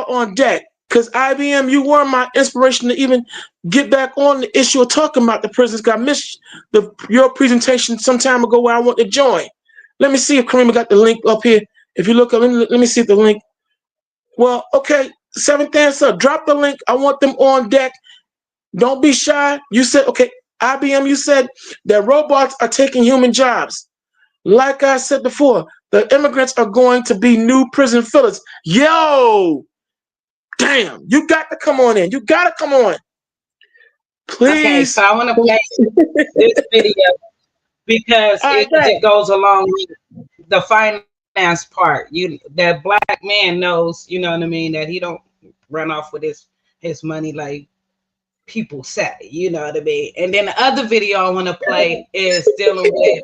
on deck. Because IBM, you were my inspiration to even get back on the issue of talking about the prisons. I missed your presentation some time ago where I want to join. Let me see if Karima got the link up here. If you look up, let me see if the link. Well, okay, seventh answer. Drop the link. I want them on deck. Don't be shy. You said, okay, IBM, you said that robots are taking human jobs. Like I said before, the immigrants are going to be new prison fillers. Yo! Damn, you got to come on in. You got to come on. Please. Okay, so I want to play this video because it goes along with the finance part. That black man knows, you know what I mean, that he don't run off with his money like people say, you know what I mean. And then the other video I want to play is dealing with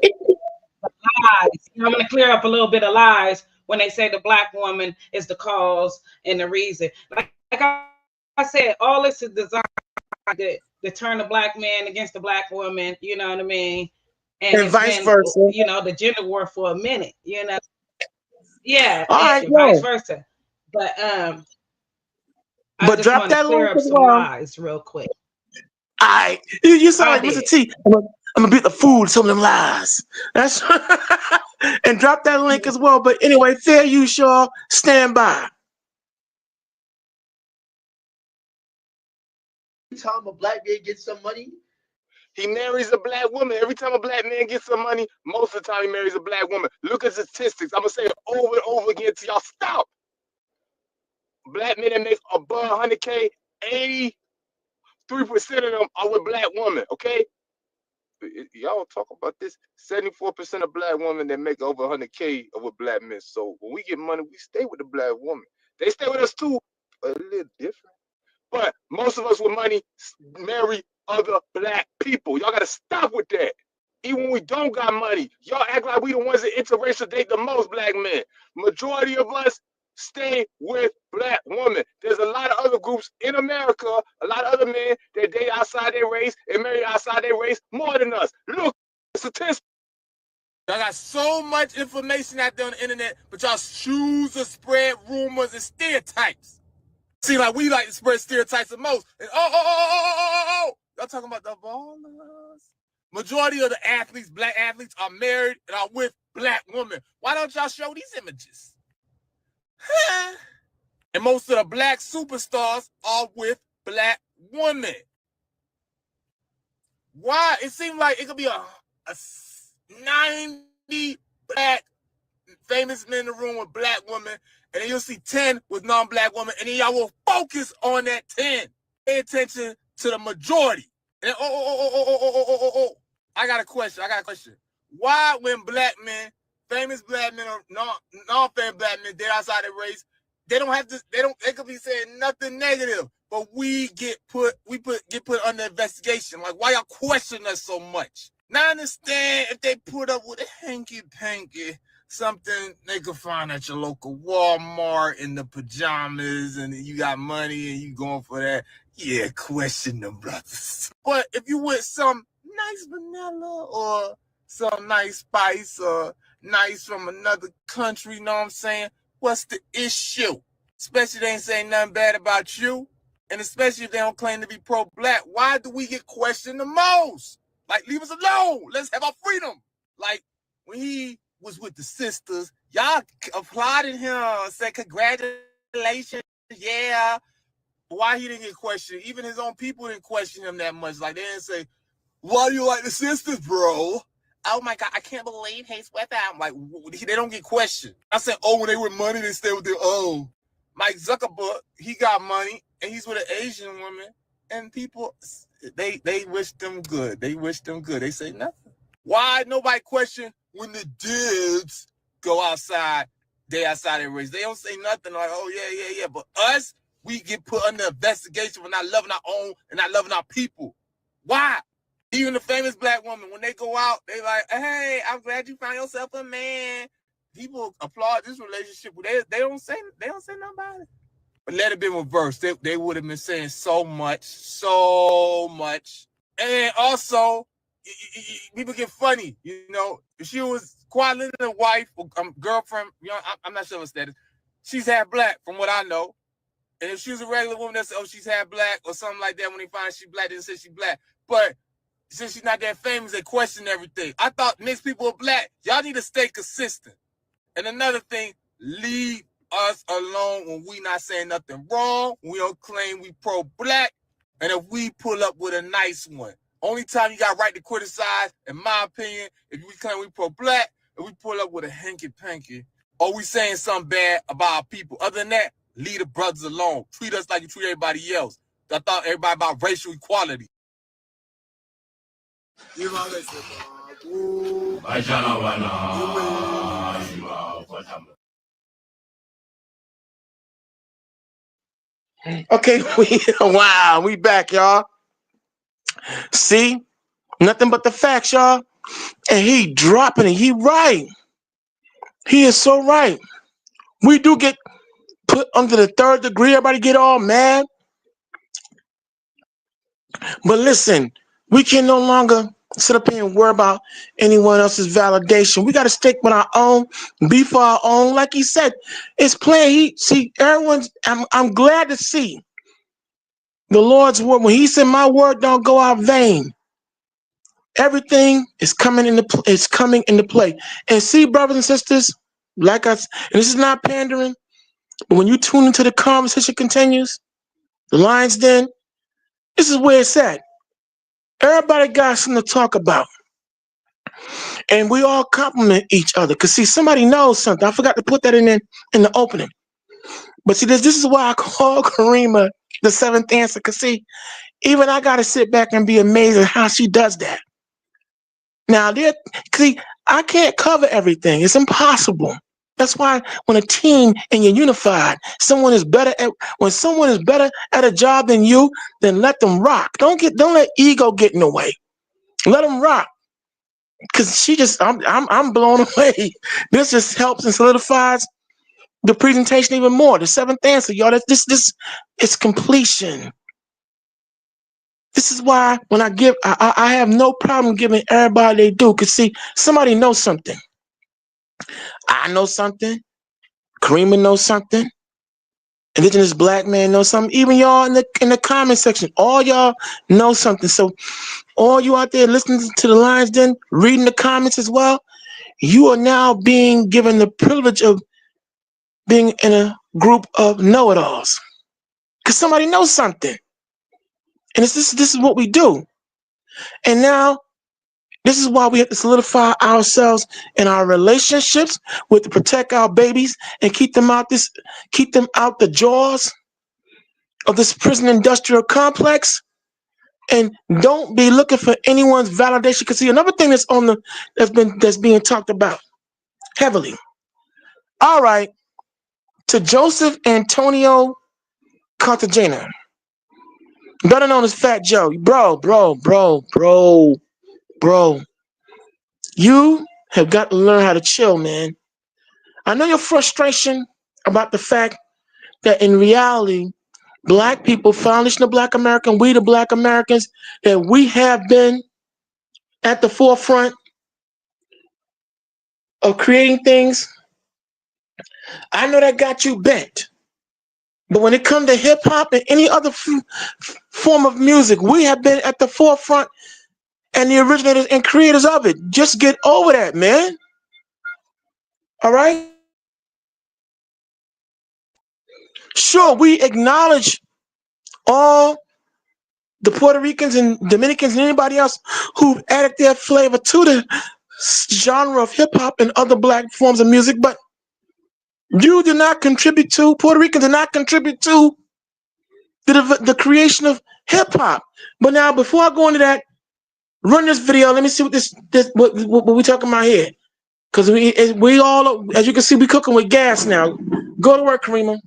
lies. I'm going to clear up a little bit of lies when they say the black woman is the cause and the reason. Like I said, all this is designed to turn the black man against the black woman, you know what I mean? And it's vice been, versa. you know, the gender war for a minute, you know? Yeah, and vice versa. But I just want to clear up some lies real quick. All right. You sound like Mr. T. I'm gonna beat the food, some of them lies. That's and drop that link as well. But anyway, fair use, y'all. Stand by. Every time a black man gets some money, he marries a black woman. Every time a black man gets some money, most of the time he marries a black woman. Look at the statistics. I'm gonna say it over and over again till y'all stop. Black men that make above 100K, 83% of them are with black women. Okay, y'all talk about this. 74% of black women that make over 100K are with black men. So when we get money, we stay with the black woman. They stay with us too, but a little different. But most of us with money marry other black people. Y'all gotta stop with that. Even when we don't got money, y'all act like we the ones that interracial date the most black men. Majority of us stay with black women. There's a lot of other groups in America, a lot of other men that date outside their race and marry outside their race more than us. Look, statistics. Y'all got so much information out there on the internet, but y'all choose to spread rumors and stereotypes. See, like we like to spread stereotypes the most. And y'all talking about the ballers? Majority of the athletes, black athletes, are married and are with black women. Why don't y'all show these images? And most of the black superstars are with black women. Why? It seems like it could be a 90 black famous men in the room with black women, and then you'll see 10 with non-black women, and then y'all will focus on that 10. Pay attention to the majority. And I got a question. Why when black men, famous black men or non-famous black men, they're outside their race, they could be saying nothing negative, but we get put under investigation. Like, why y'all question us so much? Now I understand if they put up with a hanky-panky, something they could find at your local Walmart in the pajamas, and you got money and you going for that. Yeah, question them, brothers. But if you with some nice vanilla or some nice spice or nice from another country, you know what I'm saying? What's the issue? Especially if they ain't saying nothing bad about you, and especially if they don't claim to be pro-black. Why do we get questioned the most? Like, leave us alone. Let's have our freedom. Like, when he was with the sisters, y'all applauded him, said congratulations, yeah. Why he didn't get questioned? Even his own people didn't question him that much. Like, they didn't say, why do you like the sisters, bro? Oh my God, I can't believe he's with them. Like, they don't get questioned. I said, oh, when they with money, they stay with their own. Mike Zuckerberg, he got money, and he's with an Asian woman, and people, they wish them good. They wish them good. They say nothing. Why nobody question when the dudes go outside, they outside their race? They don't say nothing like, oh, yeah. But us, we get put under investigation for not loving our own and not loving our people. Why? Even the famous black woman, when they go out, they like, hey, I'm glad you found yourself a man. People applaud this relationship. They don't say nothing about it. But let it be reversed. They would have been saying so much. And also, people get funny, you know. If she was Kawhi Leonard's wife or girlfriend, you know, I'm not sure what status. She's half black, from what I know. And if she was a regular woman that said, oh, she's half black or something like that, when they find she's black, they say she's black. But since she's not that famous, they question everything. I thought mixed people are black. Y'all need to stay consistent. And another thing, leave us alone when we not saying nothing wrong. We don't claim we pro-black. And if we pull up with a nice one, only time you got right to criticize, in my opinion, if we claim we pro-black, if we pull up with a hanky-panky, or we saying something bad about our people. Other than that, leave the brothers alone. Treat us like you treat everybody else. I thought everybody about racial equality. Okay, we back, y'all. See, nothing but the facts, y'all. And he dropping it. He right. He is so right. We do get put under the third degree. Everybody get all mad. But listen, we can no longer sit up here and worry about anyone else's validation. We got to stick with our own, be for our own. Like he said, it's plain. I'm glad to see the Lord's word. When he said, my word don't go out vain. Everything is coming into play. And see, brothers and sisters, like us, and this is not pandering, but when you tune into the conversation continues, the Lion's Den, this is where it's at. Everybody got something to talk about. And we all compliment each other. Because, see, somebody knows something. I forgot to put that in the opening. But, see, this is why I call Karima the seventh answer. Because, see, even I got to sit back and be amazed at how she does that. Now, see, I can't cover everything. It's impossible. That's why when a team and you're unified, when someone is better at a job than you, then let them rock. Don't let ego get in the way. Let them rock. Cause I'm blown away. This just helps and solidifies the presentation even more. The seventh answer, y'all. This it's completion. This is why when I have no problem giving everybody they do. Cause see, somebody knows something. I know something. Karima knows something. Indigenous black man knows something. Even y'all in the comment section, all y'all know something. So all you out there listening to the Lions Den, reading the comments as well, you are now being given the privilege of being in a group of know-it-alls. Because somebody knows something. And this is what we do. And now, this is why we have to solidify ourselves in our relationships with to protect our babies and keep them out the jaws of this prison industrial complex. And don't be looking for anyone's validation. Because see, another thing that's being talked about heavily. All right, to Joseph Antonio Cartagena, better known as Fat Joe, bro. You have got to learn how to chill, man. I know your frustration about the fact that in reality, black people, foundation of Black America, we the Black Americans, that we have been at the forefront of creating things. I know that got you bent. But when it comes to hip hop and any other form of music, we have been at the forefront and the originators and creators of it. Just get over that, man. All right? Sure, we acknowledge all the Puerto Ricans and Dominicans and anybody else who've added their flavor to the genre of hip hop and other black forms of music, but Puerto Ricans did not contribute to the creation of hip hop. But now, before I go into that, run this video. Let me see what we're talking about here. Because we all, as you can see, we cooking with gas now. Go to work, Karima.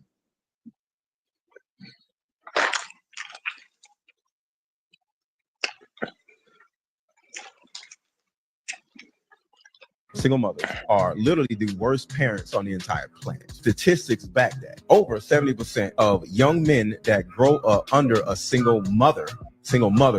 Single mothers are literally the worst parents on the entire planet. Statistics back that. Over 70% of young men that grow up under a single mother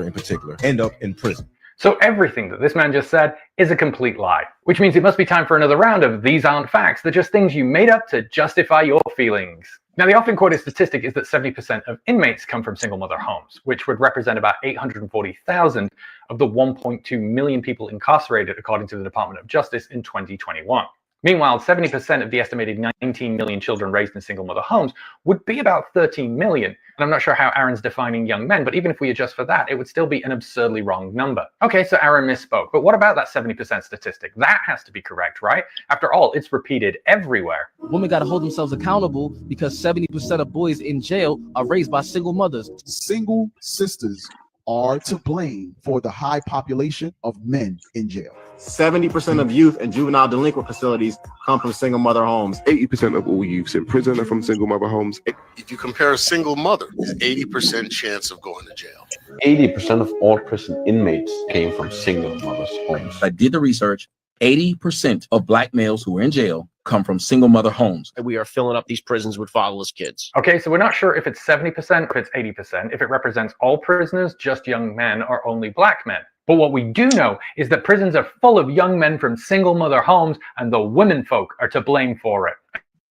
in particular, end up in prison. So everything that this man just said is a complete lie, which means it must be time for another round of These Aren't Facts. They're just things you made up to justify your feelings. Now, the often quoted statistic is that 70% of inmates come from single mother homes, which would represent about 840,000 of the 1.2 million people incarcerated, according to the Department of Justice in 2021. Meanwhile, 70% of the estimated 19 million children raised in single mother homes would be about 13 million. And I'm not sure how Aaron's defining young men, but even if we adjust for that, it would still be an absurdly wrong number. Okay, so Aaron misspoke, but what about that 70% statistic? That has to be correct, right? After all, it's repeated everywhere. Women got to hold themselves accountable because 70% of boys in jail are raised by single mothers. Single sisters are to blame for the high population of men in jail. 70% of youth in juvenile delinquent facilities come from single mother homes. 80% of all youths in prison are from single mother homes. If you compare a single mother, there's 80% chance of going to jail. 80% of all prison inmates came from single mothers' homes. I did the research. 80% of black males who are in jail come from single mother homes. We are filling up these prisons with fatherless kids. Okay, so we're not sure if it's 70% or if it's 80%, if it represents all prisoners, just young men, or only black men. But what we do know is that prisons are full of young men from single mother homes, and the women folk are to blame for it.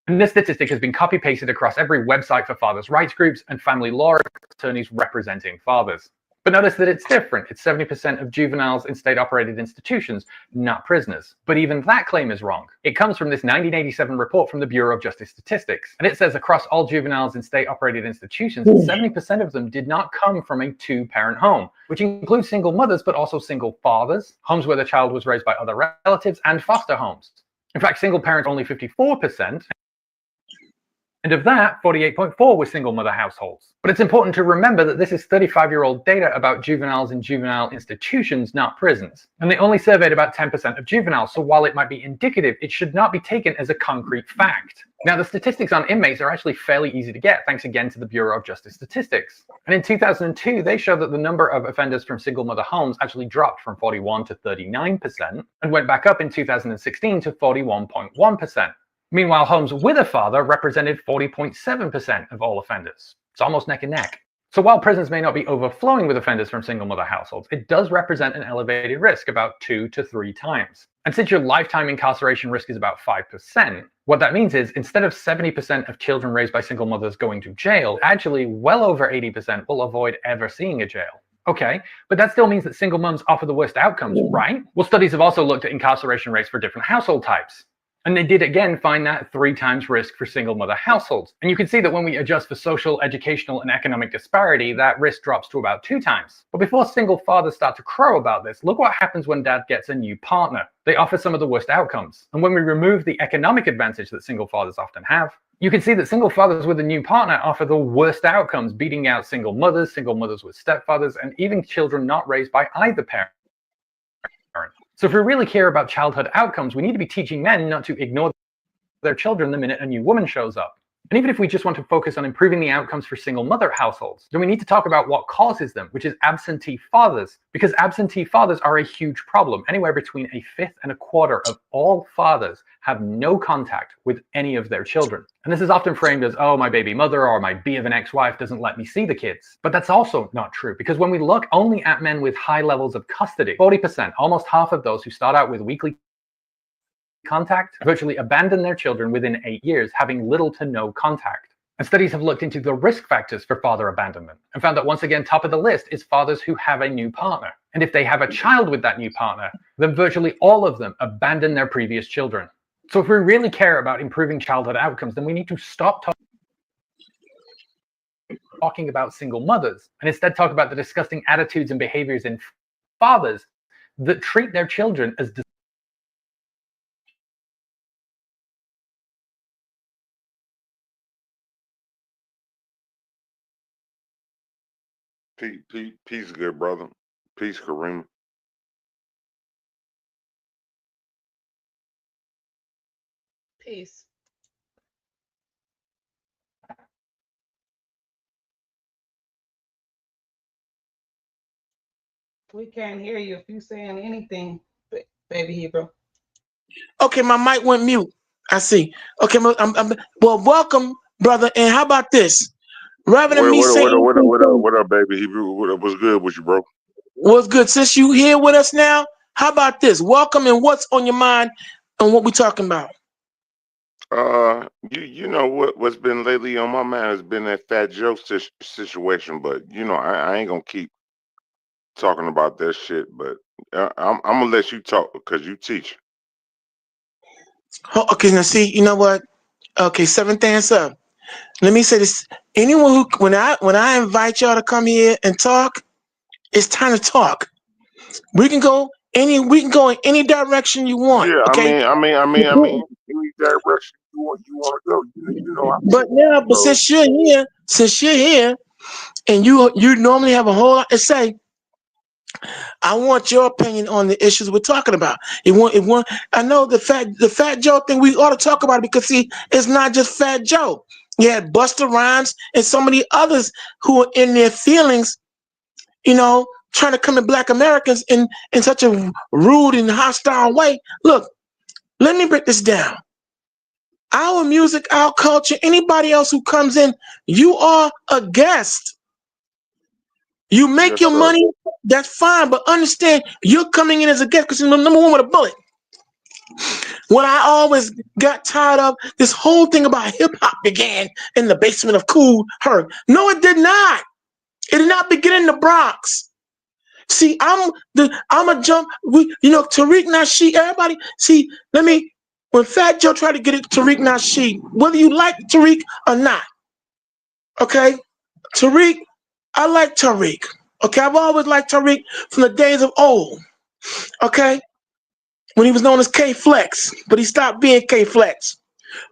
And this statistic has been copy-pasted across every website for fathers' rights groups and family law attorneys representing fathers. But notice that it's different. It's 70% of juveniles in state-operated institutions, not prisoners. But even that claim is wrong. It comes from this 1987 report from the Bureau of Justice Statistics. And it says across all juveniles in state-operated institutions, 70% of them did not come from a two-parent home, which includes single mothers, but also single fathers, homes where the child was raised by other relatives, and foster homes. In fact, single parents only 54%, And of that, 48.4 were single mother households. But it's important to remember that this is 35-year-old data about juveniles in juvenile institutions, not prisons. And they only surveyed about 10% of juveniles, so while it might be indicative, it should not be taken as a concrete fact. Now, the statistics on inmates are actually fairly easy to get, thanks again to the Bureau of Justice Statistics. And in 2002, they showed that the number of offenders from single mother homes actually dropped from 41 to 39%, and went back up in 2016 to 41.1%. Meanwhile, homes with a father represented 40.7% of all offenders. It's almost neck and neck. So while prisons may not be overflowing with offenders from single mother households, it does represent an elevated risk about 2 to 3 times. And since your lifetime incarceration risk is about 5%, what that means is instead of 70% of children raised by single mothers going to jail, actually well over 80% will avoid ever seeing a jail. Okay, but that still means that single moms offer the worst outcomes, right? Well, studies have also looked at incarceration rates for different household types. And they did again find that 3 times risk for single mother households. And you can see that when we adjust for social, educational, and economic disparity, that risk drops to about 2 times. But before single fathers start to crow about this, look what happens when dad gets a new partner. They offer some of the worst outcomes. And when we remove the economic advantage that single fathers often have, you can see that single fathers with a new partner offer the worst outcomes, beating out single mothers with stepfathers, and even children not raised by either parent. So if we really care about childhood outcomes, we need to be teaching men not to ignore their children the minute a new woman shows up. And even if we just want to focus on improving the outcomes for single mother households, then we need to talk about what causes them, which is absentee fathers, because absentee fathers are a huge problem. Anywhere between 1/5 and 1/4 of all fathers have no contact with any of their children. And this is often framed as, oh, my baby mother or my bee of an ex-wife doesn't let me see the kids. But that's also not true, because when we look only at men with high levels of custody, 40%, almost half of those who start out with weekly contact virtually abandon their children within 8 years, having little to no contact. And studies have looked into the risk factors for father abandonment and found that once again, top of the list is fathers who have a new partner. And if they have a child with that new partner, then virtually all of them abandon their previous children. So if we really care about improving childhood outcomes, then we need to stop talking about single mothers and instead talk about the disgusting attitudes and behaviors in fathers that treat their children as Peace, good brother. Peace, Kareem. Peace. We can't hear you if you're saying anything, baby Hebrew. Okay, my mic went mute. I see. Okay, well, welcome, brother. And how about this? Rather than me saying What up, baby Hebrew? What's good with you, bro? what's good, since you here with us now, how about this? Welcome, and what's on your mind and what we talking about? You know what's been lately on my mind has been that Fat Joe situation, but you know I ain't gonna keep talking about that shit. But I'm gonna let you talk because you teach. Oh, okay, now see, you know what? Okay, seventh answer. Let me say this: anyone who, when I invite y'all to come here and talk, it's time to talk. We can go in any direction you want. Yeah, Okay. I mean, any direction you want to go. You know, But since you're here, and you normally have a whole lot to say, I want your opinion on the issues we're talking about. I know the Fat Joe thing, we ought to talk about it because see, it's not just Fat Joe. You had Busta Rhymes and so many others who are in their feelings, you know, trying to come at Black Americans in such a rude and hostile way. Look, let me break this down. Our music, our culture, anybody else who comes in, you are a guest. You make your money, that's fine, but understand you're coming in as a guest because you're number one with a bullet. What I always got tired of, this whole thing about hip hop began in the basement of Kool Herc. No, it did not. It did not begin in the Bronx. See, I'm a jump. Tariq Nasheed. Everybody, see. When Fat Joe tried to get it, Tariq Nasheed, whether you like Tariq or not, okay, Tariq, I like Tariq. Okay, I've always liked Tariq from the days of old. Okay, when he was known as K Flex, but he stopped being K Flex.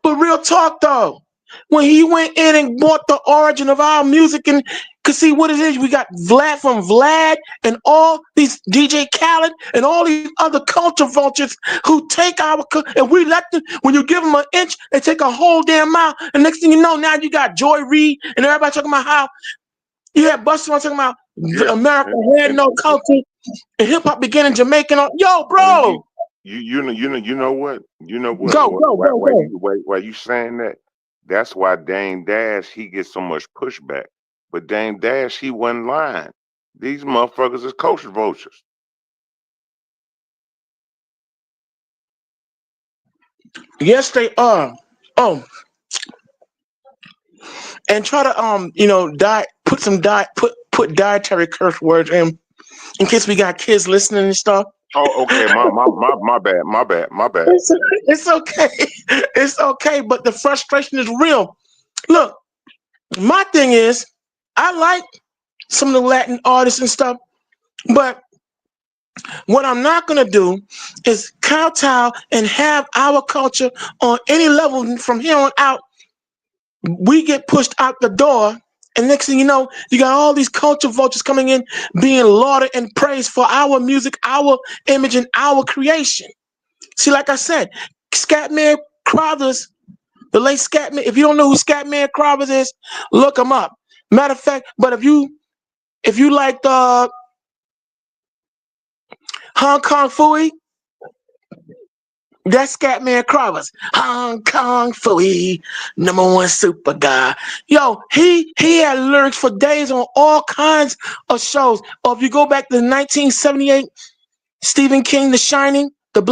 But real talk though, when he went in and bought the origin of our music, and cause see what it is, we got Vlad from Vlad and all these DJ Khaled and all these other culture vultures who take and we let them, when you give them an inch, they take a whole damn mile. And next thing you know, now you got Joy Reid and everybody talking about how you had Busta Rhymes talking about Yeah, America had and no culture and hip hop beginning Jamaican. Yo, and bro, you know what? You know what? go, go, go, go. Why you saying that? That's why Dame Dash he gets so much pushback. But Dame Dash he wasn't lying. These motherfuckers is culture vultures. Yes, they are. Oh, and try to put dietary curse words in case we got kids listening and stuff. Oh, okay. My bad. It's okay. It's okay, but the frustration is real. Look, my thing is, I like some of the Latin artists and stuff, but what I'm not gonna do is kowtow and have our culture on any level from here on out. We get pushed out the door, and next thing you know, you got all these culture vultures coming in, being lauded and praised for our music, our image, and our creation. See, like I said, Scatman Crothers, the late Scatman. If you don't know who Scatman Crothers is, look him up. Matter of fact, but if you like the Hong Kong Phooey, that's Scatman Crothers. Hong Kong Phooey, #1 super guy. Yo, he had lyrics for days on all kinds of shows. Or if you go back to 1978, Stephen King, The Shining, the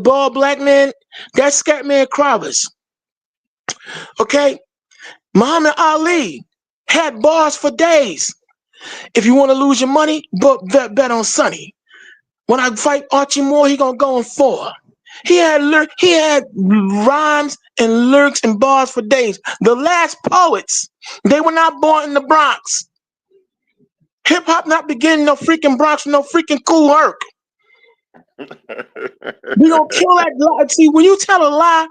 bald black man, that's Scatman Crothers. Okay? Muhammad Ali had bars for days. If you want to lose your money, bet on Sonny. When I fight Archie Moore, he gonna go in 4. He had rhymes and lyrics and bars for days. The last poets, they were not born in the Bronx. Hip hop not beginning no freaking Bronx with no freaking Cool Herc. We gonna kill that lie. See, when you tell a lie,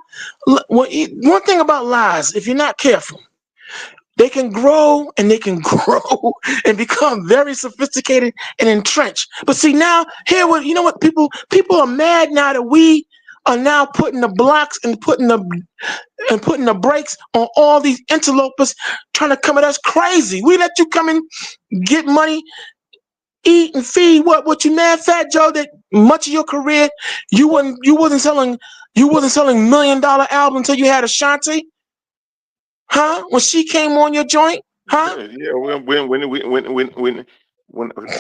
one thing about lies, if you're not careful, they can grow and and become very sophisticated and entrenched. But see now, you know what people are mad now that we are now putting the blocks and putting the brakes on all these interlopers trying to come at us crazy. We let you come and get money, eat and feed. What you mad, Fat Joe, that much of your career you wasn't selling $1 million albums until you had Ashanti? Huh? When she came on your joint? Huh? Yeah, when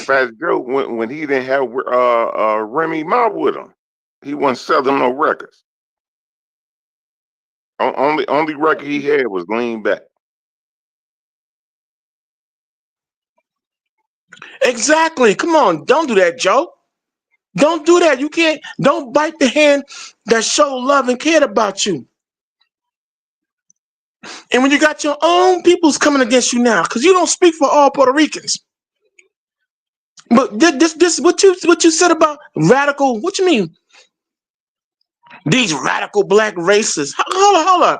Fat Joe when he didn't have Remy Ma with him, he wasn't selling no records. Only record he had was Lean Back. Exactly. Come on, don't do that, Joe. Don't do that. You can't. Don't bite the hand that show love and care about you. And when you got your own peoples coming against you now, because you don't speak for all Puerto Ricans. But this what you said about radical? What you mean? These radical black racists. Hold on.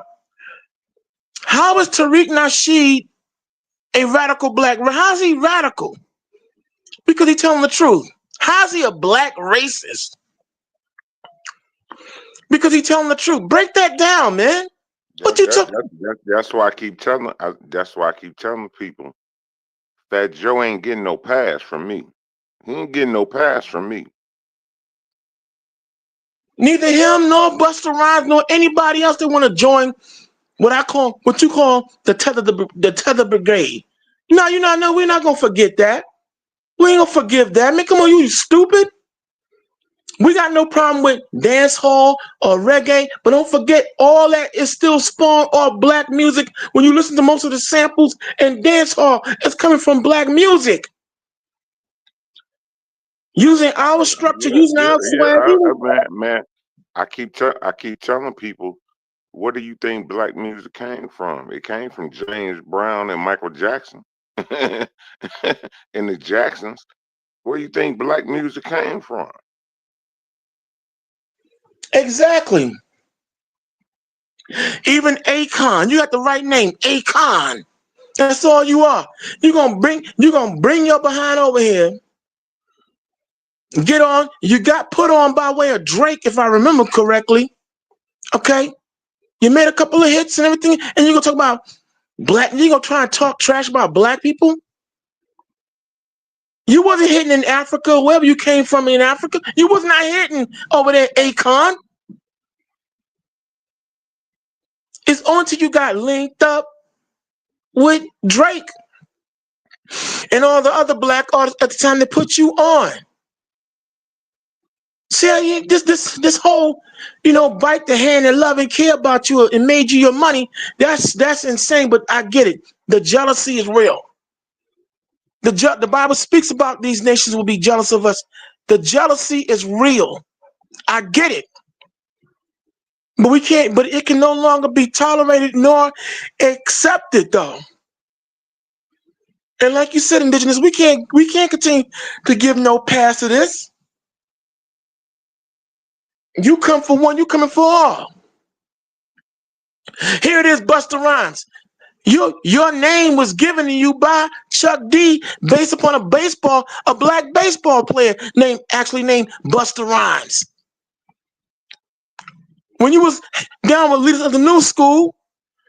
How is Tariq Nasheed a radical black? How's he radical? Because he's telling the truth. How's he a black racist? Because he's telling the truth. Break that down, man. What you talking? That's why I keep telling. That's why I keep telling people, Fat Joe ain't getting no pass from me. He ain't getting no pass from me. Neither him nor Busta Rhymes nor anybody else that want to join what you call the tether brigade. No, we're not gonna forget that. We ain't gonna forgive that. Man, come on, you stupid. We got no problem with dance hall or reggae, but don't forget all that is still spawned off black music. When you listen to most of the samples and dance hall, it's coming from black music. Using our structure, using our swag. Man. I keep telling people, where do you think black music came from? It came from James Brown and Michael Jackson, and the Jacksons. Where do you think black music came from? Exactly. Even Akon, you got the right name, Akon. That's all you are. You're gonna bring your behind over here. Get on. You got put on by way of Drake, if I remember correctly. Okay? You made a couple of hits and everything, and you're gonna talk about black, you're gonna try and talk trash about black people? You wasn't hitting in Africa, wherever you came from in Africa. You was not hitting over there, Akon. It's on till you got linked up with Drake and all the other black artists at the time they put you on. See, this whole, bite the hand and love and care about you and made you your money. That's insane. But I get it. The jealousy is real. The Bible speaks about these nations will be jealous of us. The jealousy is real. I get it. But we can't. But it can no longer be tolerated nor accepted, though. And like you said, Indigenous, we can't continue to give no pass to this. You come for one, you coming for all. Here it is, Busta Rhymes. Your name was given to you by Chuck D based upon a black baseball player named Busta Rhymes. When you was down with leaders of the new school,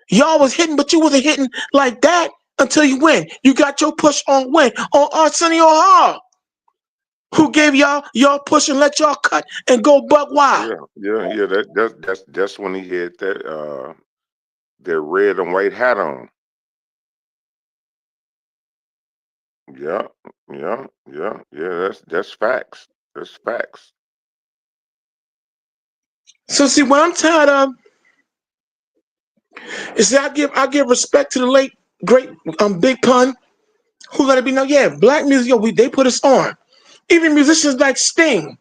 y'all was hitting, but you wasn't hitting like that until you win. You got your push on when? On Arsenio Hall, who gave y'all push and let y'all cut and go buck wild. Yeah. That's when he had that red and white hat on. Yeah. That's facts. That's facts. So see, what I'm tired of is that I give respect to the late great Big Pun, who let it be known. Yeah, black music, they put us on. Even musicians like Sting.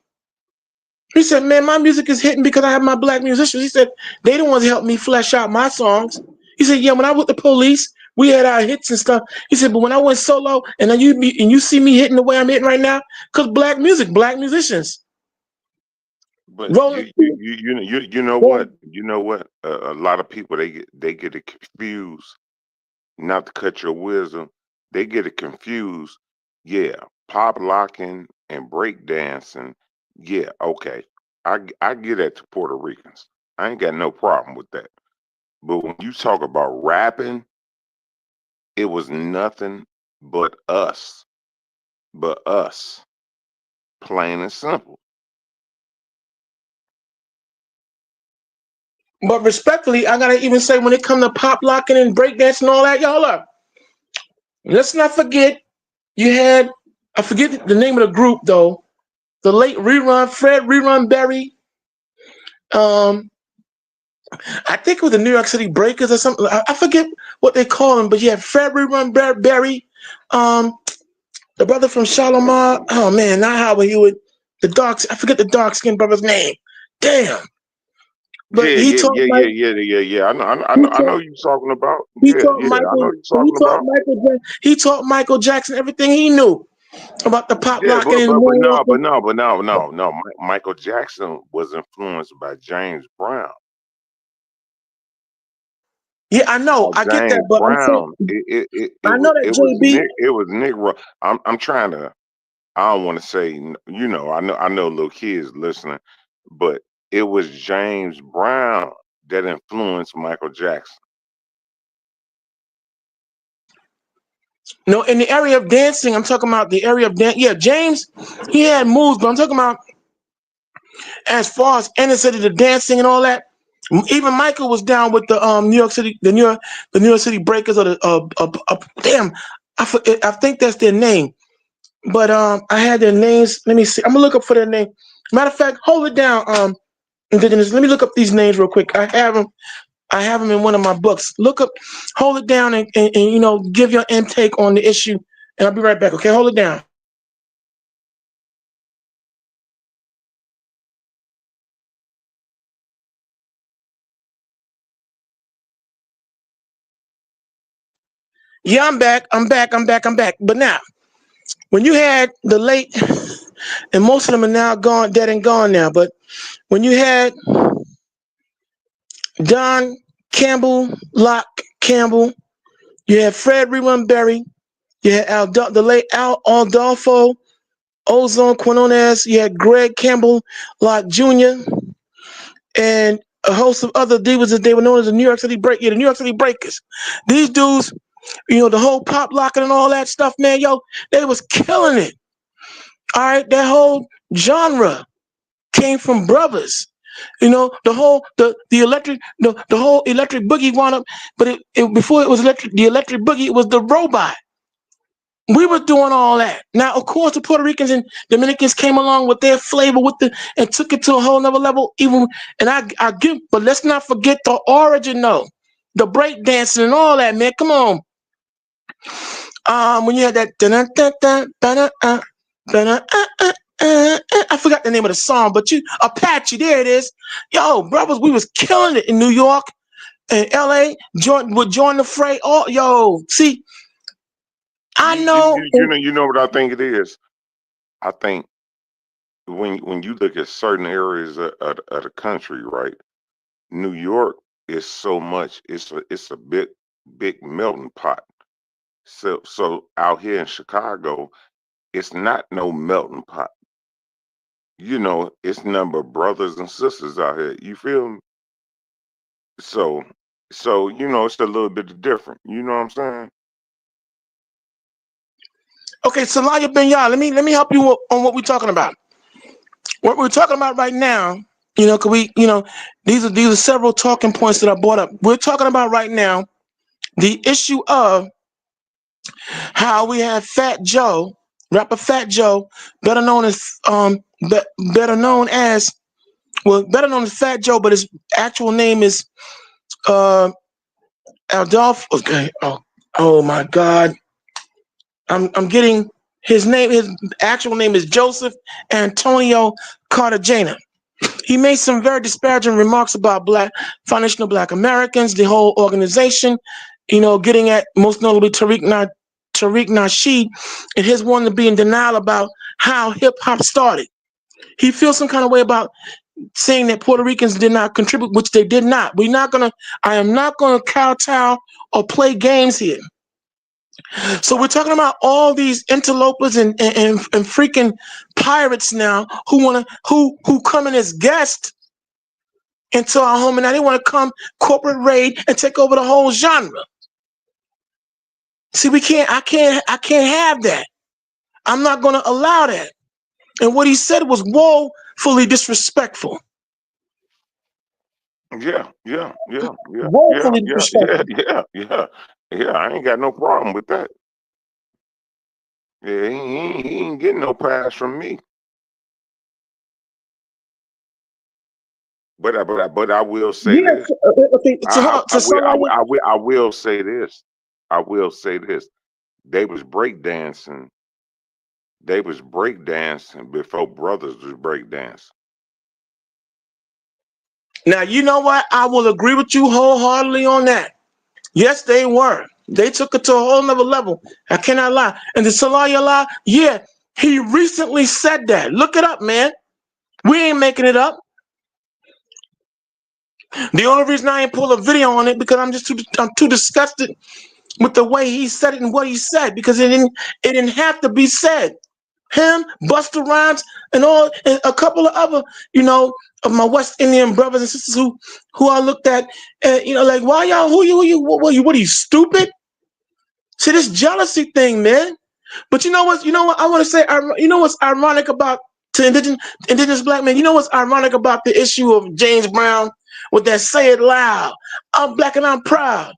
He said, man, my music is hitting because I have my black musicians. He said, they the ones that help me flesh out my songs. He said, yeah, when I was with the Police, we had our hits and stuff. He said, but when I went solo and then you see me hitting the way I'm hitting right now, because black music, black musicians. But you know what? A lot of people they get it confused. Not to cut your wisdom, they get it confused. Yeah, pop locking and break dancing. Yeah, okay. I get that to Puerto Ricans. I ain't got no problem with that. But when you talk about rapping, it was nothing but us. Plain and simple. But respectfully, I gotta even say, when it comes to pop locking and breakdancing and all that, y'all up. Let's not forget, you had, I forget the name of the group though, the late Fred Rerun Berry. I think it was the New York City Breakers or something. I forget what they call him, but yeah, Fred Rerun Berry. The brother from Shalimar. Oh man, not Howard Hewitt. I forget the dark skinned brother's name. Damn. But Yeah. I know you're talking about. He taught Michael Jackson everything he knew about the pop locking and no. Michael Jackson was influenced by James Brown. Yeah, I know. I get that, but Brown, I know that JB. It was Nick. I'm trying to. I don't want to say. I know little kids listening, but it was James Brown that influenced Michael Jackson. No, in the area of dancing, I'm talking about the area of dance. Yeah, James, he had moves, but I'm talking about as far as inner city, the dancing and all that. Even Michael was down with the New York City, the New York City Breakers, or the damn, I think that's their name. But I had their names. Let me see. I'm gonna look up for their name. Matter of fact, hold it down, Indigenous. Let me look up these names real quick. I have them in one of my books. Look up, hold it down, and give your intake on the issue, and I'll be right back. Okay, hold it down. Yeah, I'm back. But now, when you had the late, and most of them are now gone, dead and gone now. But when you had Don Campbell, Locke Campbell. You had Fred Rerun Berry. You had the late Al Aldolfo Ozone Quinones. You had Greg Campbell, Locke Jr. and a host of other divas that they were known as the New York City the New York City Breakers. These dudes, the whole pop locking and all that stuff, man, yo, they was killing it. All right, that whole genre came from brothers. The whole electric the whole electric boogie wound up, but before it was the electric boogie, it was the robot. We were doing all that. Now, of course, the Puerto Ricans and Dominicans came along with their flavor and took it to a whole nother level. But let's not forget the origin though, the break dancing and all that, man. Come on. When you had that, I forgot the name of the song, but Apache, there it is. Yo, brothers, we was killing it in New York and LA. Would join the fray. Oh, yo, see. I know. You know what I think it is. I think when you look at certain areas of the country, right? New York is so much. It's a big melting pot. So out here in Chicago, it's not no melting pot. It's number of brothers and sisters out here. You feel me? So it's a little bit different. You know what I'm saying? Okay, Salaya Ben Yah, let me help you on what we're talking about. What we're talking about right now, cause these are several talking points that I brought up. We're talking about right now the issue of how we have Fat Joe, rapper Fat Joe, better known as Fat Joe, but his actual name is Adolph. Okay, oh my God, I'm getting his name. His actual name is Joseph Antonio Cartagena. He made some very disparaging remarks about foundational Black Americans, the whole organization, getting at most notably Tariq Nasheed and his wanting to be in denial about how hip hop started. He feels some kind of way about saying that Puerto Ricans did not contribute, which they did not. I am not gonna kowtow or play games here. So we're talking about all these interlopers and freaking pirates now who come in as guests into our home, and now they want to come corporate raid and take over the whole genre. See, I can't have that. I'm not going to allow that. And what he said was woefully disrespectful. Yeah. Woefully disrespectful. Yeah. I ain't got no problem with that. Yeah, he ain't getting no pass from me. But I will say this. I will say this. I will say this. They was breakdancing. They was breakdancing before brothers was breakdancing. Now, you know what? I will agree with you wholeheartedly on that. Yes, they were. They took it to a whole nother level. I cannot lie. And the Salah, yeah, he recently said that. Look it up, man. We ain't making it up. The only reason I ain't pull a video on it because I'm too disgusted with the way he said it and what he said, because it didn't have to be said. Him, Busta Rhymes, and a couple of other, of my West Indian brothers and sisters who I looked at, like, why y'all? What are you stupid? See, this jealousy thing, man. But you know what? I want to say. What's ironic about to indigenous Black men? You know what's ironic about the issue of James Brown with that "Say It Loud"? I'm Black and I'm proud.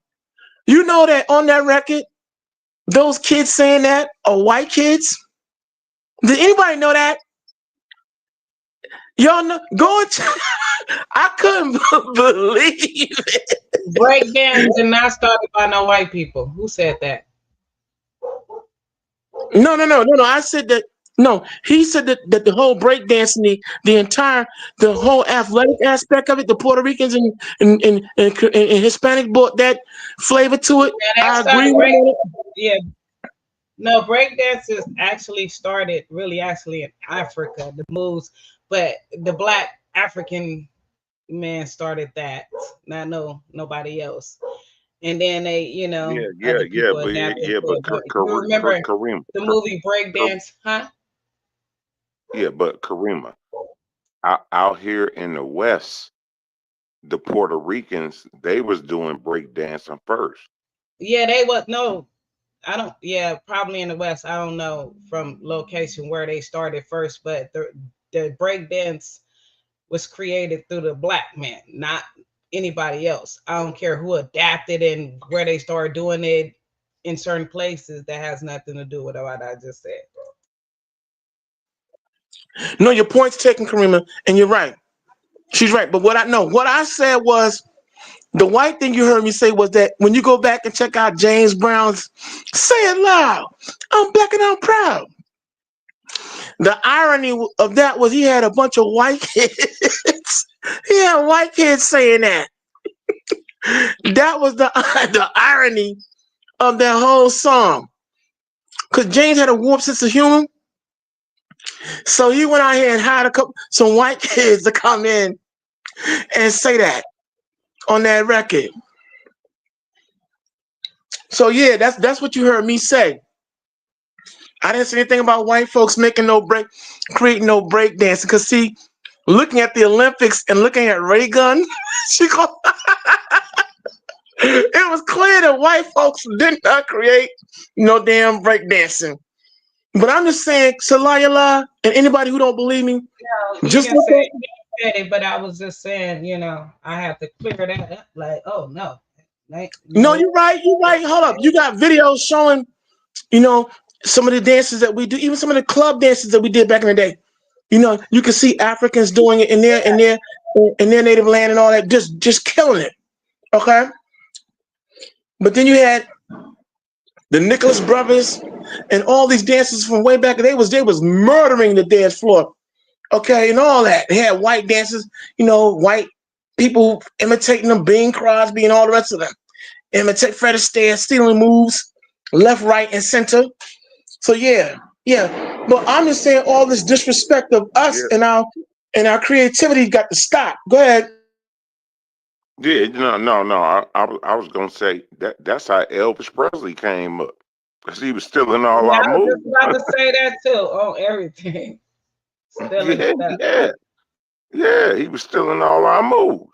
You know that on that record, those kids saying that are white kids. Did anybody know that? Y'all know, I couldn't believe it. Breakdance did not started by no white people. Who said that? No. I said that. No, he said that the whole breakdancing, the whole athletic aspect of it, the Puerto Ricans and Hispanic brought that flavor to it. I agree with it. Yeah. No, breakdances actually started in Africa, the moves, but the Black African men started that, not nobody else. And then they, Yeah, other people but adapted yeah, to but it. But you remember Kareem, the movie Breakdance, huh? yeah, but Karima, out here in the West, the Puerto Ricans, they was doing breakdancing first. Yeah, they was no, I don't. Yeah, probably in the West. I don't know from location where they started first, but the breakdance was created through the black man, not anybody else. I don't care who adapted and where they started doing it in certain places. That has nothing to do with what I just said. No, your point's taken, Karima, and you're right. She's right. But what I said was the white thing you heard me say was that when you go back and check out James Brown's "Say It Loud," I'm black and I'm proud. The irony of that was he had a bunch of white kids. He had white kids saying that. That was the the irony of that whole song. Because James had a warped sense of humor. So he went out here and hired some white kids to come in and say that on that record. So yeah, that's what you heard me say. I didn't say anything about white folks creating no break dancing. Cause see, looking at the Olympics and looking at Ray Gun, it was clear that white folks did not create no damn break dancing. But I'm just saying, Salayala, and anybody who don't believe me, No, just look at. you can say it, but I was just saying, I have to clear that up. Like, oh no, No, you're right. You're right. Hold up. You got videos showing, some of the dances that we do, even some of the club dances that we did back in the day. You can see Africans doing it in their native land and all that, just killing it. Okay. But then you had the Nicholas brothers and all these dancers from way back. They was murdering the dance floor. Okay, and all that. They had white dancers, white people imitating them, Bing Crosby and all the rest of them. Imitate Fred Astaire, stealing moves, left, right, and center. So yeah. But I'm just saying all this disrespect of us Yeah, and our creativity got to stop. Go ahead. yeah, no. I was gonna say that's how Elvis Presley came up because he was stealing all Yeah, our I was just moves. about to say that too. On everything, stealing Yeah, stuff. yeah, he was stealing all our moves.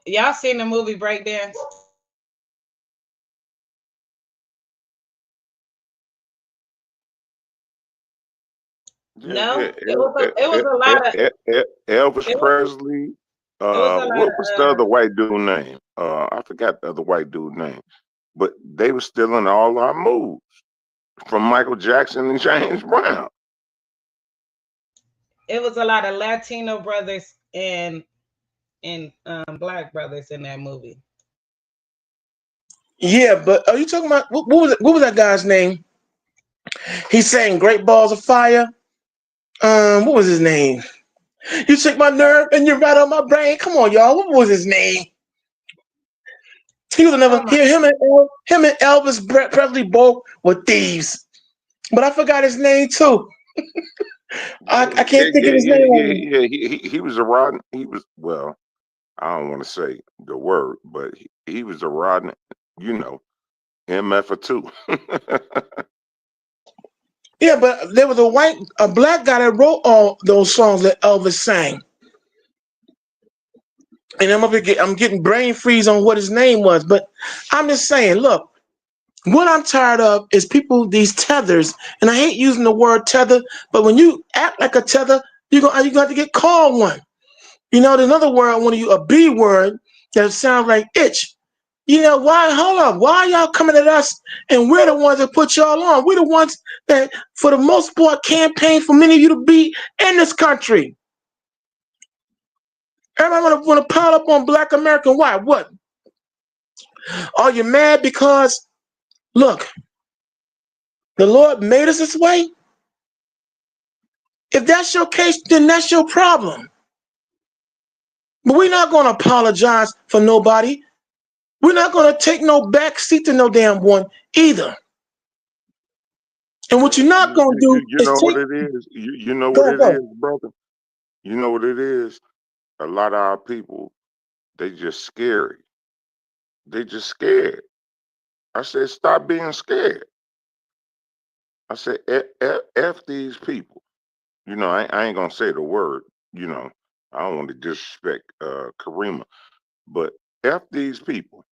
Y'all seen the movie Breakdance? Yeah. No, it was a lot of Elvis it was Presley. it was a lot What was the of other white dude name? I forgot the other white dude name. But they were stealing all our moves from Michael Jackson and James Brown. it was a lot of Latino brothers and black brothers in that movie. Yeah, but are you talking about what was that guy's name? He sang "Great Balls of Fire." What was his name? You check my nerve and you're right on my brain. Come on, y'all. What was his name? He was another. Oh my! Him and Elvis Presley both were thieves, but I forgot his name too. I can't think of his name. Yeah. He was a rotten. He was well. I don't want to say the word, but he was a rotten. MF too. Yeah, but there was a black guy that wrote all those songs that Elvis sang, and I'm getting brain freeze on what his name was. But I'm just saying, look, what I'm tired of is people these tethers, and I hate using the word tether, but when you act like a tether, you're gonna have to get called one. There's another word I want to use, a B word that sounds like itch. Why? Hold up. Why are y'all coming at us and we're the ones that put y'all on? We're the ones that, for the most part, campaign for many of you to be in this country. Everybody want to pile up on Black America. Why? What? Are you mad because, look, the Lord made us this way? If that's your case, then that's your problem. But we're not going to apologize for nobody. We're not going to take no back seat to no damn one either. And what you're not going to do You is know what take. it is. You know what Go, it go. is, brother. You know what it is. a lot of our people, they just scary. They just scared. I said, stop being scared. I said, F these people. You know, I ain't gonna say the word, you know. I don't want to disrespect Karima, but F these people.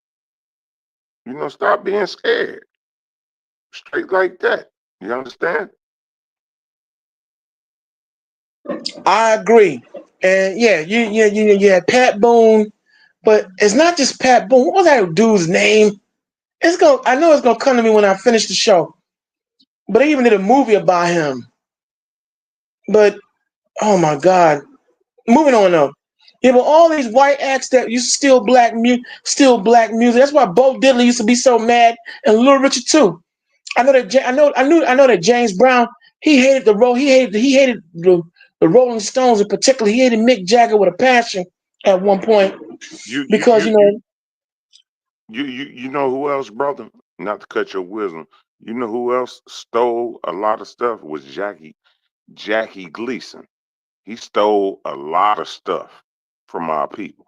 You know, stop being scared. Straight like that. You understand? I agree. And yeah, you had Pat Boone, but it's not just Pat Boone. What was that dude's name? I know it's gonna come to me when I finish the show. But they even did a movie about him. But oh my God. Moving on though. Yeah, but all these white acts that used to steal black music. That's why Bo Diddley used to be so mad, and Little Richard too. I know that James Brown, he hated the role. He hated the Rolling Stones in particular. He hated Mick Jagger with a passion at one point because you know who else, brother? Not to cut your wisdom. You know who else stole a lot of stuff was Jackie Gleason. He stole a lot of stuff from our people.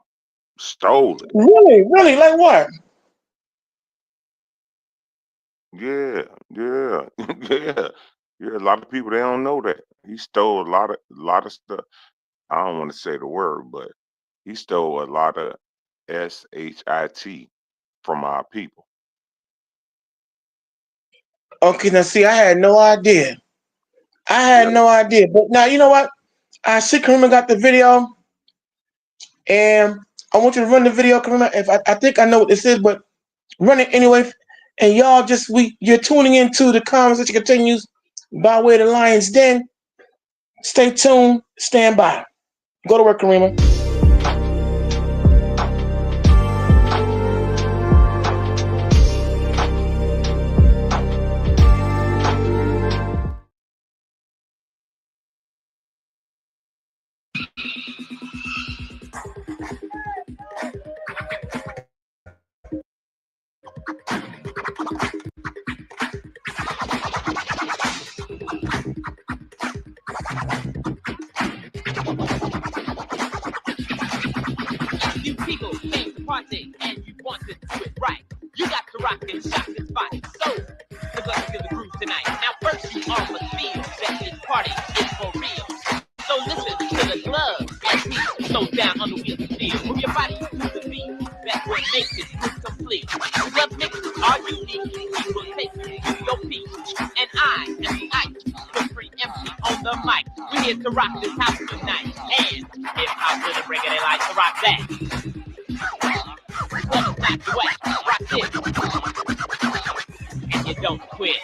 Stole it. Really, like what? Yeah, yeah, yeah. Yeah, a lot of people they don't know that. He stole a lot of stuff. I don't want to say the word, but he stole a lot of SHIT from our people. Okay, now see, I had no idea. No idea. But now you know what? I see Karima got the video, and I want you to run the video, Karima. If I think I know what this is, but run it anyway. And y'all you're tuning into the conversation continues by way of the Lions Den. Stay tuned. Stand by. Go to work, Karima. You people came to party and you want to do it right. You got to rock and shock this body. So, let's feel the groove tonight. Now first you all must feel that this party is for real. So listen to the glove and beat. So down on the wheel of steel. Move your body to the beat. That's what makes this groove complete. The glove mixes are unique. We will take you to your feet. And I am the ice. Free empty on the mic. We're here to rock this house tonight. And hip hop with a break of light to rock that. Let's knock you out. Rock this. And you don't quit.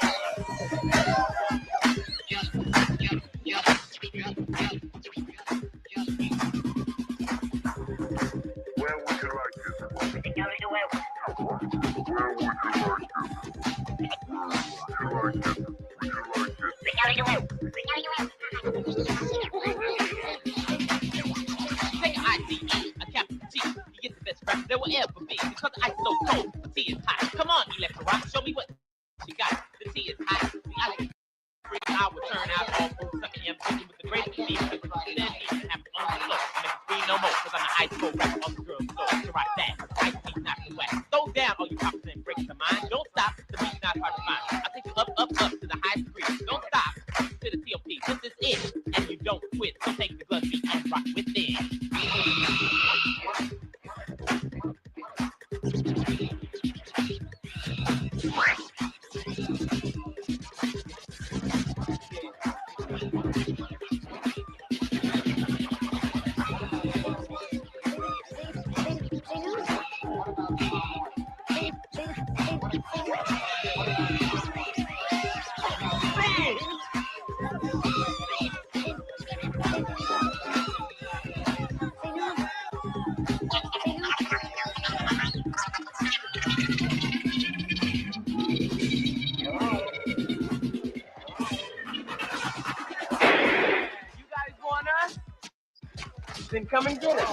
Take an ICE, a capital T. You get the best rap there will ever be. Because the ice is so cold, the tea is hot. Come on, Electro Rock, show me what you got. The tea is hot. The ice I will turn out all fools sucking MC with the greatest beat. Then even have on the floor. I make it free no more. Because I'm the ice cold rapper on the girl's floor. To rock that. Ice beat not the wax. Throw down all you poppers and break the mind. Don't stop. The beat's not hard to find. I'll take you up to the highest degree. Don't stop. To the TOP. This is it. And you don't quit. So take the glove beat and rock with it. Then come and get it.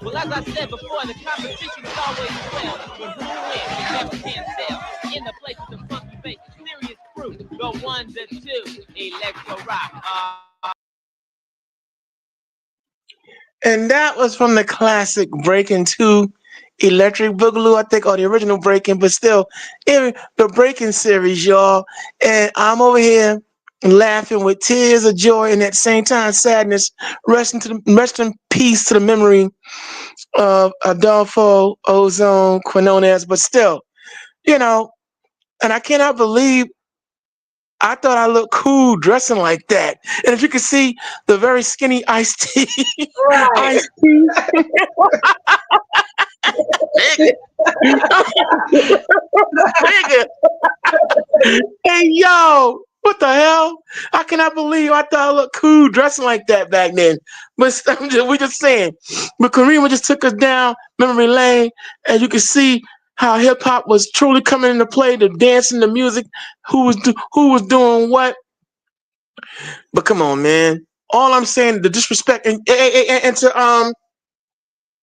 Well, as I said before, the competition is always well, but who wins? You never can tell. In the place of the funky bass, serious fruit, the ones and twos, electro rock. And that was from the classic Breaking 2 Electric Boogaloo, I think, or the original Breaking, but still, the Breaking series, y'all. And I'm over here laughing with tears of joy and at the same time sadness. Rest in peace to the memory of Adolfo Ozone Quinones, but still, you know, and I cannot believe I thought I looked cool dressing like that. And if you could see the very skinny Ice-T, Right. Ice-T. Nigga. Hey, yo, what the hell? I cannot believe I thought I looked cool dressing like that back then. But we're just saying. But Karima just took us down memory lane, and you can see how hip hop was truly coming into play, the dancing, the music, who was doing what. But come on, man. All I'm saying, the disrespect and to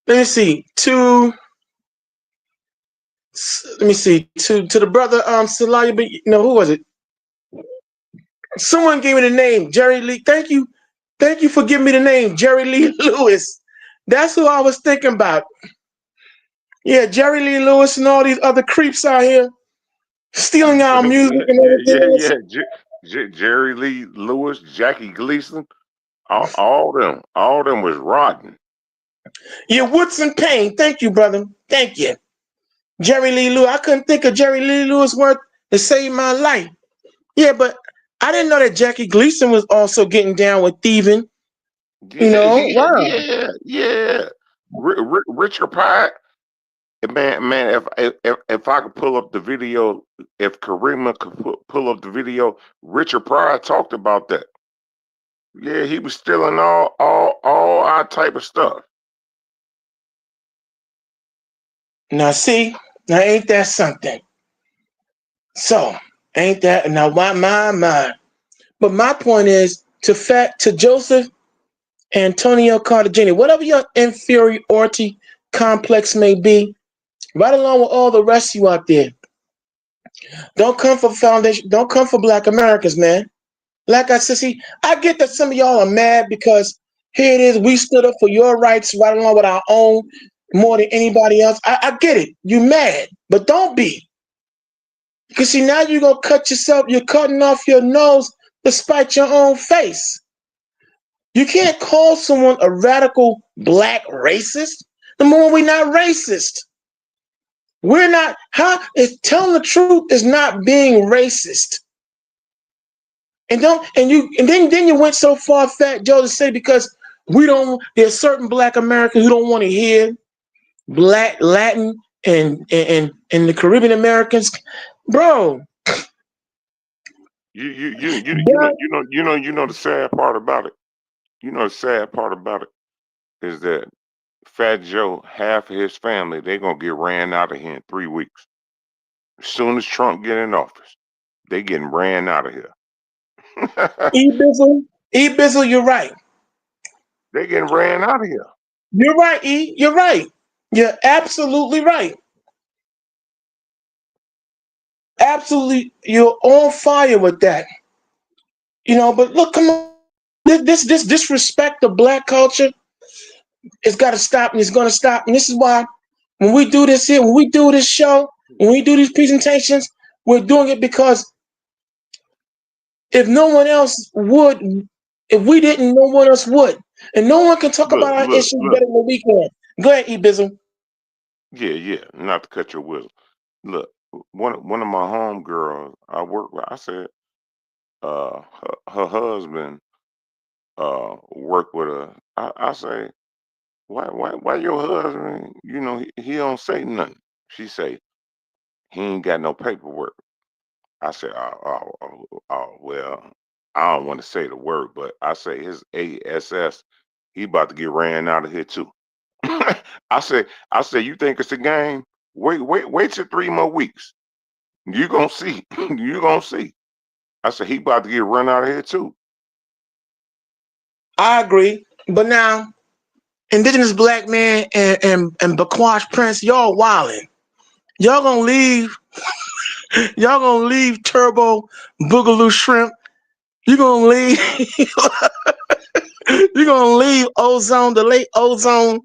let me see, to the brother Celaya, but who was it? Someone gave me the name, Jerry Lee. Thank you for giving me the name, Jerry Lee Lewis. That's who I was thinking about. Yeah, Jerry Lee Lewis and all these other creeps out here stealing our music and everything. Jerry Lee Lewis, Jackie Gleason, all them was rotten. Yeah, Woodson Payne. Thank you, brother. Thank you. Jerry Lee Lewis. I couldn't think of Jerry Lee Lewis worth to save my life. Yeah, but I didn't know that Jackie Gleason was also getting down with thieving. Wow. Yeah. Richard Pryor. Man, if I could pull up the video, if Karima could pull up the video, Richard Pryor talked about that. Yeah, he was stealing all our type of stuff. Now see, now ain't that something? So ain't that now? My. But my point is to Joseph Antonio Carter Jr., whatever your inferiority complex may be, right along with all the rest of you out there, don't come for foundation, don't come for Black Americans, man. Like I said, see, I get that some of y'all are mad because here it is, we stood up for your rights right along with our own more than anybody else. I get it. You mad, but don't be. Because see, now you're gonna cut yourself, you're cutting off your nose to spite your own face. You can't call someone a radical Black racist. Number one, we're not racist. We're not. Telling the truth is not being racist. And then you went so far, Fat Joe, to say because there's certain Black Americans who don't want to hear Black, Latin, and the Caribbean Americans, bro. You know the sad part about it. You know the sad part about it is that Fat Joe, half of his family, they're gonna get ran out of here in 3 weeks. As soon as Trump get in office, they getting ran out of here. E Bizzle, you're right. They getting ran out of here. You're right, E. You're right. You're absolutely right. Absolutely, you're on fire with that. But look, come on. This disrespect of Black culture, it's got to stop, and it's going to stop. And this is why when we do this here, when we do this show, when we do these presentations, we're doing it because if no one else would, if we didn't, no one else would. And no one can talk about Look, our look, issues look. better than we can. Go ahead, E-Bizzle. Yeah. Not to cut your whistle. Look, one of my homegirls I work with, I said, her husband work with her. I say, why your husband, he don't say nothing. She say, he ain't got no paperwork. I said, well, I don't want to say the word, but I say his ASS, he about to get ran out of here too. I say, you think it's a game? Wait till 3 more weeks. You gonna see. You gonna see. I said, he about to get run out of here too. I agree. But now, indigenous black man and Bakwash Prince, y'all wildin'. Y'all gonna leave. Y'all gonna leave Turbo Boogaloo Shrimp. You gonna leave. You gonna leave Ozone, the late Ozone.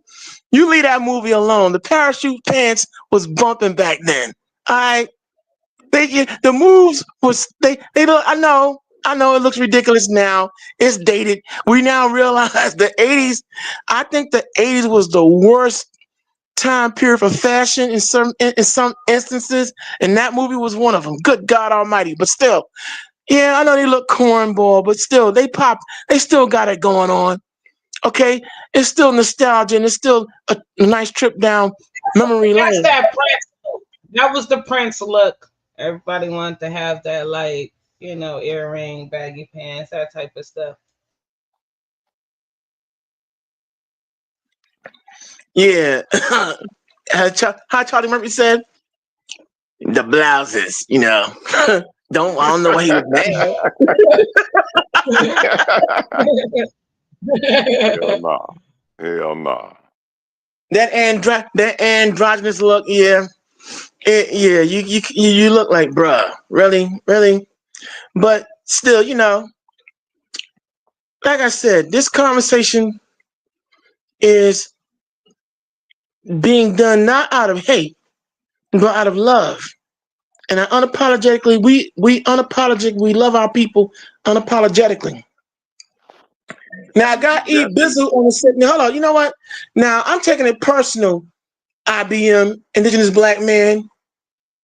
You leave that movie alone. The parachute pants was bumping back then. All right. The moves was they look. I know it looks ridiculous now. It's dated. We now realize the 80s. I think the 80s was the worst time period for fashion in some instances, and that movie was one of them. Good God Almighty! But still, yeah, I know they look cornball, but still, they pop. They still got it going on. Okay, it's still nostalgia, and it's still a nice trip down memory That's lane. that Prince look. That was the Prince look. Everybody wanted to have that, like, earring, baggy pants, that type of stuff. Yeah. How Charlie Murphy said, the blouses, I don't know why he was mad. Hell no. Hell no. That androgynous look, yeah. Yeah, you look like, bruh. Really? But still, like I said, this conversation is being done not out of hate, but out of love. And we unapologetically, we love our people unapologetically. Now I got E-Bizzle on the set. Now, hold on, you know what? Now I'm taking it personal, IBM, Indigenous Black Man.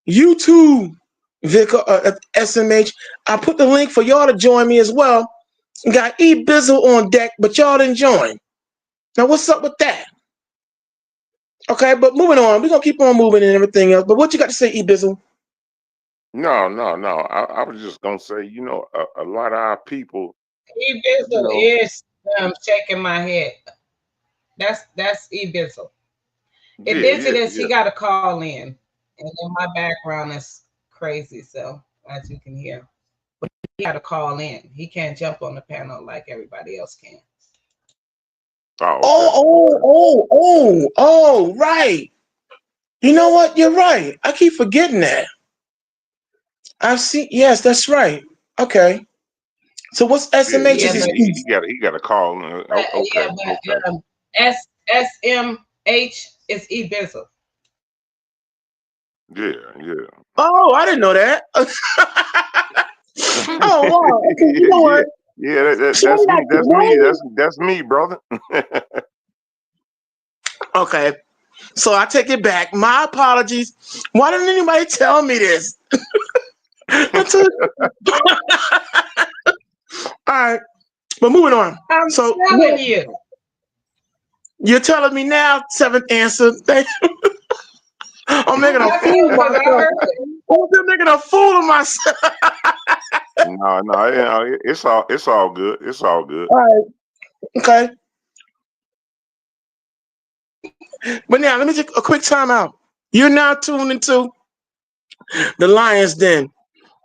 You too, Vic, SMH. I put the link for y'all to join me as well. Got E-Bizzle on deck, but y'all didn't join. Now what's up with that? Okay, but moving on. We're going to keep on moving and everything else. But what you got to say, E-Bizzle? No. I was just gonna say, a lot of our people. E-Bizzle is shaking my head. That's E-Bizzle. Indigenous, he got to call in, and then my background is crazy, so as you can hear, but he got to call in. He can't jump on the panel like everybody else can. Oh, right. You know what? You're right. I keep forgetting that. Yes, that's right. Okay. So what's SMH? He got a call. Okay. SMH is E-Bizzle. Yeah. Oh, I didn't know that. Oh wow. Okay, you know what? Yeah, that's me, brother. Okay. So I take it back. My apologies. Why didn't anybody tell me this? All right. But moving on. I'm telling you. You're telling me now, seventh answer. I'm making a fool of myself. I'm making a fool of myself. No, it's all good. It's all good. All right. Okay. But now let me take a quick time out. You're now tuned into the Lion's Den.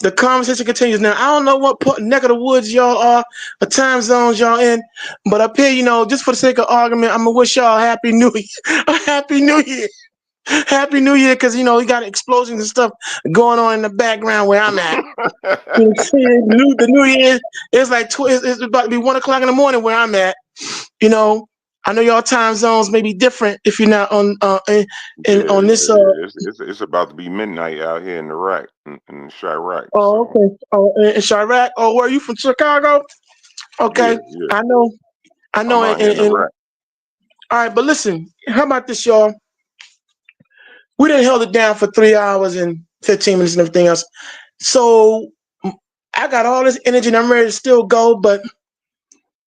The conversation continues now. I don't know what neck of the woods y'all are, or time zones y'all in, but up here, just for the sake of argument, I'm gonna wish y'all a happy new year. A happy new year. Happy New Year, because we got explosions and stuff going on in the background where I'm at. The New Year is like it's about to be 1 o'clock in the morning where I'm at. I know y'all time zones may be different if you're not on on this. It's about to be midnight out here in Iraq, in Chirac. Oh, okay. Oh, in Chirac. Oh, where are you from? Chicago? Okay. Yeah. I know. I'm out here in Iraq. All right, but listen. How about this, y'all? We done held it down for 3 hours and 15 minutes and everything else. So I got all this energy and I'm ready to still go, but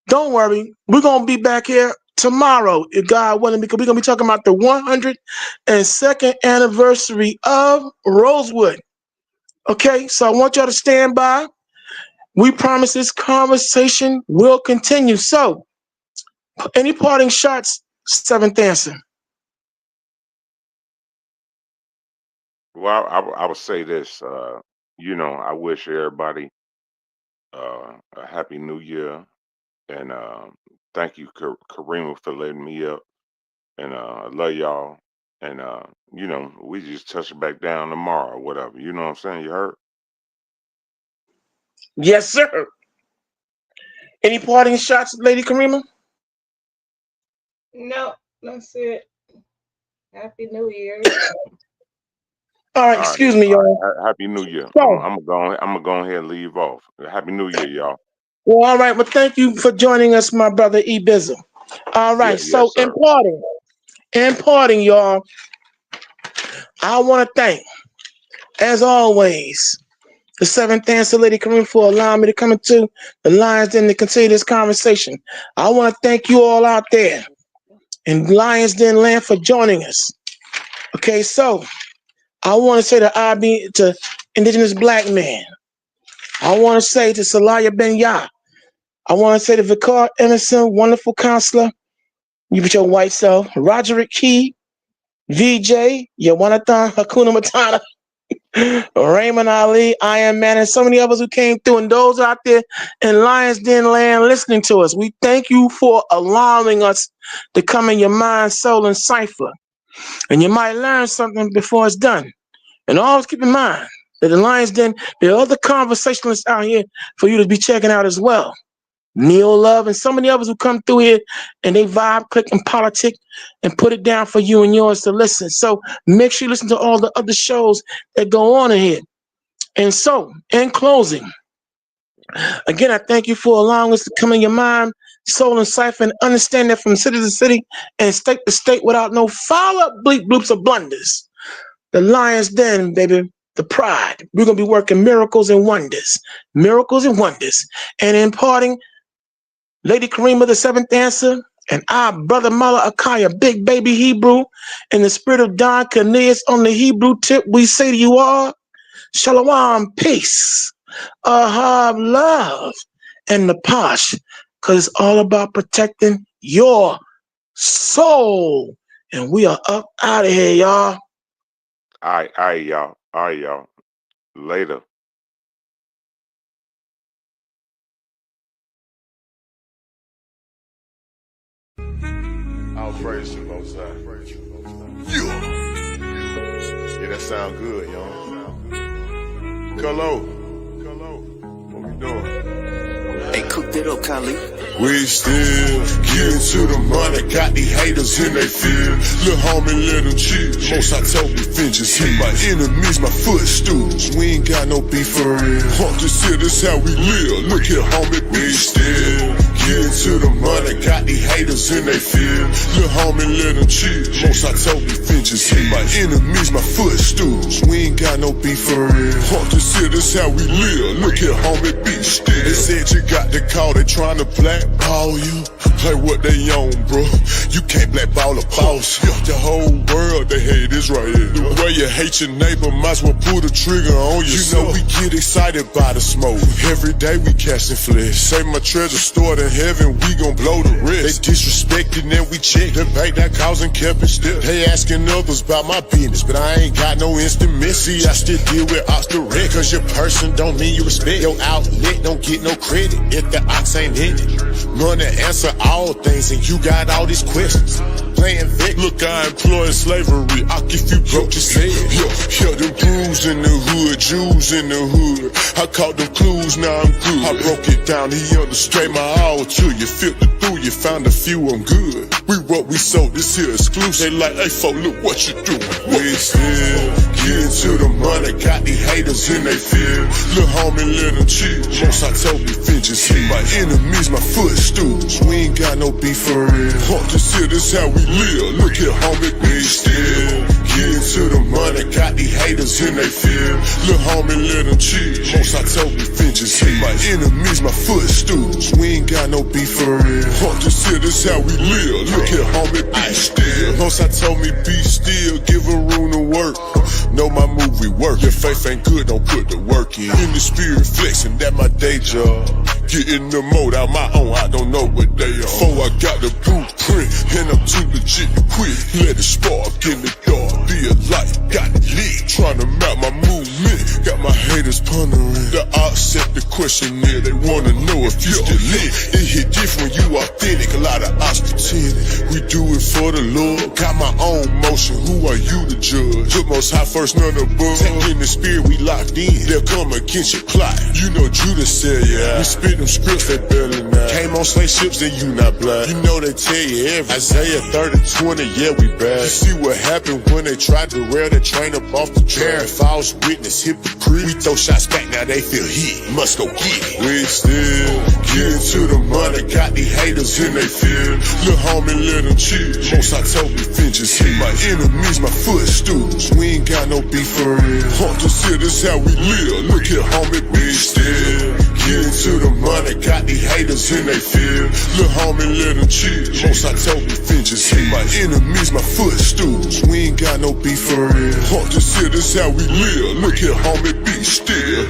don't worry. We're going to be back here tomorrow, if God willing, because we're going to be talking about the 102nd anniversary of Rosewood. Okay, so I want y'all to stand by. We promise this conversation will continue. So, any parting shots, seventh answer? Well, I would say this. You know, I wish everybody a happy New Year, and thank you, Karima, for letting me up. And I love y'all. And you know, we just touch it back down tomorrow or whatever. You know what I'm saying? You heard? Yes, sir. Any parting shots, Lady Karima? No, that's it. Happy New Year. All right, excuse me, y'all. Happy New Year. So, I'm gonna go ahead and leave off. Happy New Year, y'all. well, all right. Well, thank you for joining us, my brother E. Bizzle. All right. So, yes, in parting, y'all, I want to thank, as always, the seventh answer, Lady Kareem, for allowing me to come into the Lions Den to continue this conversation. I want to thank you all out there in Lions Den land for joining us. Okay, so I want to say to Indigenous Black Man. I want to say to Salaya Ben Yah. I want to say to Vicar Emerson, wonderful counselor. You with your white self. Roderick Key, VJ, Yawanathan, Hakuna Matata, Raymond Ali, Iron Man, and so many others who came through, and those out there in Lions Den land listening to us. We thank you for allowing us to come in your mind, soul, and cipher. And you might learn something before it's done. And always keep in mind that the Lions Den, there are other conversationalists out here for you to be checking out as well. Neil Love and so many others who come through here and they vibe, click, and politic and put it down for you and yours to listen. So make sure you listen to all the other shows that go on in here. And so, in closing, again, I thank you for allowing us to come in your mind, soul, and cipher, and understand that from city to city and state to state without no follow-up bleep, bloops, or blunders. The Lions Den, baby, the pride. We're going to be working miracles and wonders. Miracles and wonders. And in parting, Lady Karima, the seventh answer, and our brother Mala Akaya, big baby Hebrew, in the spirit of Don Cornelius on the Hebrew tip, we say to you all, Shalom, peace, ahab, love, and the posh, because it's all about protecting your soul. And we are up out of here, y'all. All right, y'all. All right, y'all. Later. All praise to the Most High. Yeah, that sound good, y'all. Hello. What we doing? Hey, cook that up, Kali. We still getting to the money, got these haters in they feel. Little homie, let them chill. Most I told me, finches hit my enemies, my footstools. We ain't got no beef for real. This here, this how we live. Look here, homie, we still getting to the money, got these haters in they feel. Little homie, let them chill. Most I told me, finches hit my enemies, my footstools. We ain't got no beef for real. This here, this how we live. Look here, homie, be still. They said you got the call, they trying to blackball you. Like what they own, bro. You can't blackball a boss. The whole world, they hate this right here. The way you hate your neighbor, might as well pull the trigger on yourself. You know we get excited by the smoke. Every day we casting flesh. Say my treasure stored in heaven, we gon' blow the rest. They disrespected and we check the bank that causing kept it still. They asking others about my business, but I ain't got no instant miss. See, I still deal with ox direct. Cause your person don't mean you respect. Your outlet don't get no credit if the ox ain't in it. Money answer all things and you got all these questions. playing Vic. Look, I employ slavery. I if you broke your head. Yeah, them crews in the hood, Jews in the hood. I caught them clues, now I'm good. I broke it down, he understood my hour to you. Filtered through, you found a few, I'm good. We what we sold, this here exclusive. They like, hey, folk, look what you doing. We still getting to the money, got these haters in they field. Little homie, let them chill. Most I told me, vengeance hit. My enemies, my footstools. We ain't got no beef for real. Just here, this how we live. Look here, homie, we still getting to the money, got these haters in they field. Little homie, let them chill. Most I told me, vengeance hit. My enemies, my footstools. We ain't got no beef for real. Just here, this how we live. Look here, homie, be still. Most I told me, be still. Give a room to work. Know my movie work. If faith ain't good, don't put the work in. In the spirit flexing, that my day job. Get in the mode out my own, I don't know what they are. Before I got the blueprint, and I'm too legit to quit. Let it spark in the dark, be a light, got it lit. Tryna map my movement, got my haters pondering. The odds set the questionnaire, they wanna know if you still lit. It hit different, you authentic, a lot of odds pretending. We do it for the Lord, got my own motion, who are you to judge? Put most high first, none above. Take in the spirit, we locked in, they'll come against your plot. You know Judas said, yeah, we spit them scripts, they barely now. Came on slave ships, then you not blind. You know they tell you everything. Isaiah 30:20, yeah, we bad. You see what happened when they tried to rail the train up off the track. False witness, hypocrite. We throw shots back, now they feel hit. Must go get it. We still getting to the money, got these haters in they field. Little homie, let them chill. Most I told me, vengeance hit. My enemies, my footstools. We ain't got no beef for real. Just here, this how we live. Look here, homie, we still getting to the money, got these haters in they field. Little homie, let them chill. Most I told me, vengeance hit. My enemies, my footstools. We ain't got no beef for real. Just here, this how we live. Look here, homie, be still.